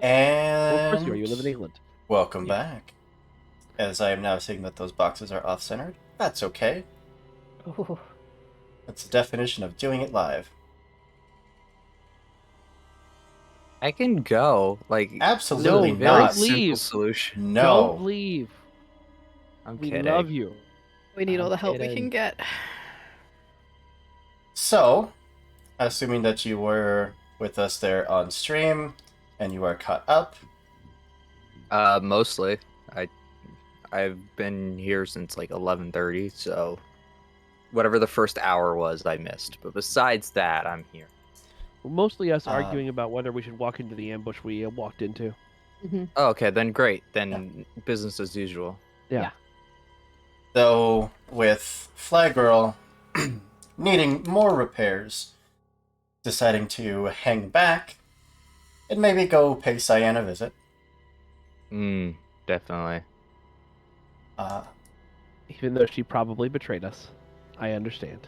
Well, of course you are. And You live in England. welcome Yeah. back. As I am now seeing that those boxes are off-centered, that's okay. Ooh. That's the definition of doing it live. I can go. Like, Absolutely No, very not. don't leave. simple solution. No. Don't leave. I'm We kidding. love you. We need all I'm the help we kidding. can get. So, assuming that you were with us there on stream and you are caught up, Mostly. I've been here since like 11:30, so whatever the first hour was, I missed. But besides that, I'm here. Mostly us Um, arguing about whether we should walk into the ambush we walked into. Oh, okay, then great. Then business as usual. though with Flag Girl needing more repairs, deciding to hang back and maybe go pay Cyan a visit. Definitely. Even though she probably betrayed us. I understand.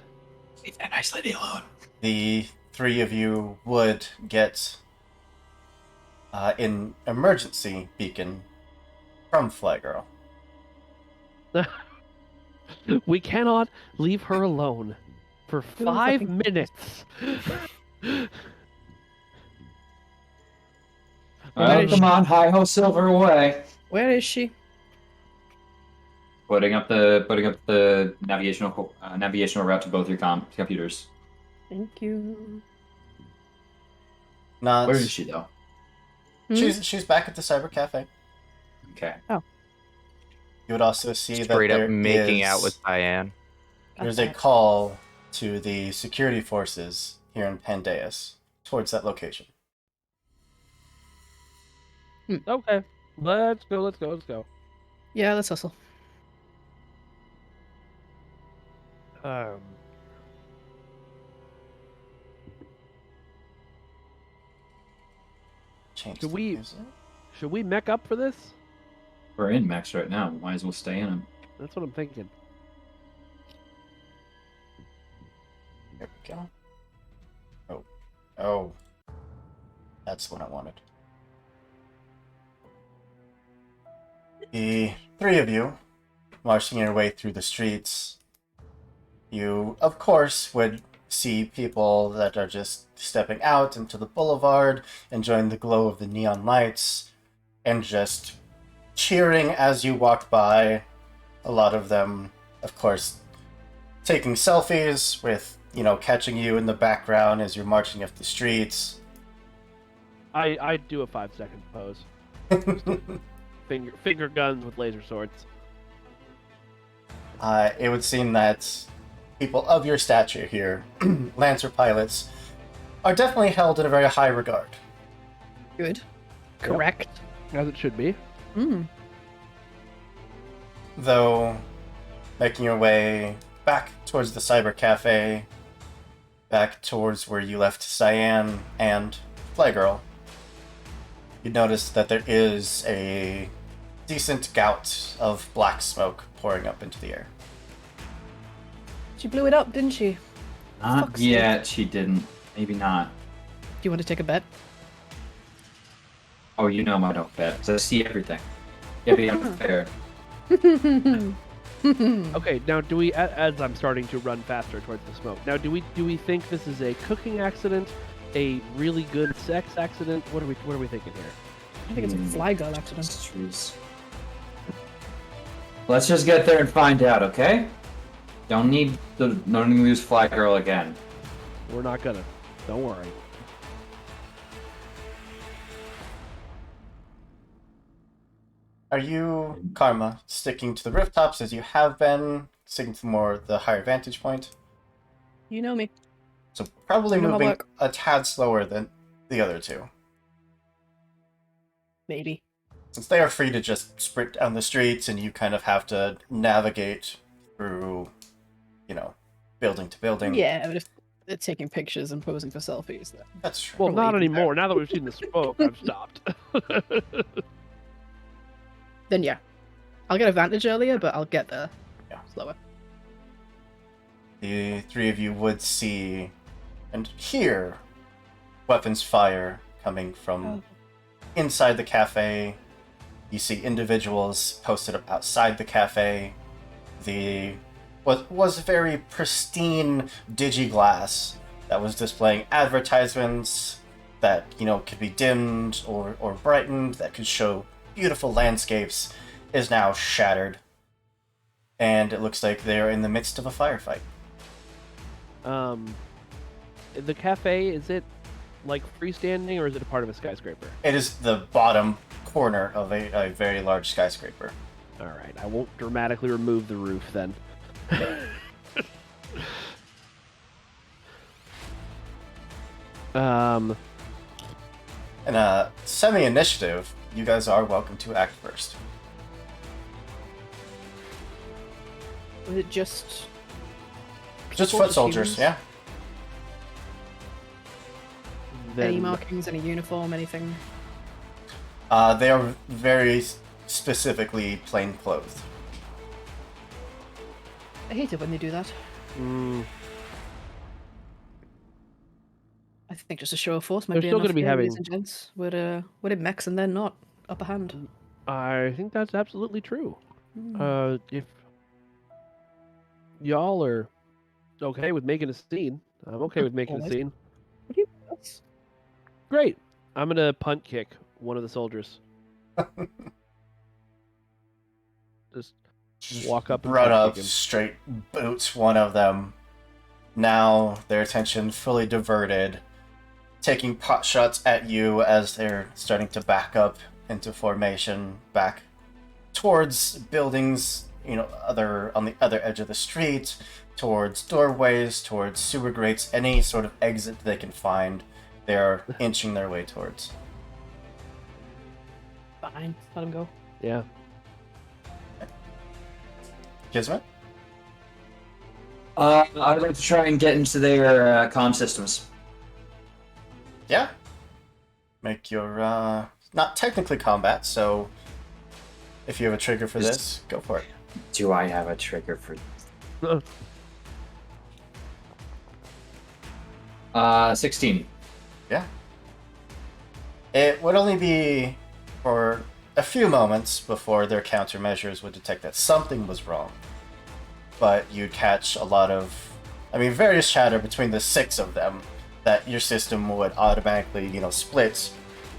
Leave that nice lady alone. The three of you would get an emergency beacon from Flag Girl. We cannot leave her alone for Who 5 fucking- minutes. Oh, come on, hi-ho, silver away. Where is she? Putting up the navigational route to both your computers. Thank you. Not. Where is she though? She's back at the Cyber Cafe. Okay. You would also see Straight that up there making is- out with Diane. There's a call to the security forces here in Pandeus towards that location. Okay. Let's go. Yeah, let's hustle. Change Should the we- music. Should we mech up for this? We're in Max right now. Might as well stay in him. That's what I'm thinking. There we go. Oh. That's what I wanted. The three of you, marching your way through the streets, you, of course, would see people that are just stepping out into the boulevard, enjoying the glow of the neon lights, and just cheering as you walk by. A lot of them, of course, taking selfies with, catching you in the background as you're marching up the streets. I do a 5-second pose. Finger guns with laser swords. It would seem that people of your stature here, Lancer pilots, are definitely held in a very high regard. Good. Correct. As it should be. Mm. Though, making your way back towards the Cyber Cafe, back towards where you left Cyan and Playgirl, you notice that there is a decent gout of black smoke pouring up into the air. She blew it up, didn't she? Not Fuck's yet, she didn't. Maybe not. Do you want to take a bet? Oh, you know I don't bet. So I see everything. Yeah, be unfair. Okay, now do we, as I'm starting to run faster towards the smoke, now do we think this is a cooking accident, a really good sex accident? What are we thinking here? I think it's a fly girl accident. Jeez. Let's just get there and find out, okay? Don't need to use Fly Girl again. We're not gonna. Don't worry. Are you, Karma, sticking to the rooftops as you have been, sticking to the higher vantage point? You know me. So probably You know how moving work. a tad slower than the other two. Maybe. Since they are free to just sprint down the streets and you kind of have to navigate through, building to building. Yeah, but if they're taking pictures and posing for selfies, then That's true. Well, not Probably anymore. Now that we've seen the smoke, I've stopped. then yeah. I'll get advantage earlier, but I'll get there slower. The three of you would see and hear weapons fire coming from inside the cafe. You see individuals posted up outside the cafe. The was very pristine digiglass that was displaying advertisements that could be dimmed or brightened, that could show beautiful landscapes, is now shattered, and it looks like they are in the midst of a firefight. The cafe, is it like freestanding or is it a part of a skyscraper? It is the bottom corner of a very large skyscraper. All right, I won't dramatically remove the roof then. In a semi-initiative, you guys are welcome to act first. Was it just Just people, foot soldiers, humans? yeah. Then, Any markings, any uniform, anything? They are very specifically plain clothed. I hate it when they do that. I think just a show of force might They're be still enough gonna be here, having- ladies and gents. We're in mechs and they're not. Upper hand. I think that's absolutely true. Mm. If y'all are okay with making a scene, I'm okay with making a Always. scene. What do you that's- Great. I'm gonna punt kick one of the soldiers. Just walk up and Run punt up, kick him. straight boots one of them. Now their attention fully diverted, taking pot shots at you as they're starting to back up into formation, back towards buildings, on the other edge of the street, towards doorways, towards sewer grates, any sort of exit they can find, they're inching their way towards. Fine, let him go. Yeah. Kismet? I'd like to try and get into their comm systems. Yeah. Make your, not technically combat, so if you have a trigger for this, go for it. Do I have a trigger for 16. Yeah. It would only be for a few moments before their countermeasures would detect that something was wrong. But you'd catch a lot of, various chatter between the 6 of them that your system would automatically, split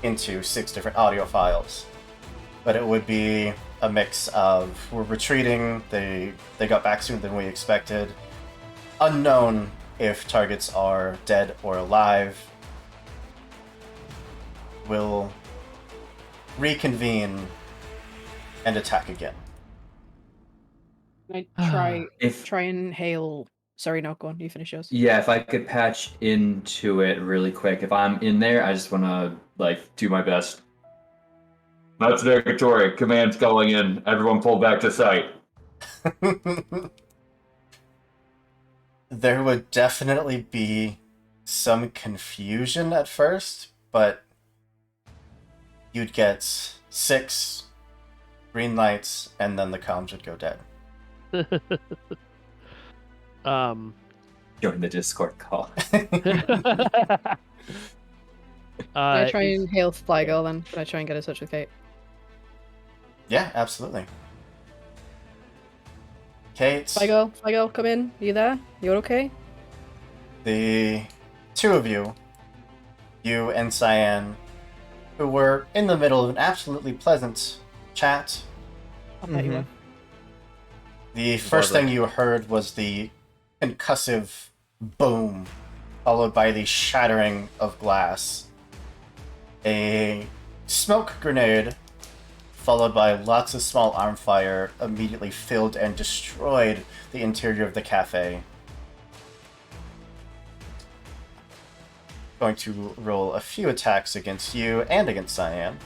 into 6 different audio files. but it would be a mix of we're retreating, they got back sooner than we expected, unknown if targets are dead or alive, we'll reconvene and attack again. Can I try If try and hail? Sorry, no, go on. You finish yours. yeah, if I could patch into it really quick. If I'm in there, I just want to like do my best. That's Victoria. Command's going in. Everyone pull back to site. There would definitely be some confusion at first, but you'd get 6 green lights, and then the comms would go dead. Join the Discord call. Can I try is- and hail Flygirl then? Can I try and get in touch with Kate? Yeah, absolutely. Kate, Flygirl, come in. You there? You're okay? the two of you and Cyan, who were in the middle of an absolutely pleasant chat, I bet you were. the first thing you heard was the concussive boom, followed by the shattering of glass. A smoke grenade, followed by lots of small arm fire, immediately filled and destroyed the interior of the cafe. Going to roll a few attacks against you and against Cyan.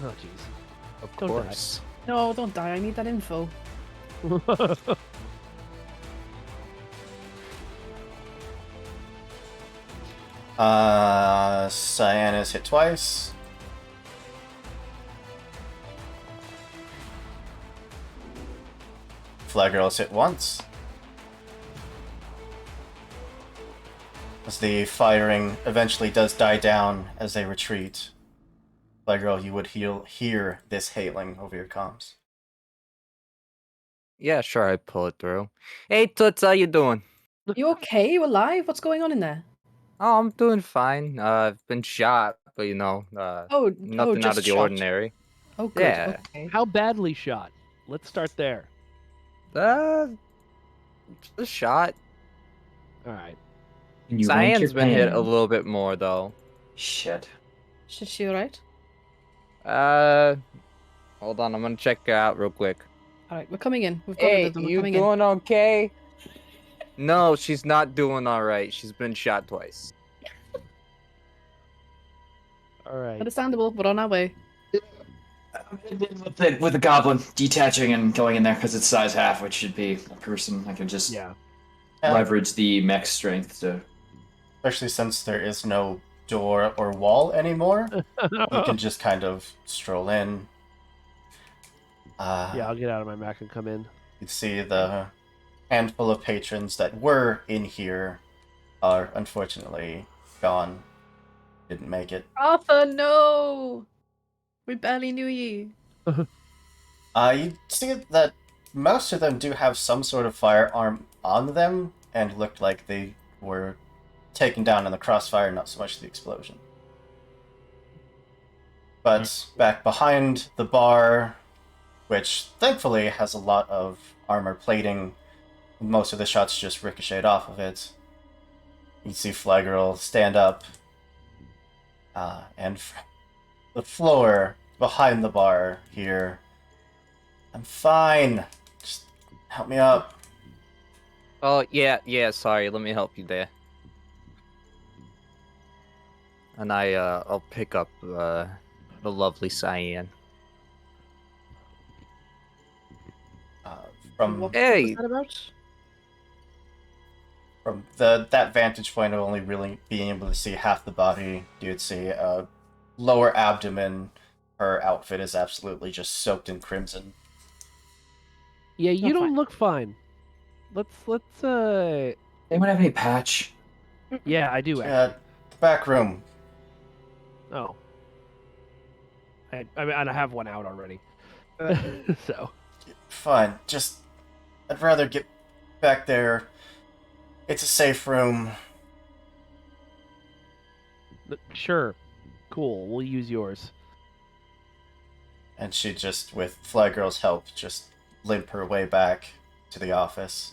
Oh, jeez. Of Don't die. course. No, don't die. I need that info. Cyan is hit twice. Flygirl is hit once. As the firing eventually does die down as they retreat, Flygirl, you would hear this hailing over your comms. Yeah, sure, I pull it through. Hey, Toots, how you doing? You okay? You alive? What's going on in there? Oh, I'm doing fine. I've been shot, but nothing out just of the shot. ordinary. Oh, good. Yeah. Okay. How badly shot? Let's start there. A shot. All right. Can you rank your Cyan's been hit a pain? little bit more though. Shit. Is she alright? Hold on, I'm gonna check her out real quick. Alright, we're coming in. We've got Hey, rid of them. We're you coming doing okay? No, she's not doing all right. She's been shot twice. All right. in. Understandable. We're on our way. With the goblin detaching and going in there because it's size half, which should be a person. I can just Yeah. leverage the mech strength to. Especially since there is no door or wall anymore, you can just kind of stroll in. Yeah, I'll get out of my Mac and come in. You see the handful of patrons that were in here are unfortunately gone. Didn't make it. Arthur, no! We barely knew you. You see that most of them do have some sort of firearm on them and looked like they were taken down in the crossfire, not so much the explosion. But back behind the bar, which thankfully has a lot of armor plating, most of the shots just ricocheted off of it. You see Flygirl stand up, and the floor behind the bar here. I'm fine. Just help me up. Oh, yeah, sorry, let me help you there. And I'll pick up, the lovely Cyan. From What Hey! was that about? from that vantage point of only really being able to see half the body, you'd see lower abdomen. Her outfit is absolutely just soaked in crimson. Yeah, you Oh, don't fine. look fine. Let's Anyone have any patch? Yeah, I do actually. Back room. Oh. I mean, I have one out already. So. Fine. Just I'd rather get back there. It's a safe room. Sure. Cool. We'll use yours. And she just, with Fly Girl's help, just limp her way back to the office.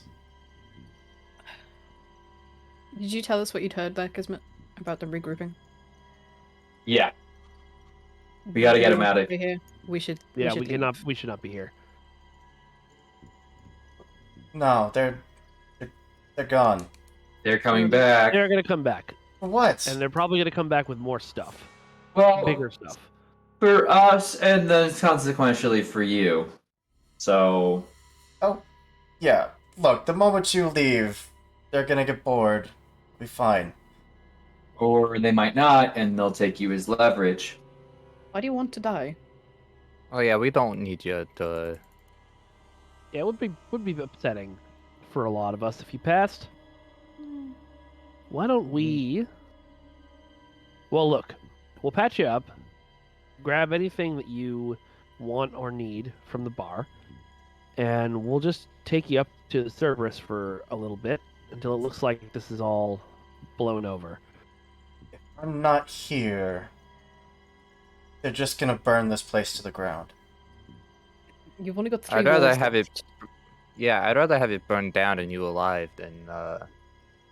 Did you tell us what you'd heard there, Kismet, about them regrouping? Yeah. We gotta get him out of here. Here. We should. Yeah, we we should cannot. leave. We should not be here. No, they're gone. They're coming back. They're gonna come back, What? and they're probably gonna come back with more stuff, Well, bigger stuff. for us, and then consequentially for you. So, Oh, yeah. Look, the moment you leave, they're gonna get bored. Be fine. or they might not, and they'll take you as leverage. Why do you want to die? Oh yeah, we don't need you to. Yeah, it would be upsetting for a lot of us if you passed. Why don't we? Well, look, we'll patch you up. Grab anything that you want or need from the bar, and we'll just take you up to the Cerberus for a little bit until it looks like this is all blown over. I'm not here. They're just gonna burn this place to the ground. You've only got 3 I'd rather walls have left. it. Yeah, I'd rather have it burned down and you alive than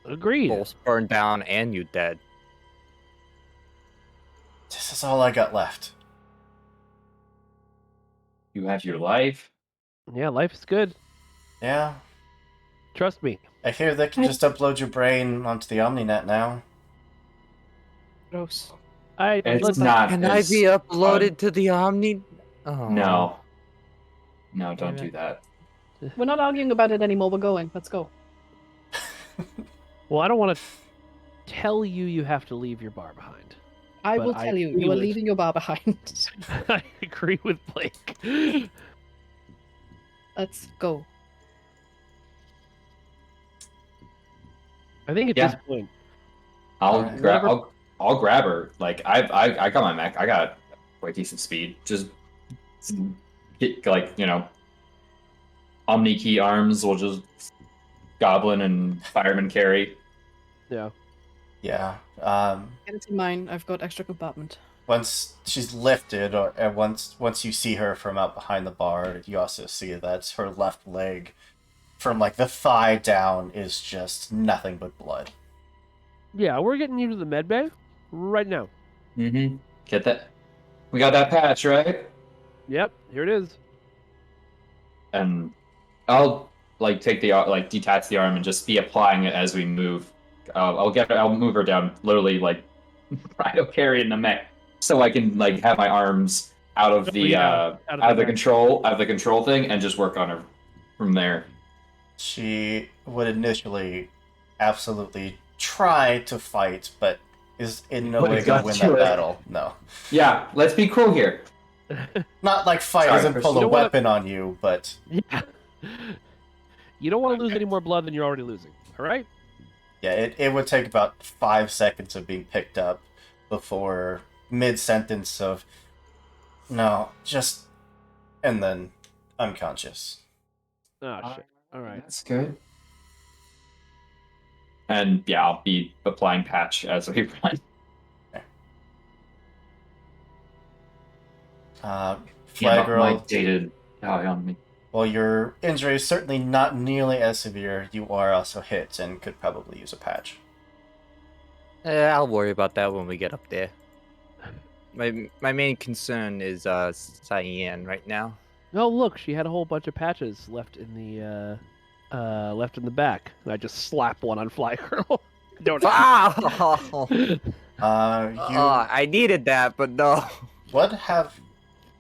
Agreed. both burned down and you dead. This is all I got left. You have your life. Yeah, life is good. Yeah, Trust me. I hear they can just upload your brain onto the OmniNet now. Gross. It's Let's not. Can I as be uploaded fun. to the Omni? Oh. No. No, don't Damn do that. We're not arguing about it anymore. We're going. Let's go. Well, I don't want to tell you you have to leave your bar behind. I But will I tell you. agree You are with- leaving your bar behind. I agree with Blake. Let's go. I think at Yeah. this point, I'll Alright. grab. Whatever. I'll grab her. Like I got my mech. I got quite decent speed. Just hit, like, Omni key arms will just goblin and fireman carry. yeah. Yeah. Get it in mine. I've got extra compartment. Once she's lifted, or once you see her from out behind the bar, you also see that her left leg, from like the thigh down, is just nothing but blood. Yeah, we're getting you to the med bay right now. Mm-hmm. Get that? We got that patch, right? Yep, here it is. And I'll take the detach the arm and just be applying it as we move. I'll move her down, literally Rhino carry in the mech, so I can have my arms out of the out of the back. control thing and just work on her from there. She would initially absolutely try to fight, but is in no But way it's going to got win to that it. battle. No. Yeah, let's be cool here. Not like fight Sorry, doesn't pull Crystal. a You know what? weapon on you, but Yeah. You don't want to lose any more blood than you're already losing. All right. yeah, it would take about 5 seconds of being picked up before mid-sentence of, no, just, and then unconscious. Oh shit. All right. That's good. And yeah, I'll be applying patch as we run. Fly Yeah, Girl, my dated eye on me. while your injury is certainly not nearly as severe, you are also hit and could probably use a patch. I'll worry about that when we get up there. My main concern is Cyan right now. Oh look, she had a whole bunch of patches left in the back. And I just slap one on Fly Girl. Don't. Oh, You I needed that, but no. would have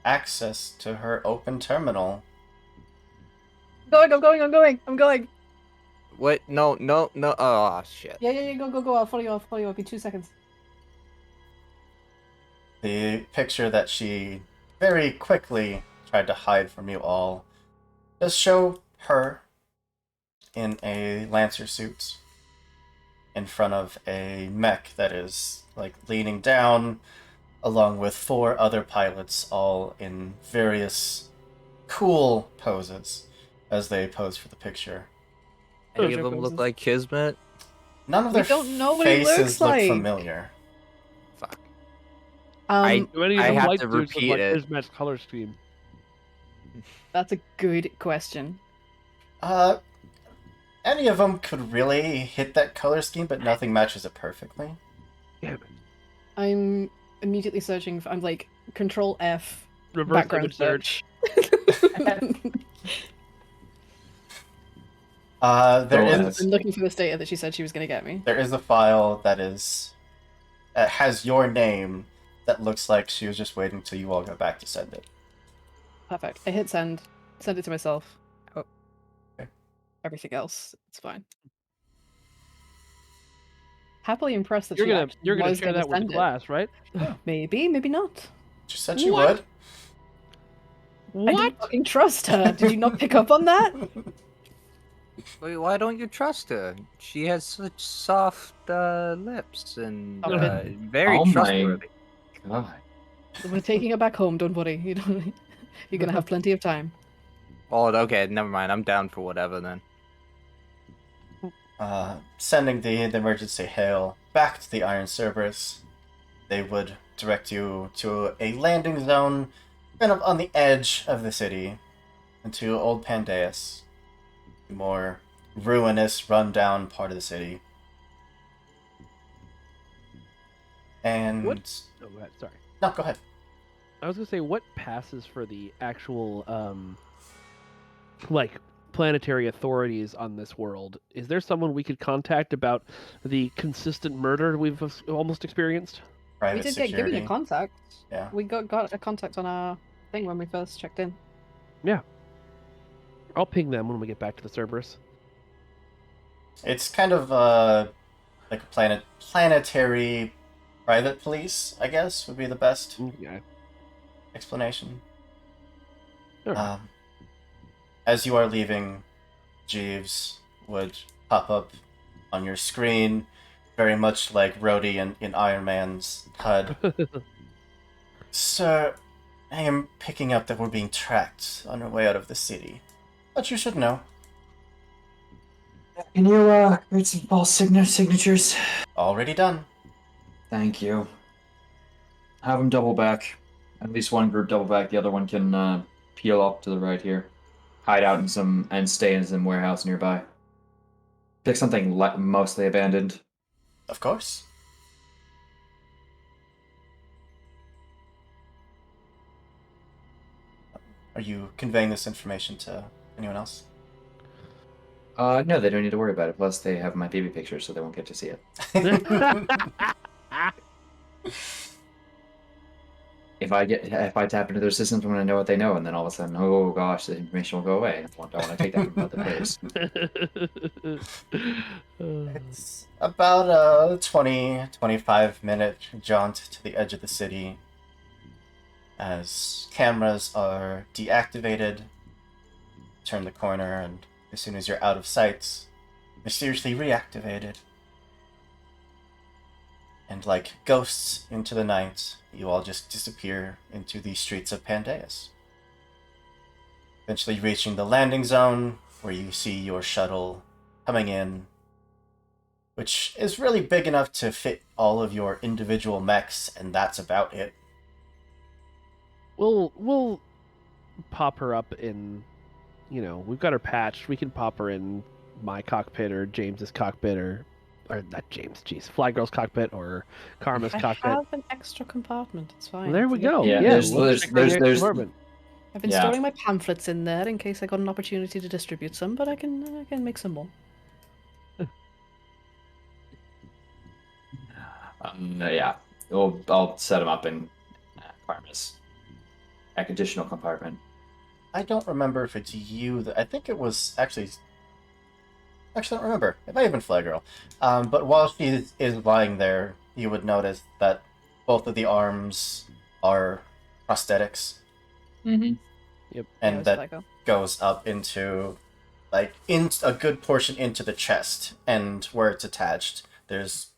access to her open terminal. I'm going. What? No. Oh shit. Yeah. Go. I'll follow you. I'll be 2 seconds. The picture that she very quickly tried to hide from you all does show her in a Lancer suit in front of a mech that is leaning down, along with 4 other pilots, all in various cool poses as they pose for the picture. Any of them look like Kismet? None of We their don't know what he faces looks look like. familiar. Fuck. Do any of I them have light to suits with, repeat it. Kismet's color scheme? That's a good question. Any of them could really hit that color scheme, but nothing matches it perfectly. Damn it. I'm immediately searching for. I'm like Control F Reverse background image search. There Go is I'm looking for this data that she said she was going to get me. there is a file that has your name that looks like she was just waiting till you all got back to send it. Perfect. I hit send. Send it to myself. Oh. Okay. Everything else, it's fine. Happily impressed that You're she gonna actually you're gonna was share going to that with the send it. class, right? Maybe, maybe not. She said she What? would. I didn't fucking trust her. Did you not pick up on that? Wait, why don't you trust her? She has such soft lips and Stop it. very Oh my trustworthy. God. We're taking her back home. Don't worry. You're gonna have plenty of time. Oh, okay, never mind. I'm down for whatever then. Sending the emergency hail back to the Iron Cerberus. They would direct you to a landing zone kind of on the edge of the city, into Old Pandeus, a more ruinous, run-down part of the city. And... What? Oh, go ahead. Sorry. No, go ahead. I was gonna say, what passes for the actual like planetary authorities on this world? Is there someone we could contact about the consistent murder we've almost experienced? Private We did security. get given a contact. Yeah. We got a contact on our thing when we first checked in. I'll ping them when we get back to the Cerberus. It's kind of like a planetary private police, I guess, would be the best Yeah. explanation. Alright. As you are leaving, Jeeves would pop up on your screen, very much like Rhodey in Iron Man's HUD. Sir, I am picking up that we're being tracked on our way out of the city. But you should know. Can you create some false signatures? Already done. Thank you. Have them double back. At least one group double back. The other one can peel up to the right here. Hide out in some and stay in some warehouse nearby. Pick something mostly abandoned. Of course. Are you conveying this information to anyone else? No, they don't need to worry about it. Plus, they have my baby picture, so they won't get to see it. If I tap into their systems, I'm gonna know what they know, and then all of a sudden, oh gosh, the information will go away. I don't want to take that from other players. It's about a 20-25 minute jaunt to the edge of the city as cameras are deactivated. Turn the corner, and as soon as you're out of sight, mysteriously reactivated. And like ghosts into the night, you all just disappear into the streets of Pandeus. Eventually reaching the landing zone, where you see your shuttle coming in, which is really big enough to fit all of your individual mechs, and that's about it. We'll pop her up in, we've got her patched. We can pop her in my cockpit or James's cockpit or not James, jeez, Fly Girl's cockpit or Karma's cockpit. I have an extra compartment. It's fine. Well, there we go. Yeah, there's there's- I've been Yeah. storing my pamphlets in there in case I got an opportunity to distribute some, but I can make some more. Yeah, I'll set them up in Karma's additional compartment. I don't remember if it's you that... I think it was actually... Actually, I don't remember. It might have been Fly Girl. But while she is lying there, you would notice that both of the arms are prosthetics. Mm-hmm. Yep. And that goes up into... in a good portion into the chest. And where it's attached, there's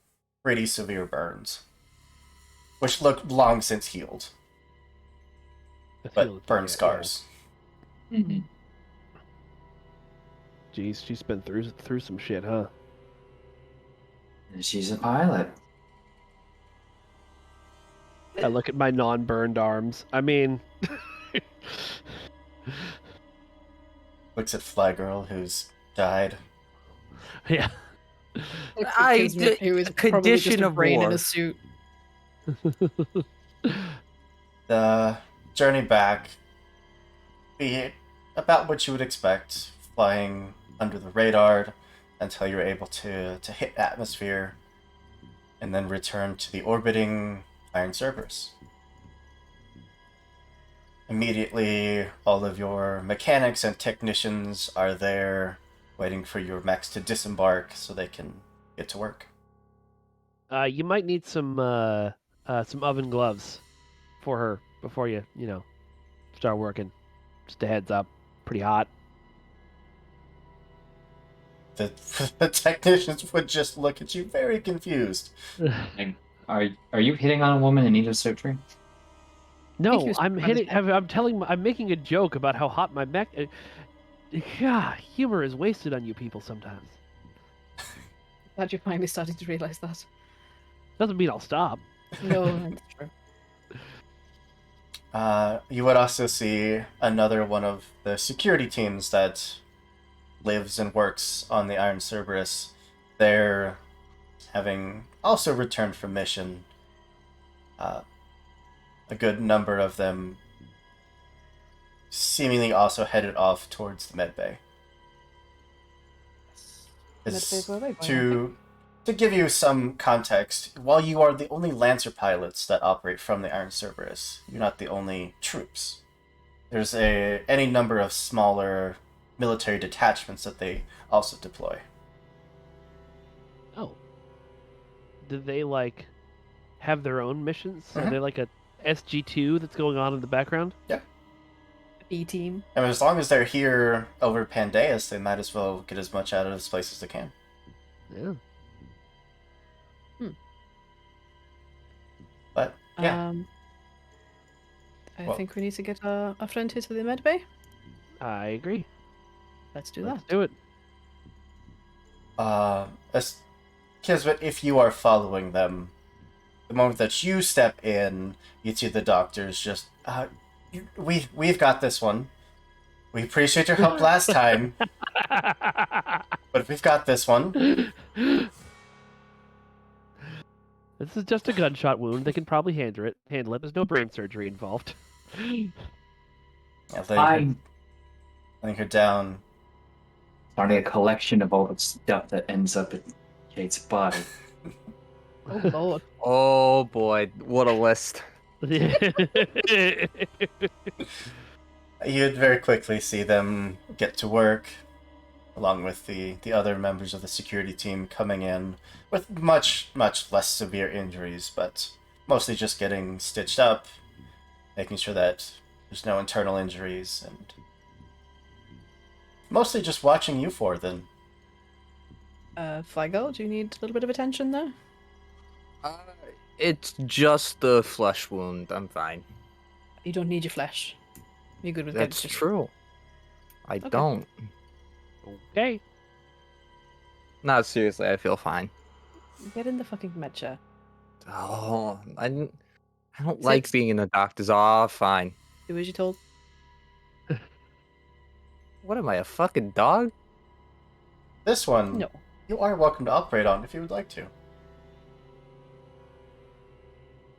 pretty severe burns. Which look long since healed. But burn scars. Mm-hmm. Jeez, she's been through some shit, huh? She's a pilot. I look at my non-burned arms. I mean, Looks at Fly Girl, who's died. Yeah. It was probably just condition a of brain in war. a suit. The journey back be about what you would expect, flying under the radar until you're able to hit atmosphere and then return to the orbiting Iron Cerberus. Immediately, all of your mechanics and technicians are there waiting for your mechs to disembark so they can get to work. You might need some oven gloves for her before you start working. Just a heads up. Pretty hot. The, the technicians would just look at you very confused. Like, are you hitting on a woman in need of surgery? No, was I'm talking about his hitting. I'm making a joke about how hot my mech. Yeah, humor is wasted on you people sometimes. Glad you're finally starting to realize that. Doesn't mean I'll stop. No, that's true. You would also see another one of the security teams that lives and works on the Iron Cerberus. They're having also returned from mission. A good number of them seemingly also headed off towards the medbay. Medbay's where they To give you some context, while you are the only Lancer pilots that operate from the Iron Cerberus, you're not the only troops. There's any number of smaller military detachments that they also deploy. Oh. Do they have their own missions? Are they like a SG2 that's going on in the background? Yeah. B team. And as long as they're here over Pandeus, they might as well get as much out of this place as they can. Yeah. But, yeah. I Well- think we need to get our friend here to the med bay. I agree. Let's do Let's that. do it. Kismet, if you are following them, the moment that you step in, you see the doctors just, we've got this one. We appreciate your help last time, but we've got this one. This is just a gunshot wound. They can probably handle it. There's no brain surgery involved. Laying her down. Starting a collection of all the stuff that ends up in Kate's body. Oh lord. Oh boy, what a list. You'd very quickly see them get to work, along with the other members of the security team coming in with much less severe injuries, but mostly just getting stitched up, making sure that there's no internal injuries, and mostly just watching you four then. Flygirl, do you need a little bit of attention there? It's just the flesh wound. I'm fine. You don't need your flesh. You're good with That's good. true. I don't. Okay. No, seriously, I feel fine. Get in the fucking med chair. Oh, I don't Sit. like being in the doctor's. Oh, fine. Do as you're told. What am I, a fucking dog? This one, No. you are welcome to operate on if you would like to.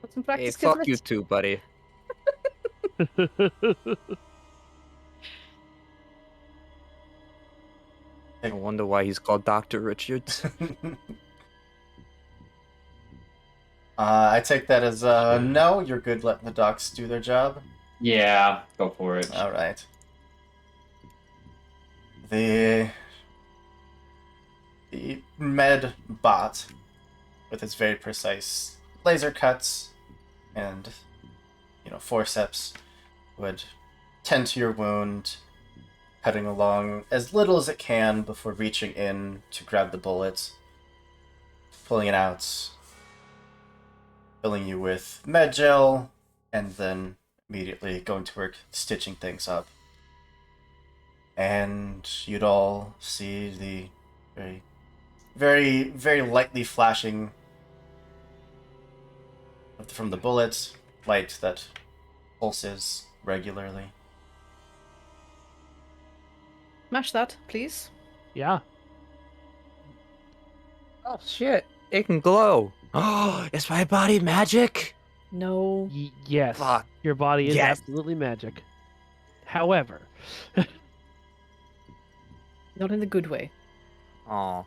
Put some Hey, practice. fuck Kismet. you too, buddy. I wonder why he's called Dr. Richards. I take that as no, you're good letting the docs do their job. Yeah, go for it. Alright. The med bot, with its very precise laser cuts and, forceps, would tend to your wound, cutting along as little as it can before reaching in to grab the bullet, pulling it out, filling you with med gel, and then immediately going to work stitching things up. And you'd all see the very, very, very lightly flashing from the bullets, light that pulses regularly. Mash that, please. Yeah. Oh shit! It can glow. Oh, is my body magic? No. Yes. Fuck. Your body is Yes. absolutely magic. However, Not in the good way. Oh.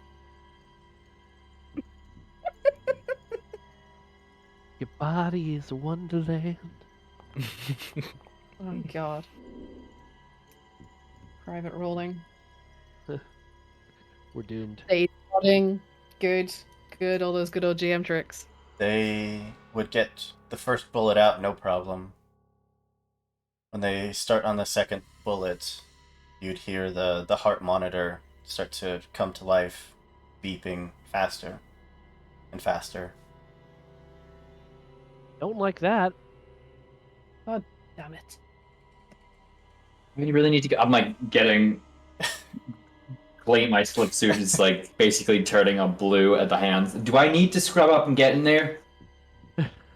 your body is a wonderland. Oh god. Private rolling. We're doomed. Stage nodding. Good. Good. All those good old GM tricks. They would get the first bullet out, no problem. When they start on the second bullet, you'd hear the heart monitor start to come to life, beeping faster and faster. Don't like that. Damn it. I mean, you really need to go. I'm like getting. My slip suit is like basically turning on blue at the hands. Do I need to scrub up and get in there?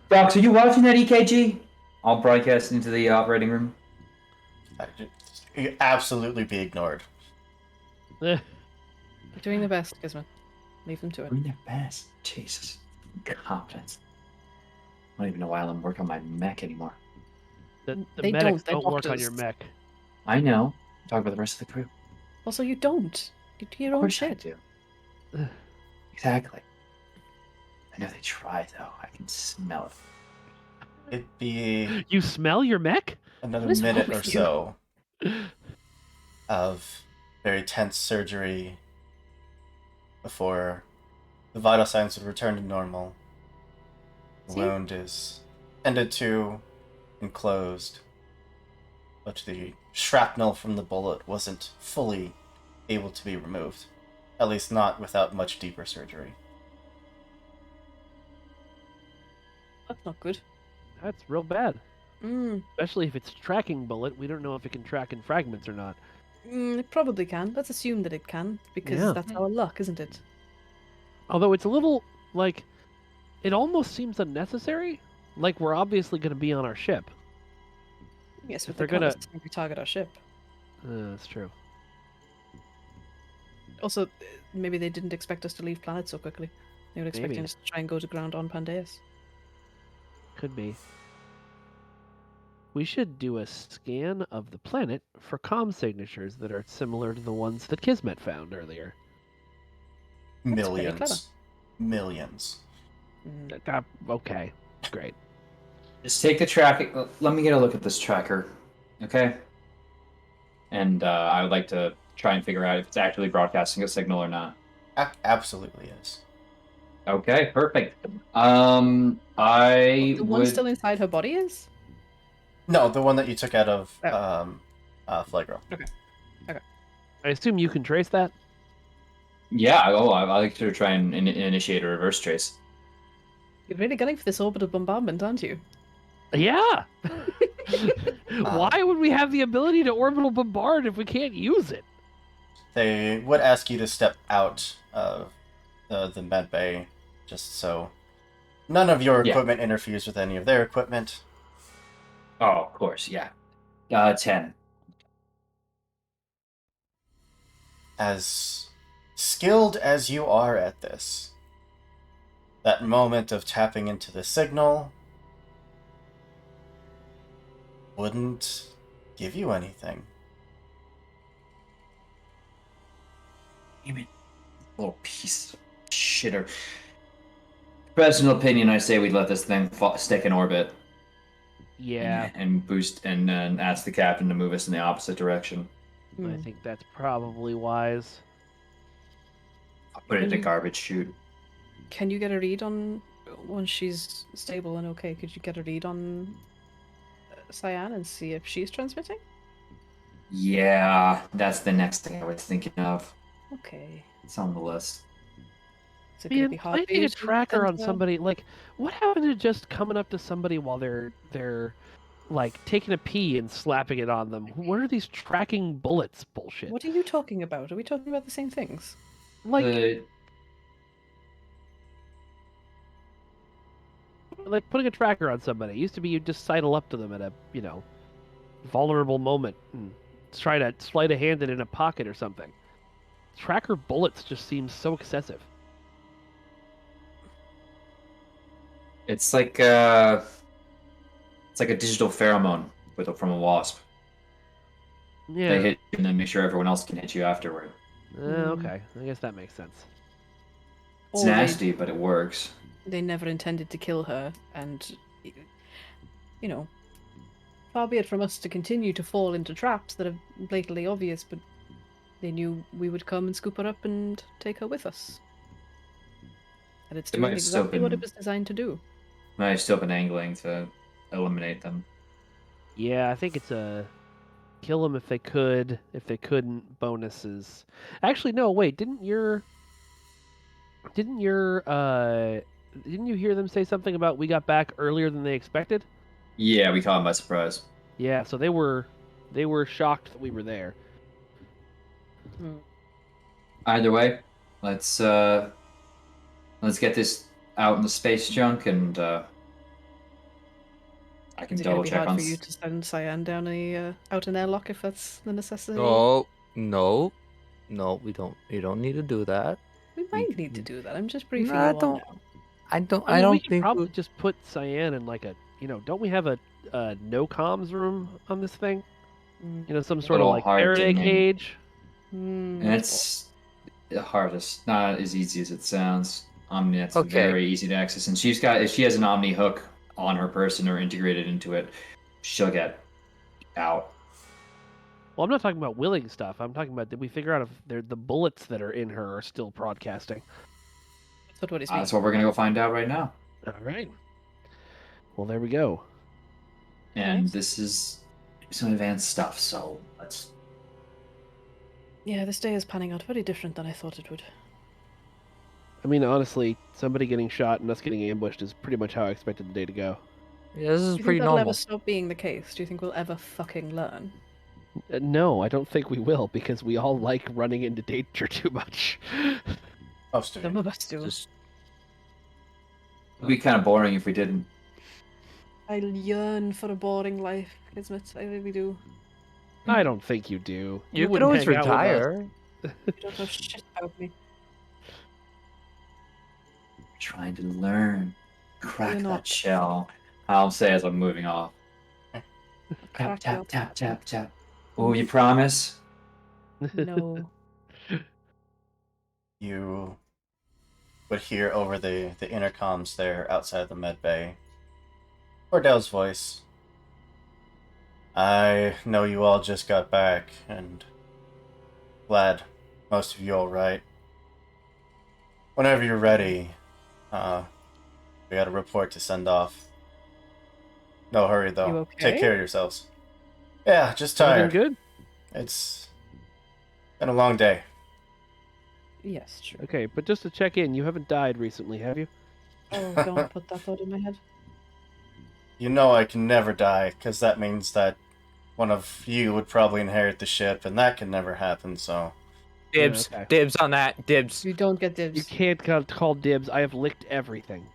Docs, are you watching that EKG? I'll broadcast into the operating room. You'd absolutely be ignored. They're doing their best, Gizmo. Leave them to it. Doing their best. Jesus. Confidence. I don't even know why I'm working on my mech anymore. The They medics don't, they're work on your doctors. mech. I know. Talk about the rest of the crew. Also, you don't. You do your Of own course I shit. do. Exactly. I know they try though. I can smell it. It'd be You smell your mech? another What is wrong minute or with you? so of very tense surgery before the vital signs would return to normal. The See? wound is tended to and closed, but the shrapnel from the bullet wasn't fully able to be removed. At least not without much deeper surgery. That's not good. That's real bad. Mm, Especially if it's a tracking bullet. We don't know if it can track in fragments or not. it probably can. Let's assume that it can, because Yeah. that's our luck, isn't it? Although it's a little, like, it almost seems unnecessary. Like, we're obviously going to be on our ship. Yes, but If they're they can't gonna- just simply target our ship. That's true. Also, maybe they didn't expect us to leave planet so quickly. They were expecting Maybe. us to try and go to ground on Pandeus. Could be. We should do a scan of the planet for comm signatures that are similar to the ones that Kismet found earlier. That's very clever. Millions. Millions. Okay, great. Just take the tracking. Let me get a look at this tracker, okay? And I would like to try and figure out if it's actually broadcasting a signal or not. Absolutely is. Okay, perfect. I The one would. still inside her body is? No, the one that you took out of Oh. Flagro. I assume you can trace that? Yeah. Oh, I like to try and initiate a reverse trace. You're really gunning for this orbital bombardment, aren't you? Yeah! Why would we have the ability to orbital bombard if we can't use it? They would ask you to step out of the med bay, just so none of your Yeah. equipment interferes with any of their equipment. Oh, of course. Yeah. 10. As skilled as you are at this, that moment of tapping into the signal wouldn't give you anything. You little piece of shitter. Personal opinion, I say we let this thing stick in orbit. Yeah, And boost and ask the captain to move us in the opposite direction. I think that's probably wise. I'll put it in the Mm. garbage chute. Can you get a read on once she's stable and okay? Could you get a read on Cyan and see if she's transmitting? Yeah, that's the next thing I was thinking of. Okay. It's on the list. Is it going to Man, be hard for planting you a to tracker on send her- somebody, like, what happened to just coming up to somebody while they're like taking a pee and slapping it on them? What are these tracking bullets bullshit? What are you talking about? Are we talking about the same things? Like, The- like putting a tracker on somebody. It used to be you just sidle up to them at a, vulnerable moment. try to sleight a hand in a pocket or something. Tracker bullets just seems so excessive. It's like a digital pheromone from a wasp. Yeah. They hit you and then make sure everyone else can hit you afterward. Okay, I guess that makes sense. It's Or they- nasty, but it works. They never intended to kill her, and, you know, far be it from us to continue to fall into traps that are blatantly obvious, but they knew we would come and scoop her up and take her with us. And it's It might doing have still exactly what it been- was designed to do. Might have still been angling to eliminate them. Yeah, I think it's a kill them if they could. If they couldn't, bonuses. Actually, no. Wait, didn't you hear them say something about we got back earlier than they expected? Yeah, we caught him by surprise. Yeah, so they were shocked that we were there. Either way, let's get this out in the space junk, and I can Is it going double to be check hard on. for you to send Cyan down out an airlock if that's the necessity? Oh no, we don't. You don't need to do that. We might need to do that. I'm just briefing Nah, you don't- on now. I don't. I mean, we don't could think. probably just put Cyan in like a, don't we have a no comms room on this thing? Some sort of Little like hard Faraday dinging. cage. Hmm. And it's the hardest, not as easy as it sounds. It's Okay. very easy to access, and if she has an Omni hook on her person or integrated into it, she'll get out. Well, I'm not talking about willing stuff. I'm talking about, did we figure out if the bullets that are in her are still broadcasting? That's what it's That's what we're gonna go find out right now. All right. Well, there we go. And Nice. this is some advanced stuff, so let's. Yeah, this day is panning out very different than I thought it would. I mean, honestly, somebody getting shot and us getting ambushed is pretty much how I expected the day to go. Yeah, this Do is you think pretty that'll normal. ever stop being the case? Do you think we'll ever fucking learn? No, I don't think we will, because we all like running into danger too much. Most of Some you. of us do. Just It'd be kind of boring if we didn't. I yearn for a boring life, Kismet. I really do. I don't think you do. you could wouldn't always hang out with us. retire. You don't know shit about me. Trying to learn. Crack You're that not. shell. I'll say as I'm moving off. Tap, Crack tap, up. tap, tap, tap. Oh, you promise? No. You would hear over the intercoms there outside the med bay Cordell's voice. I know you all just got back, and glad most of you all right. Whenever you're ready, we got a report to send off. No hurry though. You okay? Take care of yourselves. Yeah, just Everything tired. good? It's been a long day. Yes, true. Okay, but just to check in, you haven't died recently, have you? Oh, don't put that thought in my head. You know I can never die, because that means that one of you would probably inherit the ship, and that can never happen, so... Dibs. okay. Dibs on that. Dibs. You don't get You dibs. can't call dibs. I have licked everything.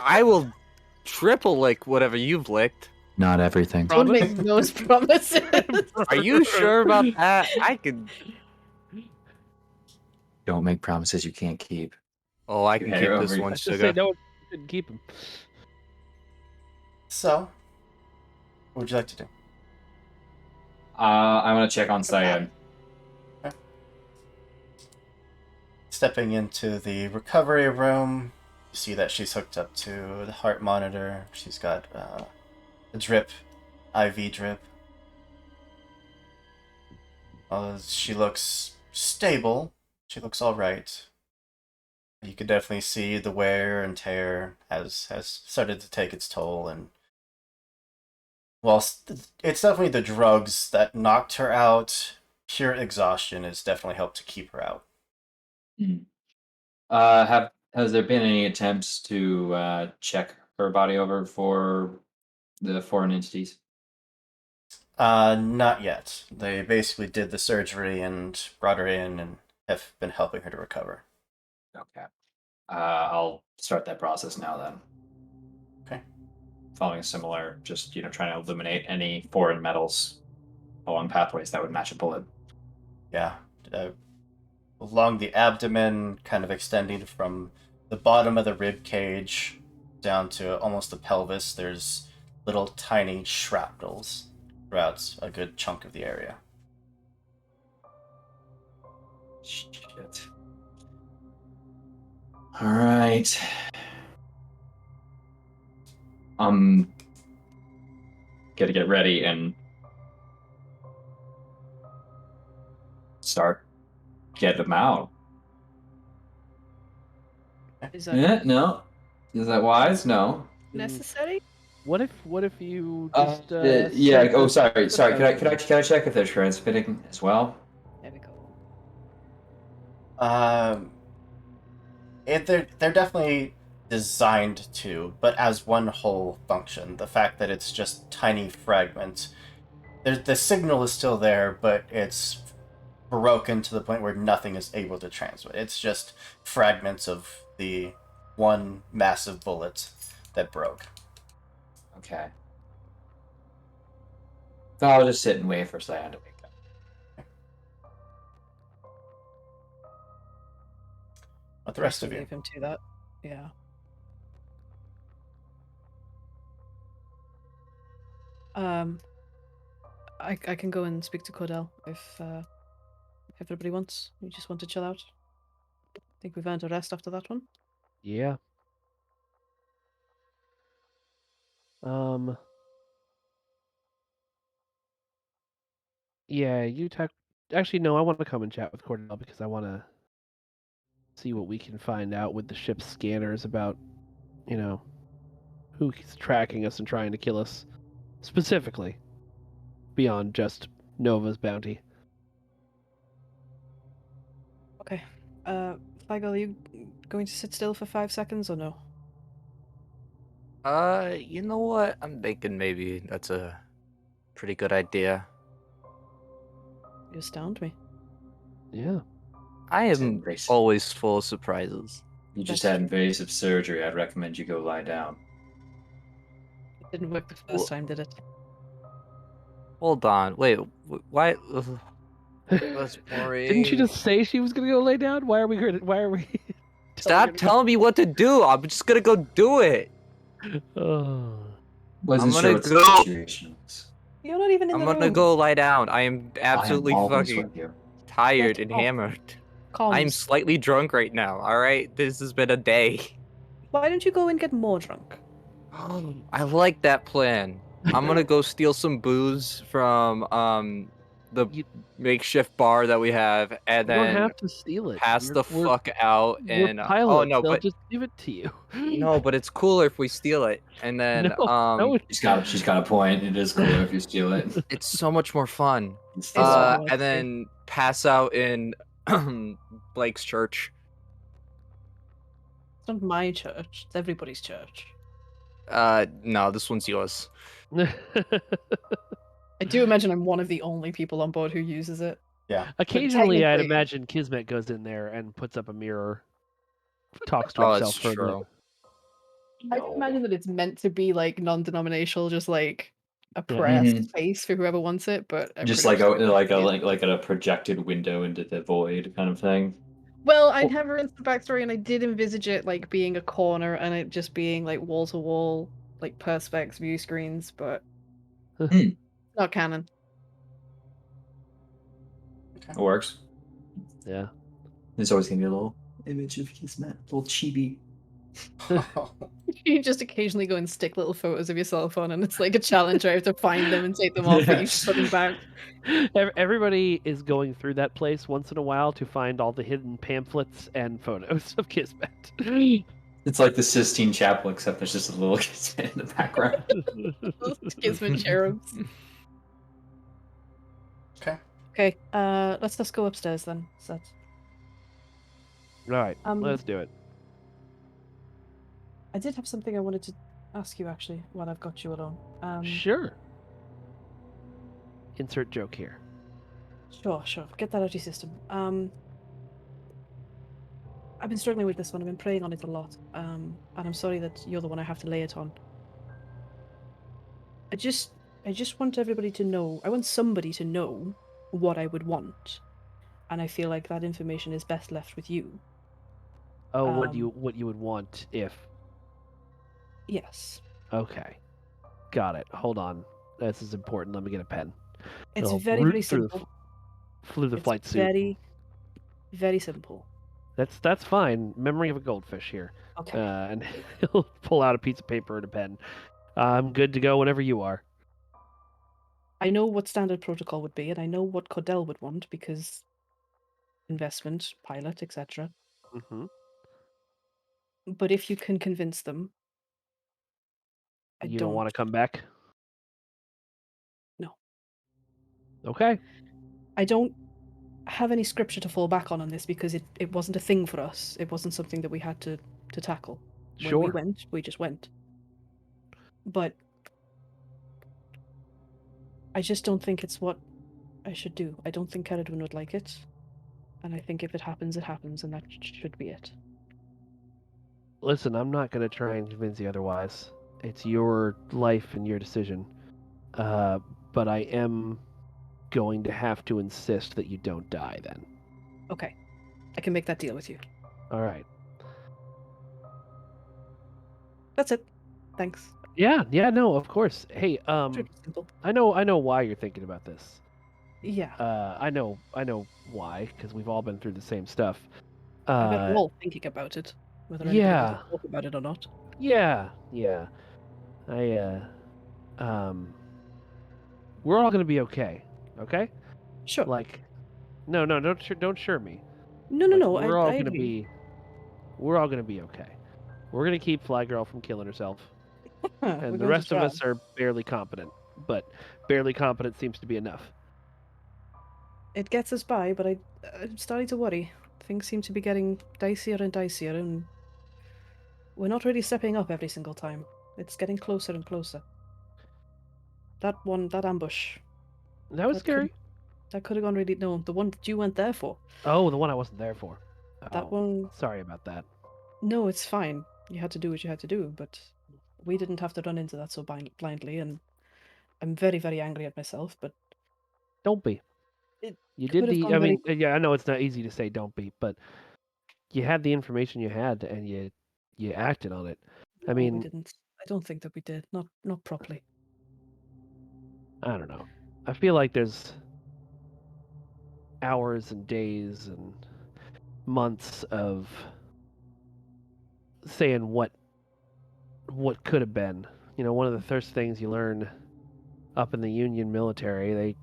I will triple lick whatever you've licked. Not everything. Don't Promise? make those promises. Are you sure about that? I could. Don't make promises you can't keep. Oh, I can Yeah, keep you're this over- one, Let's just sugar. say no one didn't keep him. So, what would you like to do? I want to check on Cyan. Stepping into the recovery room, you see that she's hooked up to the heart monitor. She's got a drip, IV drip. She looks stable. She looks all right. You can definitely see the wear and tear has started to take its toll, and whilst it's definitely the drugs that knocked her out, pure exhaustion has definitely helped to keep her out. Has there been any attempts to check her body over for the foreign entities? Not yet. They basically did the surgery and brought her in and have been helping her to recover. Okay. I'll start that process now then. Okay. Following a similar, just trying to eliminate any foreign metals along pathways that would match a bullet. Yeah. Along the abdomen, kind of extending from the bottom of the rib cage down to almost the pelvis, there's little tiny shrapnels throughout a good chunk of the area. Shit. All right. Gotta get ready and start get them out. Is that Yeah, no. Is that wise? No. necessary? What if you Uh, just yeah. sent Oh, us sorry. Sorry. Could I down- check if they're transmitting as well? There we go. They're definitely designed to, but as one whole function. The fact that it's just tiny fragments, the signal is still there, but it's broken to the point where nothing is able to transmit. It's just fragments of the one massive bullet that broke. Okay. So I'll just sit and wait for Cyan to wake up. What the rest Guess of we'll you? leave him to that. Yeah. I can go and speak to Cordell if everybody wants. You just want to chill out. Think we've earned a rest after that one. Yeah. Yeah, you talk. Actually, no. I want to come and chat with Cordell because I want to see what we can find out with the ship's scanners about, who's tracking us and trying to kill us, specifically, beyond just Nova's bounty. Okay. Flagel, are you going to sit still for 5 seconds or no? You know what? I'm thinking maybe that's a pretty good idea. You astound me. Yeah. I am Invasive. always full of surprises. You just That's had invasive surgery. I'd recommend you go lie down. It didn't work the Well- first time, did it? Hold on. Wait. Why? That's boring. Didn't she just say she was gonna go lay down? Why are we? Stop telling me what to do. I'm just gonna go do it. Oh. Wasn't I'm sure gonna what the go. situation was. You're not even in I'm the gonna room. go lie down. I am I am absolutely always fucking with you. tired Get and off. hammered. I'm Comms. slightly drunk right now. All right, this has been a day. Why don't you go and get more drunk? I like that plan. I'm gonna go steal some booze from the You- makeshift bar that we have, and You don't then have to steal it. pass the fuck out. We're And pilots. oh no, They'll but just give it to you. no, but it's cooler if we steal it. And then no, She's got a point. It is cooler if you steal it. it's so much more fun. It's what you And then pass out in Blake's church. It's not my church. It's everybody's church. No, this one's yours. I do imagine I'm one of the only people on board who uses it. Yeah. Occasionally, I'd technically- imagine Kismet goes in there and puts up a mirror, talks to Oh, himself that's for a bit. true. I can imagine that it's meant to be like non-denominational, just like a Yeah. prayer Mhm. space for whoever wants it. But I'm Just pretty like sure- like a projected window into the void kind of thing. Well, I have her instant backstory, and I did envisage it like being a corner, and it just being like wall to wall, like perspex view screens, but Hmm. not canon. It works. Yeah. There's always gonna be a little image of Kismet, a little chibi. You just occasionally go and stick little photos of your cell phone, and it's like a challenge. I have to find them and take them off, but you just put them back. Everybody is going through that place once in a while to find all the hidden pamphlets and photos of Kismet. It's like the Sistine Chapel, except there's just a little Kismet in the background. Kismet cherubs. Okay. Okay, let's just go upstairs then. So that's... All right, Um, let's do it. I did have something I wanted to ask you actually while I've got you alone. Sure. Insert joke here. Sure. Get that out of your system. I've been struggling with this one. I've been praying on it a lot. And I'm sorry that you're the one I have to lay it on. I I just want everybody to know. I want somebody to know what I would want, and I feel like that information is best left with you. Oh, what Um, you would want if? Yes, Okay, got it. Hold on, this is important. Let me get a pen. it's I'll very, root very through simple. the It's flight suit. very, very simple. That's fine. Memory of a goldfish here. Okay. And he'll pull out a piece of paper and a pen. I'm good to go whenever you are. I know what standard protocol would be, and I know what Cordell would want because investment, pilot, etc. Mm-hmm. But if you can convince them, I You don't want to come back? No. Okay. I don't have any scripture to fall back on this because it wasn't a thing for us. It wasn't something that we had to tackle. When we Sure. went, we just went. But I just don't think it's what I should do. I don't think Ceridwen would like it. And I think if it happens, it happens, and that should be it. Listen, I'm not going to try and convince you otherwise. It's your life and your decision. But I am going to have to insist that you don't die then. Okay. I can make that deal with you. All right. That's it. Thanks. Yeah, no, of course. Hey, Pretty simple. I know why you're thinking about this. Yeah. I know why, because we've all been through the same stuff. I bet we're all thinking about it, whether anybody wants Yeah, to talk about it or not. yeah. We're all gonna be okay. Okay? Sure. Like, no, don't sure me. No, Like, no, I we're all gonna agree. be okay. We're gonna keep Fly Girl from killing herself, Huh, we're and the going to rest of try. us are barely competent. But barely competent seems to be enough. It gets us by, but I'm starting to worry. Things seem to be getting dicier and dicier, and we're not really stepping up every single time. It's getting closer and closer. That ambush, That was that could scary. that could have gone really. No, the one that you went there for. Oh, the one I wasn't there for. That Oh, one. sorry about that. No, it's fine. You had to do what you had to do, but we didn't have to run into that so blindly, and I'm very, very angry at myself, but Don't be. it You did could have the. gone I very. mean, yeah, I know it's not easy to say don't be, but you had the information you had, and you acted on it. I No, we mean, didn't. I don't think that we did. Not properly. I don't know. I feel like there's hours and days and months of saying what could have been. You know, one of the first things you learn up in the Union military,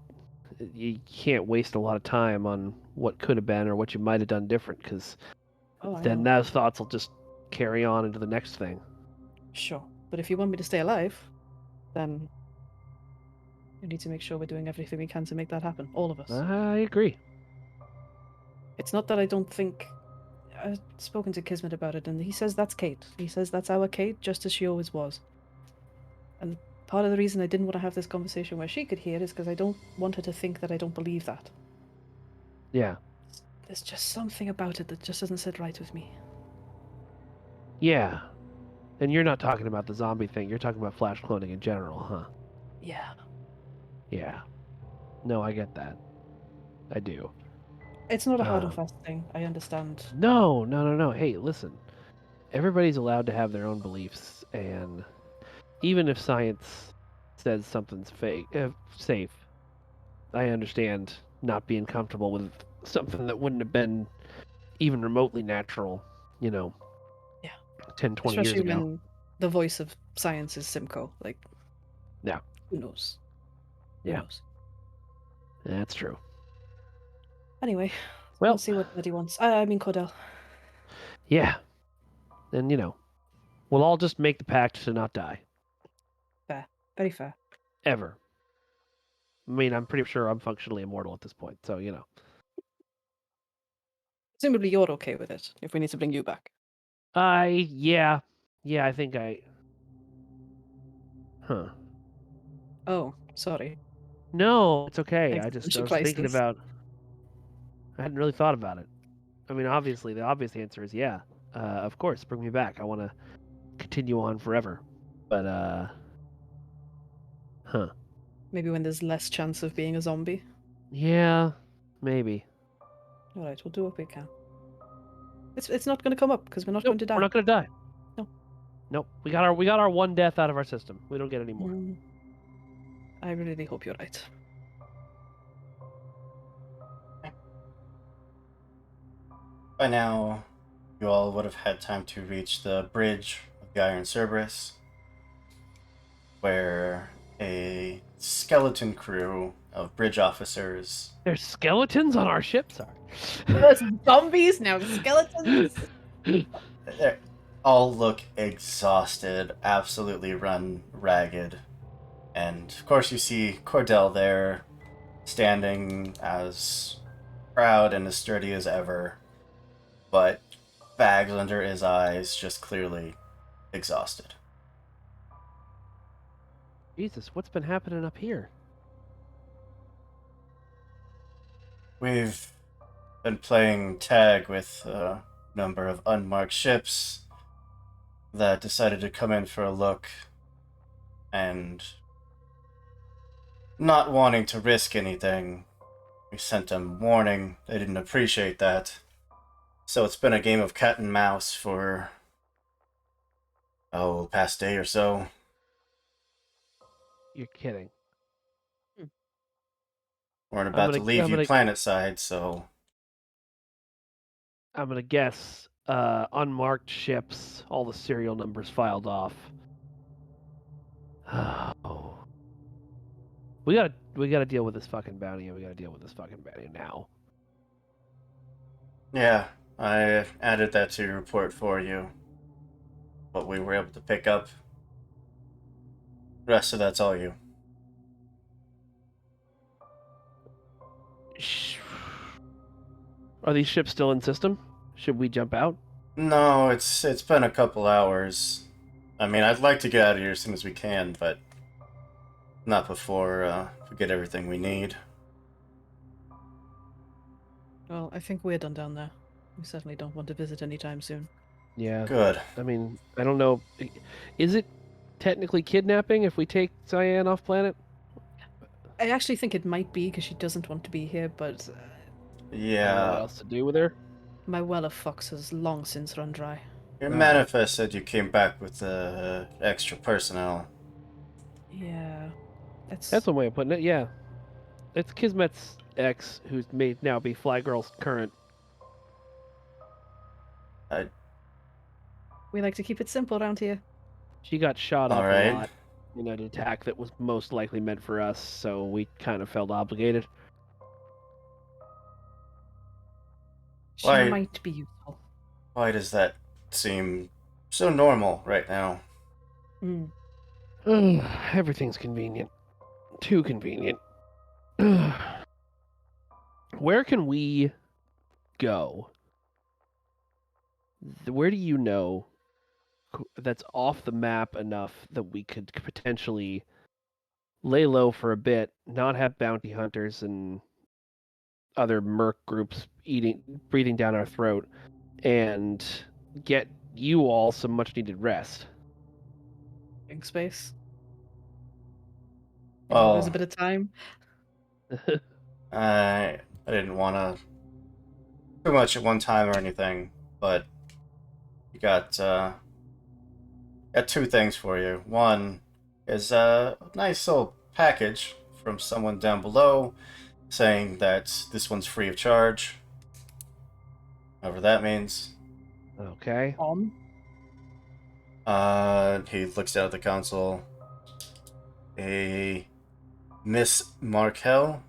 you can't waste a lot of time on what could have been or what you might have done different, because Oh, I then know. those thoughts will just carry on into the next thing. Sure, but if you want me to stay alive, then we need to make sure we're doing everything we can to make that happen. All of us. I agree. It's not that I don't think. I've spoken to Kismet about it, and he says that's Kate. He says that's our Kate, just as she always was. And part of the reason I didn't want to have this conversation where she could hear is because I don't want her to think that I don't believe that. Yeah. There's just something about it that just doesn't sit right with me. Yeah. And you're not talking about the zombie thing. You're talking about flash cloning in general, huh? Yeah. Yeah. No, I get that. I do. It's not a hard and fast thing. I understand. No. Hey, listen. Everybody's allowed to have their own beliefs, and even if science says something's safe, I understand not being comfortable with something that wouldn't have been even remotely natural, you know, Yeah. 10, 20 years Especially ago. when the voice of science is Simcoe. Like, Yeah. who knows? Yeah. Who knows? That's true. Anyway, Well, let's see what Eddie wants. I mean, Cordell. yeah. And, we'll all just make the pact to not die. Fair. Very fair. Ever. I mean, I'm pretty sure I'm functionally immortal at this point, so, Presumably you're okay with it, if we need to bring you back. Yeah, I think Huh. Oh, sorry. No, it's okay. I Existential was thinking crisis. about. I hadn't really thought about it. I mean, obviously, the obvious answer is yeah. Of course, bring me back. I want to continue on forever. But, huh. Maybe when there's less chance of being a zombie. Yeah, maybe. All right, we'll do what we can. It's not going to come up because we're not Nope, going to die. we're not gonna die. No. Nope. We got our one death out of our system. We don't get any more. I really hope you're right. By now, you all would have had time to reach the bridge of the Iron Cerberus, where a skeleton crew of bridge officers. There's skeletons on our ship. Sorry. There's zombies now, skeletons. They all look exhausted, absolutely run ragged. And of course, you see Cordell there, standing as proud and as sturdy as ever, but bags under his eyes, just clearly exhausted. Jesus, what's been happening up here? We've been playing tag with a number of unmarked ships that decided to come in for a look, and not wanting to risk anything, we sent them warning. They didn't appreciate that. So it's been a game of cat and mouse for, the past day or so. You're kidding. We're about to leave I'm you gonna- planet side, so I'm gonna guess unmarked ships, all the serial numbers filed off. Oh. We gotta deal with this fucking bounty, and we gotta deal with this fucking bounty now. yeah, I added that to your report for you. What we were able to pick up. The rest of that's all you. Are these ships still in system? Should we jump out? No, it's been a couple hours. I mean, I'd like to get out of here as soon as we can, but not before we get everything we need. Well, I think we're done down there. We certainly don't want to visit anytime soon. Yeah. Good. I mean, I don't know. Is it technically kidnapping if we take Cyan off planet? I actually think it might be because she doesn't want to be here, but I don't know what Yeah, else to do with her? my well of fox has long since run dry. your manifest said you came back with extra personnel. Yeah, That's one way of putting it. Yeah, it's Kismet's ex, who's made now be Flygirl's current. we like to keep it simple around here. She got shot up Alright. a lot in an attack that was most likely meant for us, so we kind of felt obligated. She Why- might be useful. Why does that seem so normal right now? Mm. Everything's convenient. Too convenient. Where can we go? Where do you know that's off the map enough that we could potentially lay low for a bit, not have bounty hunters and other merc groups breathing down our throat, and get you all some much needed rest? In space. Well, There's a bit of time. I didn't want to too much at one time or anything, but you got two things for you. One is a nice little package from someone down below saying that this one's free of charge. Whatever that means. Okay. He looks down at the console. A Miss Markel.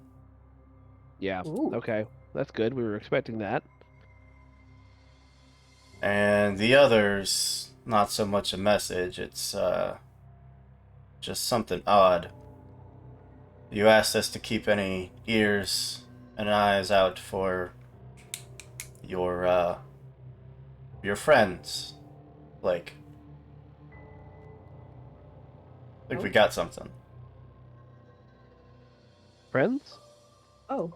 Yeah. Ooh. Okay. That's good. We were expecting that. And the other's not so much a message, it's just something odd. You asked us to keep any ears and eyes out for your friends. Like, I think we got something. Friends? Oh.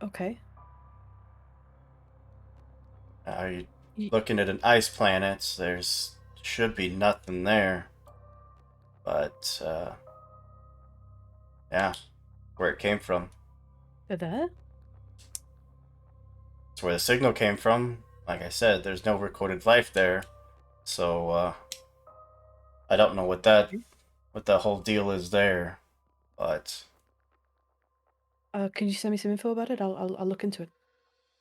Okay. Are you Ye- looking at an ice planet? There's should be nothing there. but yeah, where it came from. They're there? It's where the signal came from. Like I said, there's no recorded life there, so I don't know what the whole deal is there, but Can you send me some info about it? I'll look into it.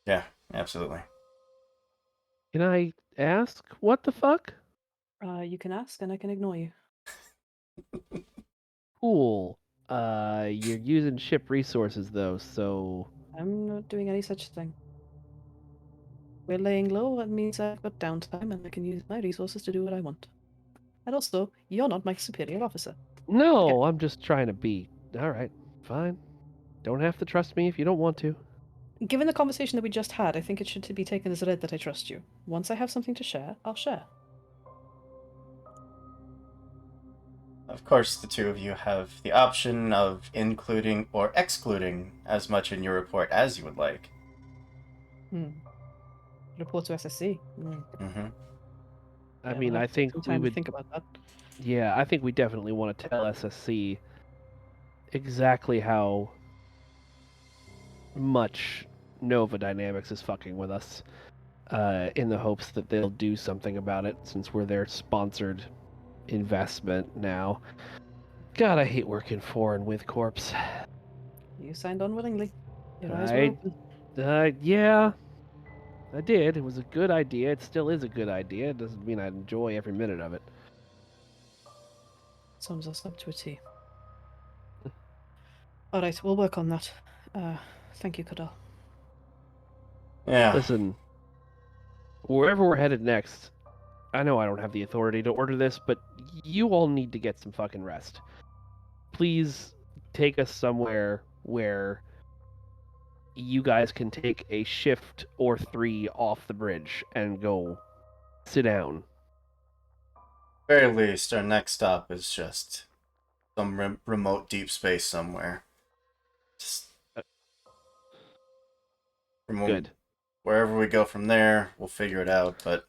yeah, absolutely. Can I ask what the fuck? You can ask, and I can ignore you. Cool. You're using ship resources though, so I'm not doing any such thing. We're laying low. That means I've got downtime, and I can use my resources to do what I want. And also, you're not my superior officer. no, I'm just trying to be. All right, fine. Don't have to trust me if you don't want to. Given the conversation that we just had, I think it should be taken as read that I trust you. Once I have something to share, I'll share. Of course, the two of you have the option of including or excluding as much in your report as you would like. Report to SSC. Mm-hmm. I Yeah, mean, we'll I have to take think some we time to would. think about that. Yeah, I think we definitely want to tell SSC exactly how much Nova Dynamics is fucking with us, in the hopes that they'll do something about it since we're their sponsored investment now. God, I hate working for and with Corps. You signed on willingly. Your eyes were open. Yeah, I did. It was a good idea. It still is a good idea. It doesn't mean I enjoy every minute of it. Sums us up to a T. Alright, we'll work on that. Thank you, Kadal. Yeah. Listen, wherever we're headed next, I know I don't have the authority to order this, but you all need to get some fucking rest. Please take us somewhere where you guys can take a shift or 3 off the bridge and go sit down. Very least, our next stop is just some remote deep space somewhere. Just Good. wherever we go from there, we'll figure it out. But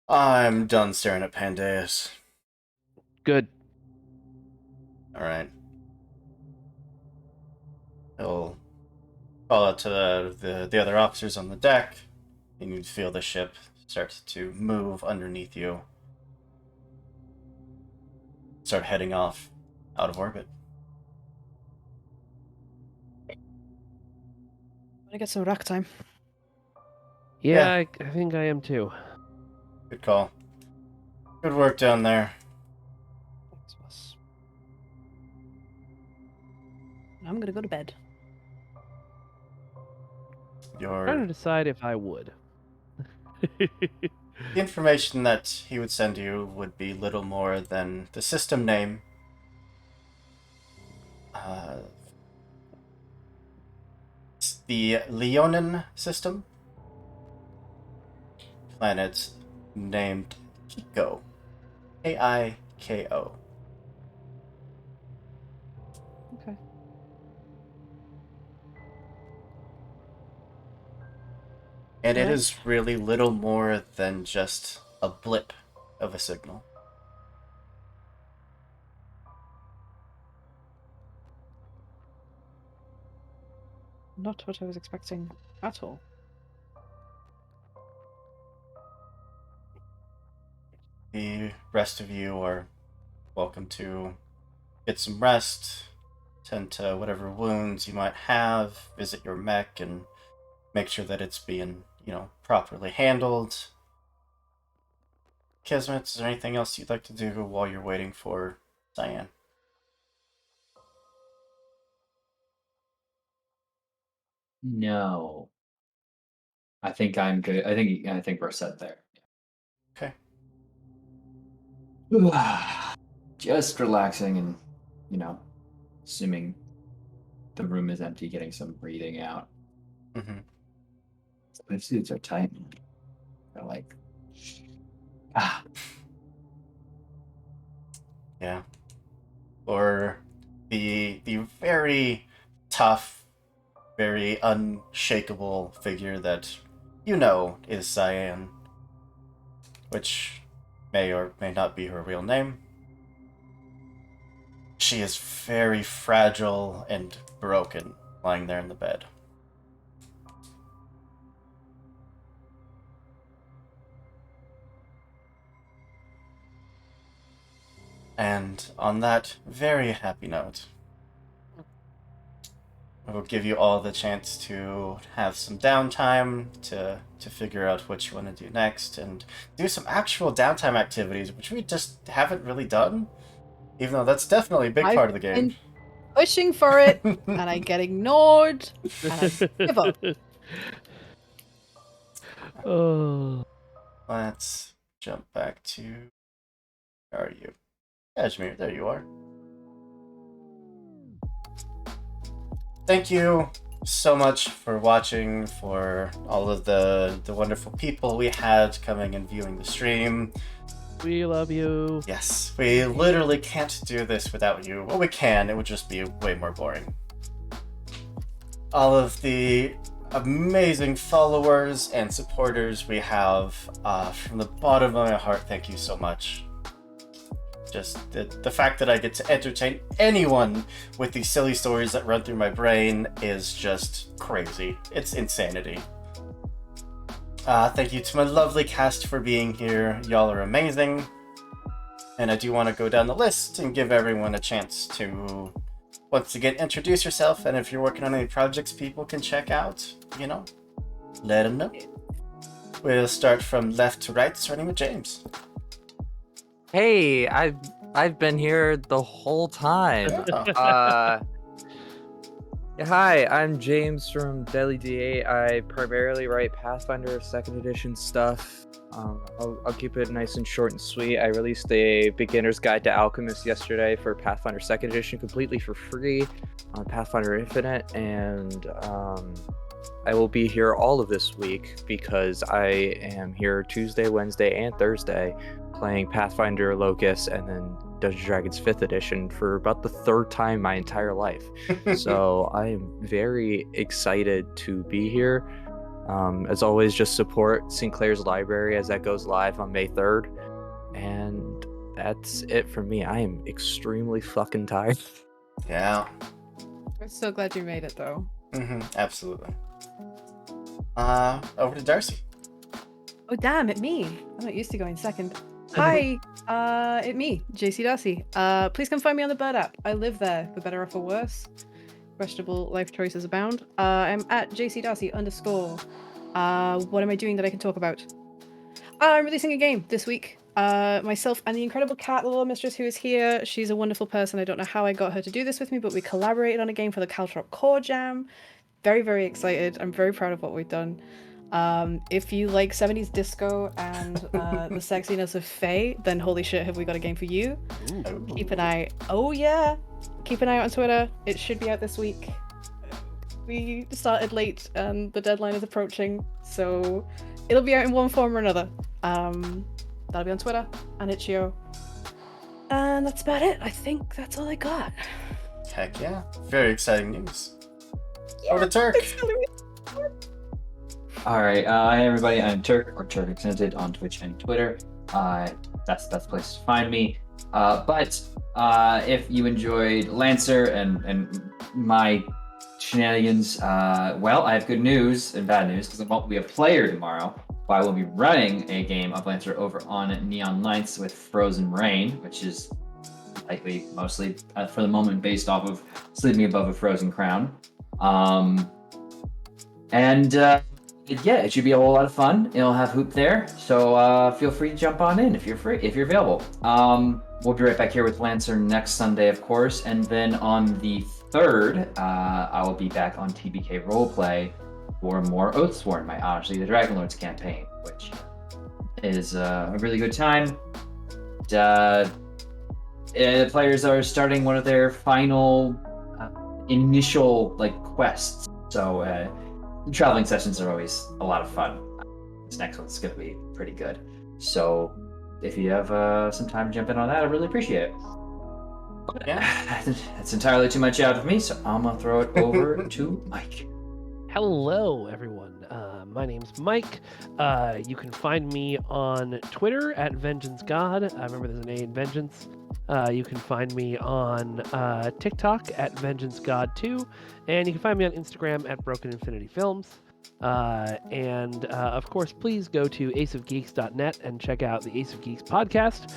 I'm done staring at Pandeus. Good. All right. He'll call out to the other officers on the deck. And you'd feel the ship start to move underneath you. Start heading off out of orbit. I get some rack time. Yeah, I think I am too. Good call. Good work down there. Thanks, boss. I'm gonna go to bed. Trying to decide if I would. The information that he would send you would be little more than the system name, it's the Leonin system, planet named Kiko, K-I-K-O. Okay. And it Alright. is really little more than just a blip of a signal. Not what I was expecting at all. The rest of you are welcome to get some rest, tend to whatever wounds you might have, visit your mech, and make sure that it's being, properly handled. Kismet, is there anything else you'd like to do while you're waiting for Cyan? No. I think I'm good. I think we're set there. Okay. Just relaxing and, assuming the room is empty, getting some breathing out. Mm-hmm. My suits are tight. They're like, Yeah. Or the very tough, very unshakable figure that is Cyan, which may or may not be her real name. She is very fragile and broken, lying there in the bed. And on that very happy note, I will give you all the chance to have some downtime to figure out what you want to do next and do some actual downtime activities, which we just haven't really done, even though that's definitely a big I've part of the game. been pushing for it, and I get ignored, and I give up. Oh. Let's jump back to... Where are you? Kashmir, there you are. Thank you so much for watching, for all of the wonderful people we had coming and viewing the stream. We love you. Yes, we literally can't do this without you. Well, we can, it would just be way more boring. All of the amazing followers and supporters we have, from the bottom of my heart, thank you so much. Just the fact that I get to entertain anyone with these silly stories that run through my brain is just crazy. It's insanity. Thank you to my lovely cast for being here. Y'all are amazing. And I do want to go down the list and give everyone a chance to, once again, introduce yourself. And if you're working on any projects people can check out, you know, let them know. We'll start from left to right, starting with James. Hey, I've been here the whole time. Oh. Yeah, hi, I'm James from Deadly D8. I primarily write Pathfinder 2nd edition stuff. I'll keep it nice and short and sweet. I released a beginner's guide to Alchemist yesterday for Pathfinder 2nd edition, completely for free on Pathfinder Infinite, and I will be here all of this week because I am here Tuesday, Wednesday, and Thursday playing Pathfinder Locust and then Dungeons & Dragons 5th edition for about the third time my entire life. So I am very excited to be here. As always, just support Sinclair's Library as that goes live on May 3rd. And that's it for me. I am extremely fucking tired. Yeah. I'm so glad you made it, though. Absolutely. Over to Darcy. Oh, damn, it me. I'm not used to going second. Hi, it me, JC Darcy. Please come find me on the Bird app. I live there, for better or for worse. Questionable life choices abound. I'm at JC Darcy _. What am I doing that I can talk about? I'm releasing a game this week. Myself and the incredible Cat, the little mistress who is here. She's a wonderful person. I don't know how I got her to do this with me, but we collaborated on a game for the Caltrop Core Jam. Very, very excited. I'm very proud of what we've done. If you like 70s disco and the sexiness of Faye, then holy shit, have we got a game for you. Keep an eye. Oh yeah, keep an eye out on Twitter. It should be out this week. We started late and the deadline is approaching, so it'll be out in one form or another. That'll be on Twitter and itch.io. And that's about it. I think that's all I got. Heck yeah. Very exciting news. Yeah, Over to Turk. Alright, hi everybody, I'm Turk, or Turk Accented on Twitch and Twitter. That's the place to find me. But if you enjoyed Lancer and my shenanigans, well, I have good news and bad news, because I won't be a player tomorrow, but I will be running a game of Lancer over on Neon Lights with Frozen Rain, which is likely mostly, for the moment, based off of Sleeping Above a Frozen Crown. Yeah, it should be a whole lot of fun. It'll have Hoop there, so feel free to jump on in if you're available. We'll be right back here with Lancer next Sunday, of course, and then on the 3rd, I will be back on TBK Roleplay for more Oathsworn, my Honestly the Dragonlords campaign, which is a really good time. The players are starting one of their final initial quests, so traveling sessions are always a lot of fun. This next one's going to be pretty good. So if you have some time to jump in on that, I really appreciate it. Yeah. That's entirely too much out of me, so I'm going to throw it over to Mike. Hello, everyone. My name's Mike. You can find me on Twitter at Vengeance God. I remember there's an A in Vengeance. You can find me on TikTok at Vengeance God 2, and you can find me on Instagram at Broken Infinity Films. Of course, please go to aceofgeeks.net and check out the Ace of Geeks podcast,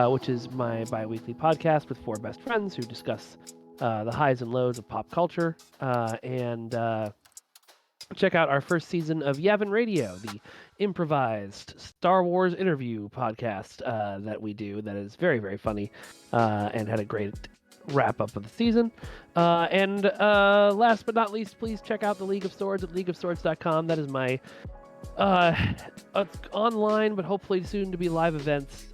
which is my bi-weekly podcast with four best friends who discuss the highs and lows of pop culture. Check out our first season of Yavin Radio, the improvised Star Wars interview podcast that we do that is very, very funny and had a great wrap up of the season. Last but not least, please check out the League of Swords at leagueofswords.com. That is my online, but hopefully soon to be live events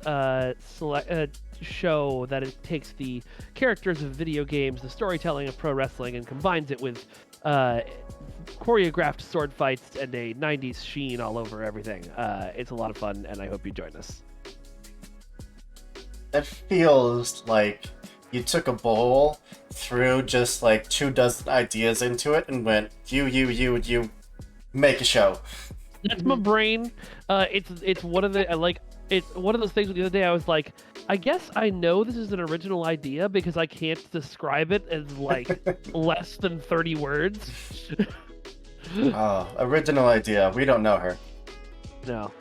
show that it takes the characters of video games, the storytelling of pro wrestling, and combines it with choreographed sword fights and a 90s sheen all over everything. It's a lot of fun, and I hope you join us. It feels like you took a bowl, threw just like 24 ideas into it, and went, you, make a show. That's my brain. It's one of the it's one of those things. The other day I was like, I guess I know this is an original idea because I can't describe it as like less than 30 words. Original idea. We don't know her. No.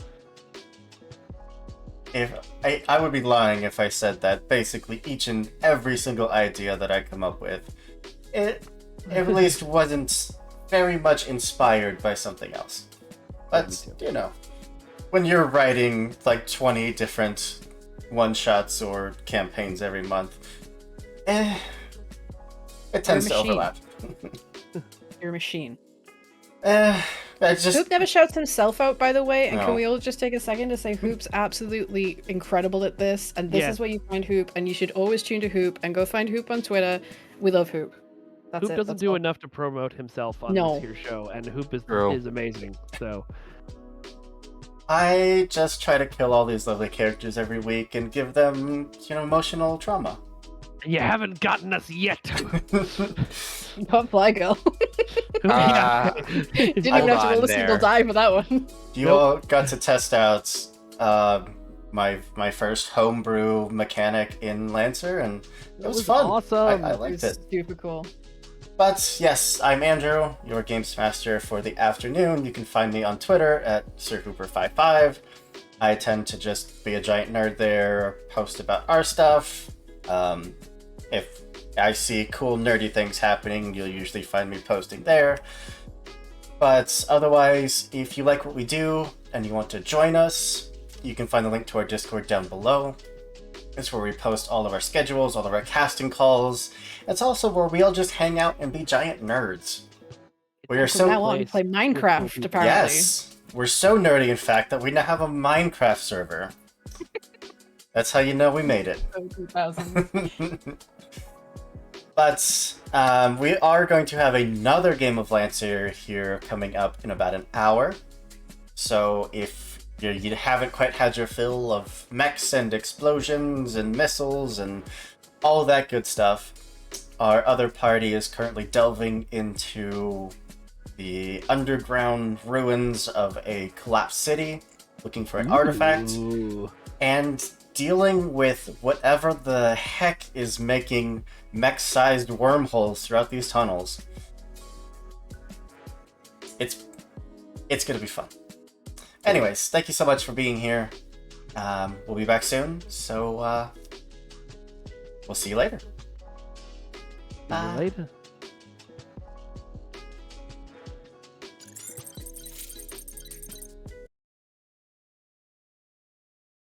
If I would be lying if I said that basically each and every single idea that I come up with, it at least wasn't very much inspired by something else. But, you know, when you're writing like 20 different one-shots or campaigns every month, it tends to overlap. You're a machine. Hoop Hoop never shouts himself out, by the way, and No. can we all just take a second to say Hoop's absolutely incredible at this, and this is where you find Hoop, and you should always tune to Hoop, and go find Hoop on Twitter. We love Hoop. That's Hoop it. doesn't That's do all. enough to promote himself on No. this here show, and Hoop True. is amazing. So I just try to kill all these lovely characters every week and give them, emotional trauma. you haven't gotten us yet. Not Fly Girl. Yeah. Didn't even Hold have to on roll a single there. die for that one. You all got to test out my first homebrew mechanic in Lancer, and it was fun. Awesome. I liked it. Super cool. But yes, I'm Andrew, your Games Master for the afternoon. You can find me on Twitter at SirHooper55. I tend to just be a giant nerd there, post about our stuff. If I see cool nerdy things happening, you'll usually find me posting there. But otherwise, if you like what we do and you want to join us, you can find the link to our Discord down below. It's where we post all of our schedules, all of our casting calls. It's also where we all just hang out and be giant nerds. We are From now so on, we play Minecraft, people. apparently. yes, we're so nerdy in fact that we now have a Minecraft server. That's how you know we made it. So 2000. But we are going to have another game of Lancer here coming up in about an hour. So if you haven't quite had your fill of mechs and explosions and missiles and all that good stuff, our other party is currently delving into the underground ruins of a collapsed city, looking for an artifact, Ooh. and dealing with whatever the heck is making mech-sized wormholes throughout these tunnels. It's gonna be fun. Anyways, thank you so much for being here. We'll be back soon, so we'll see you later. See you later.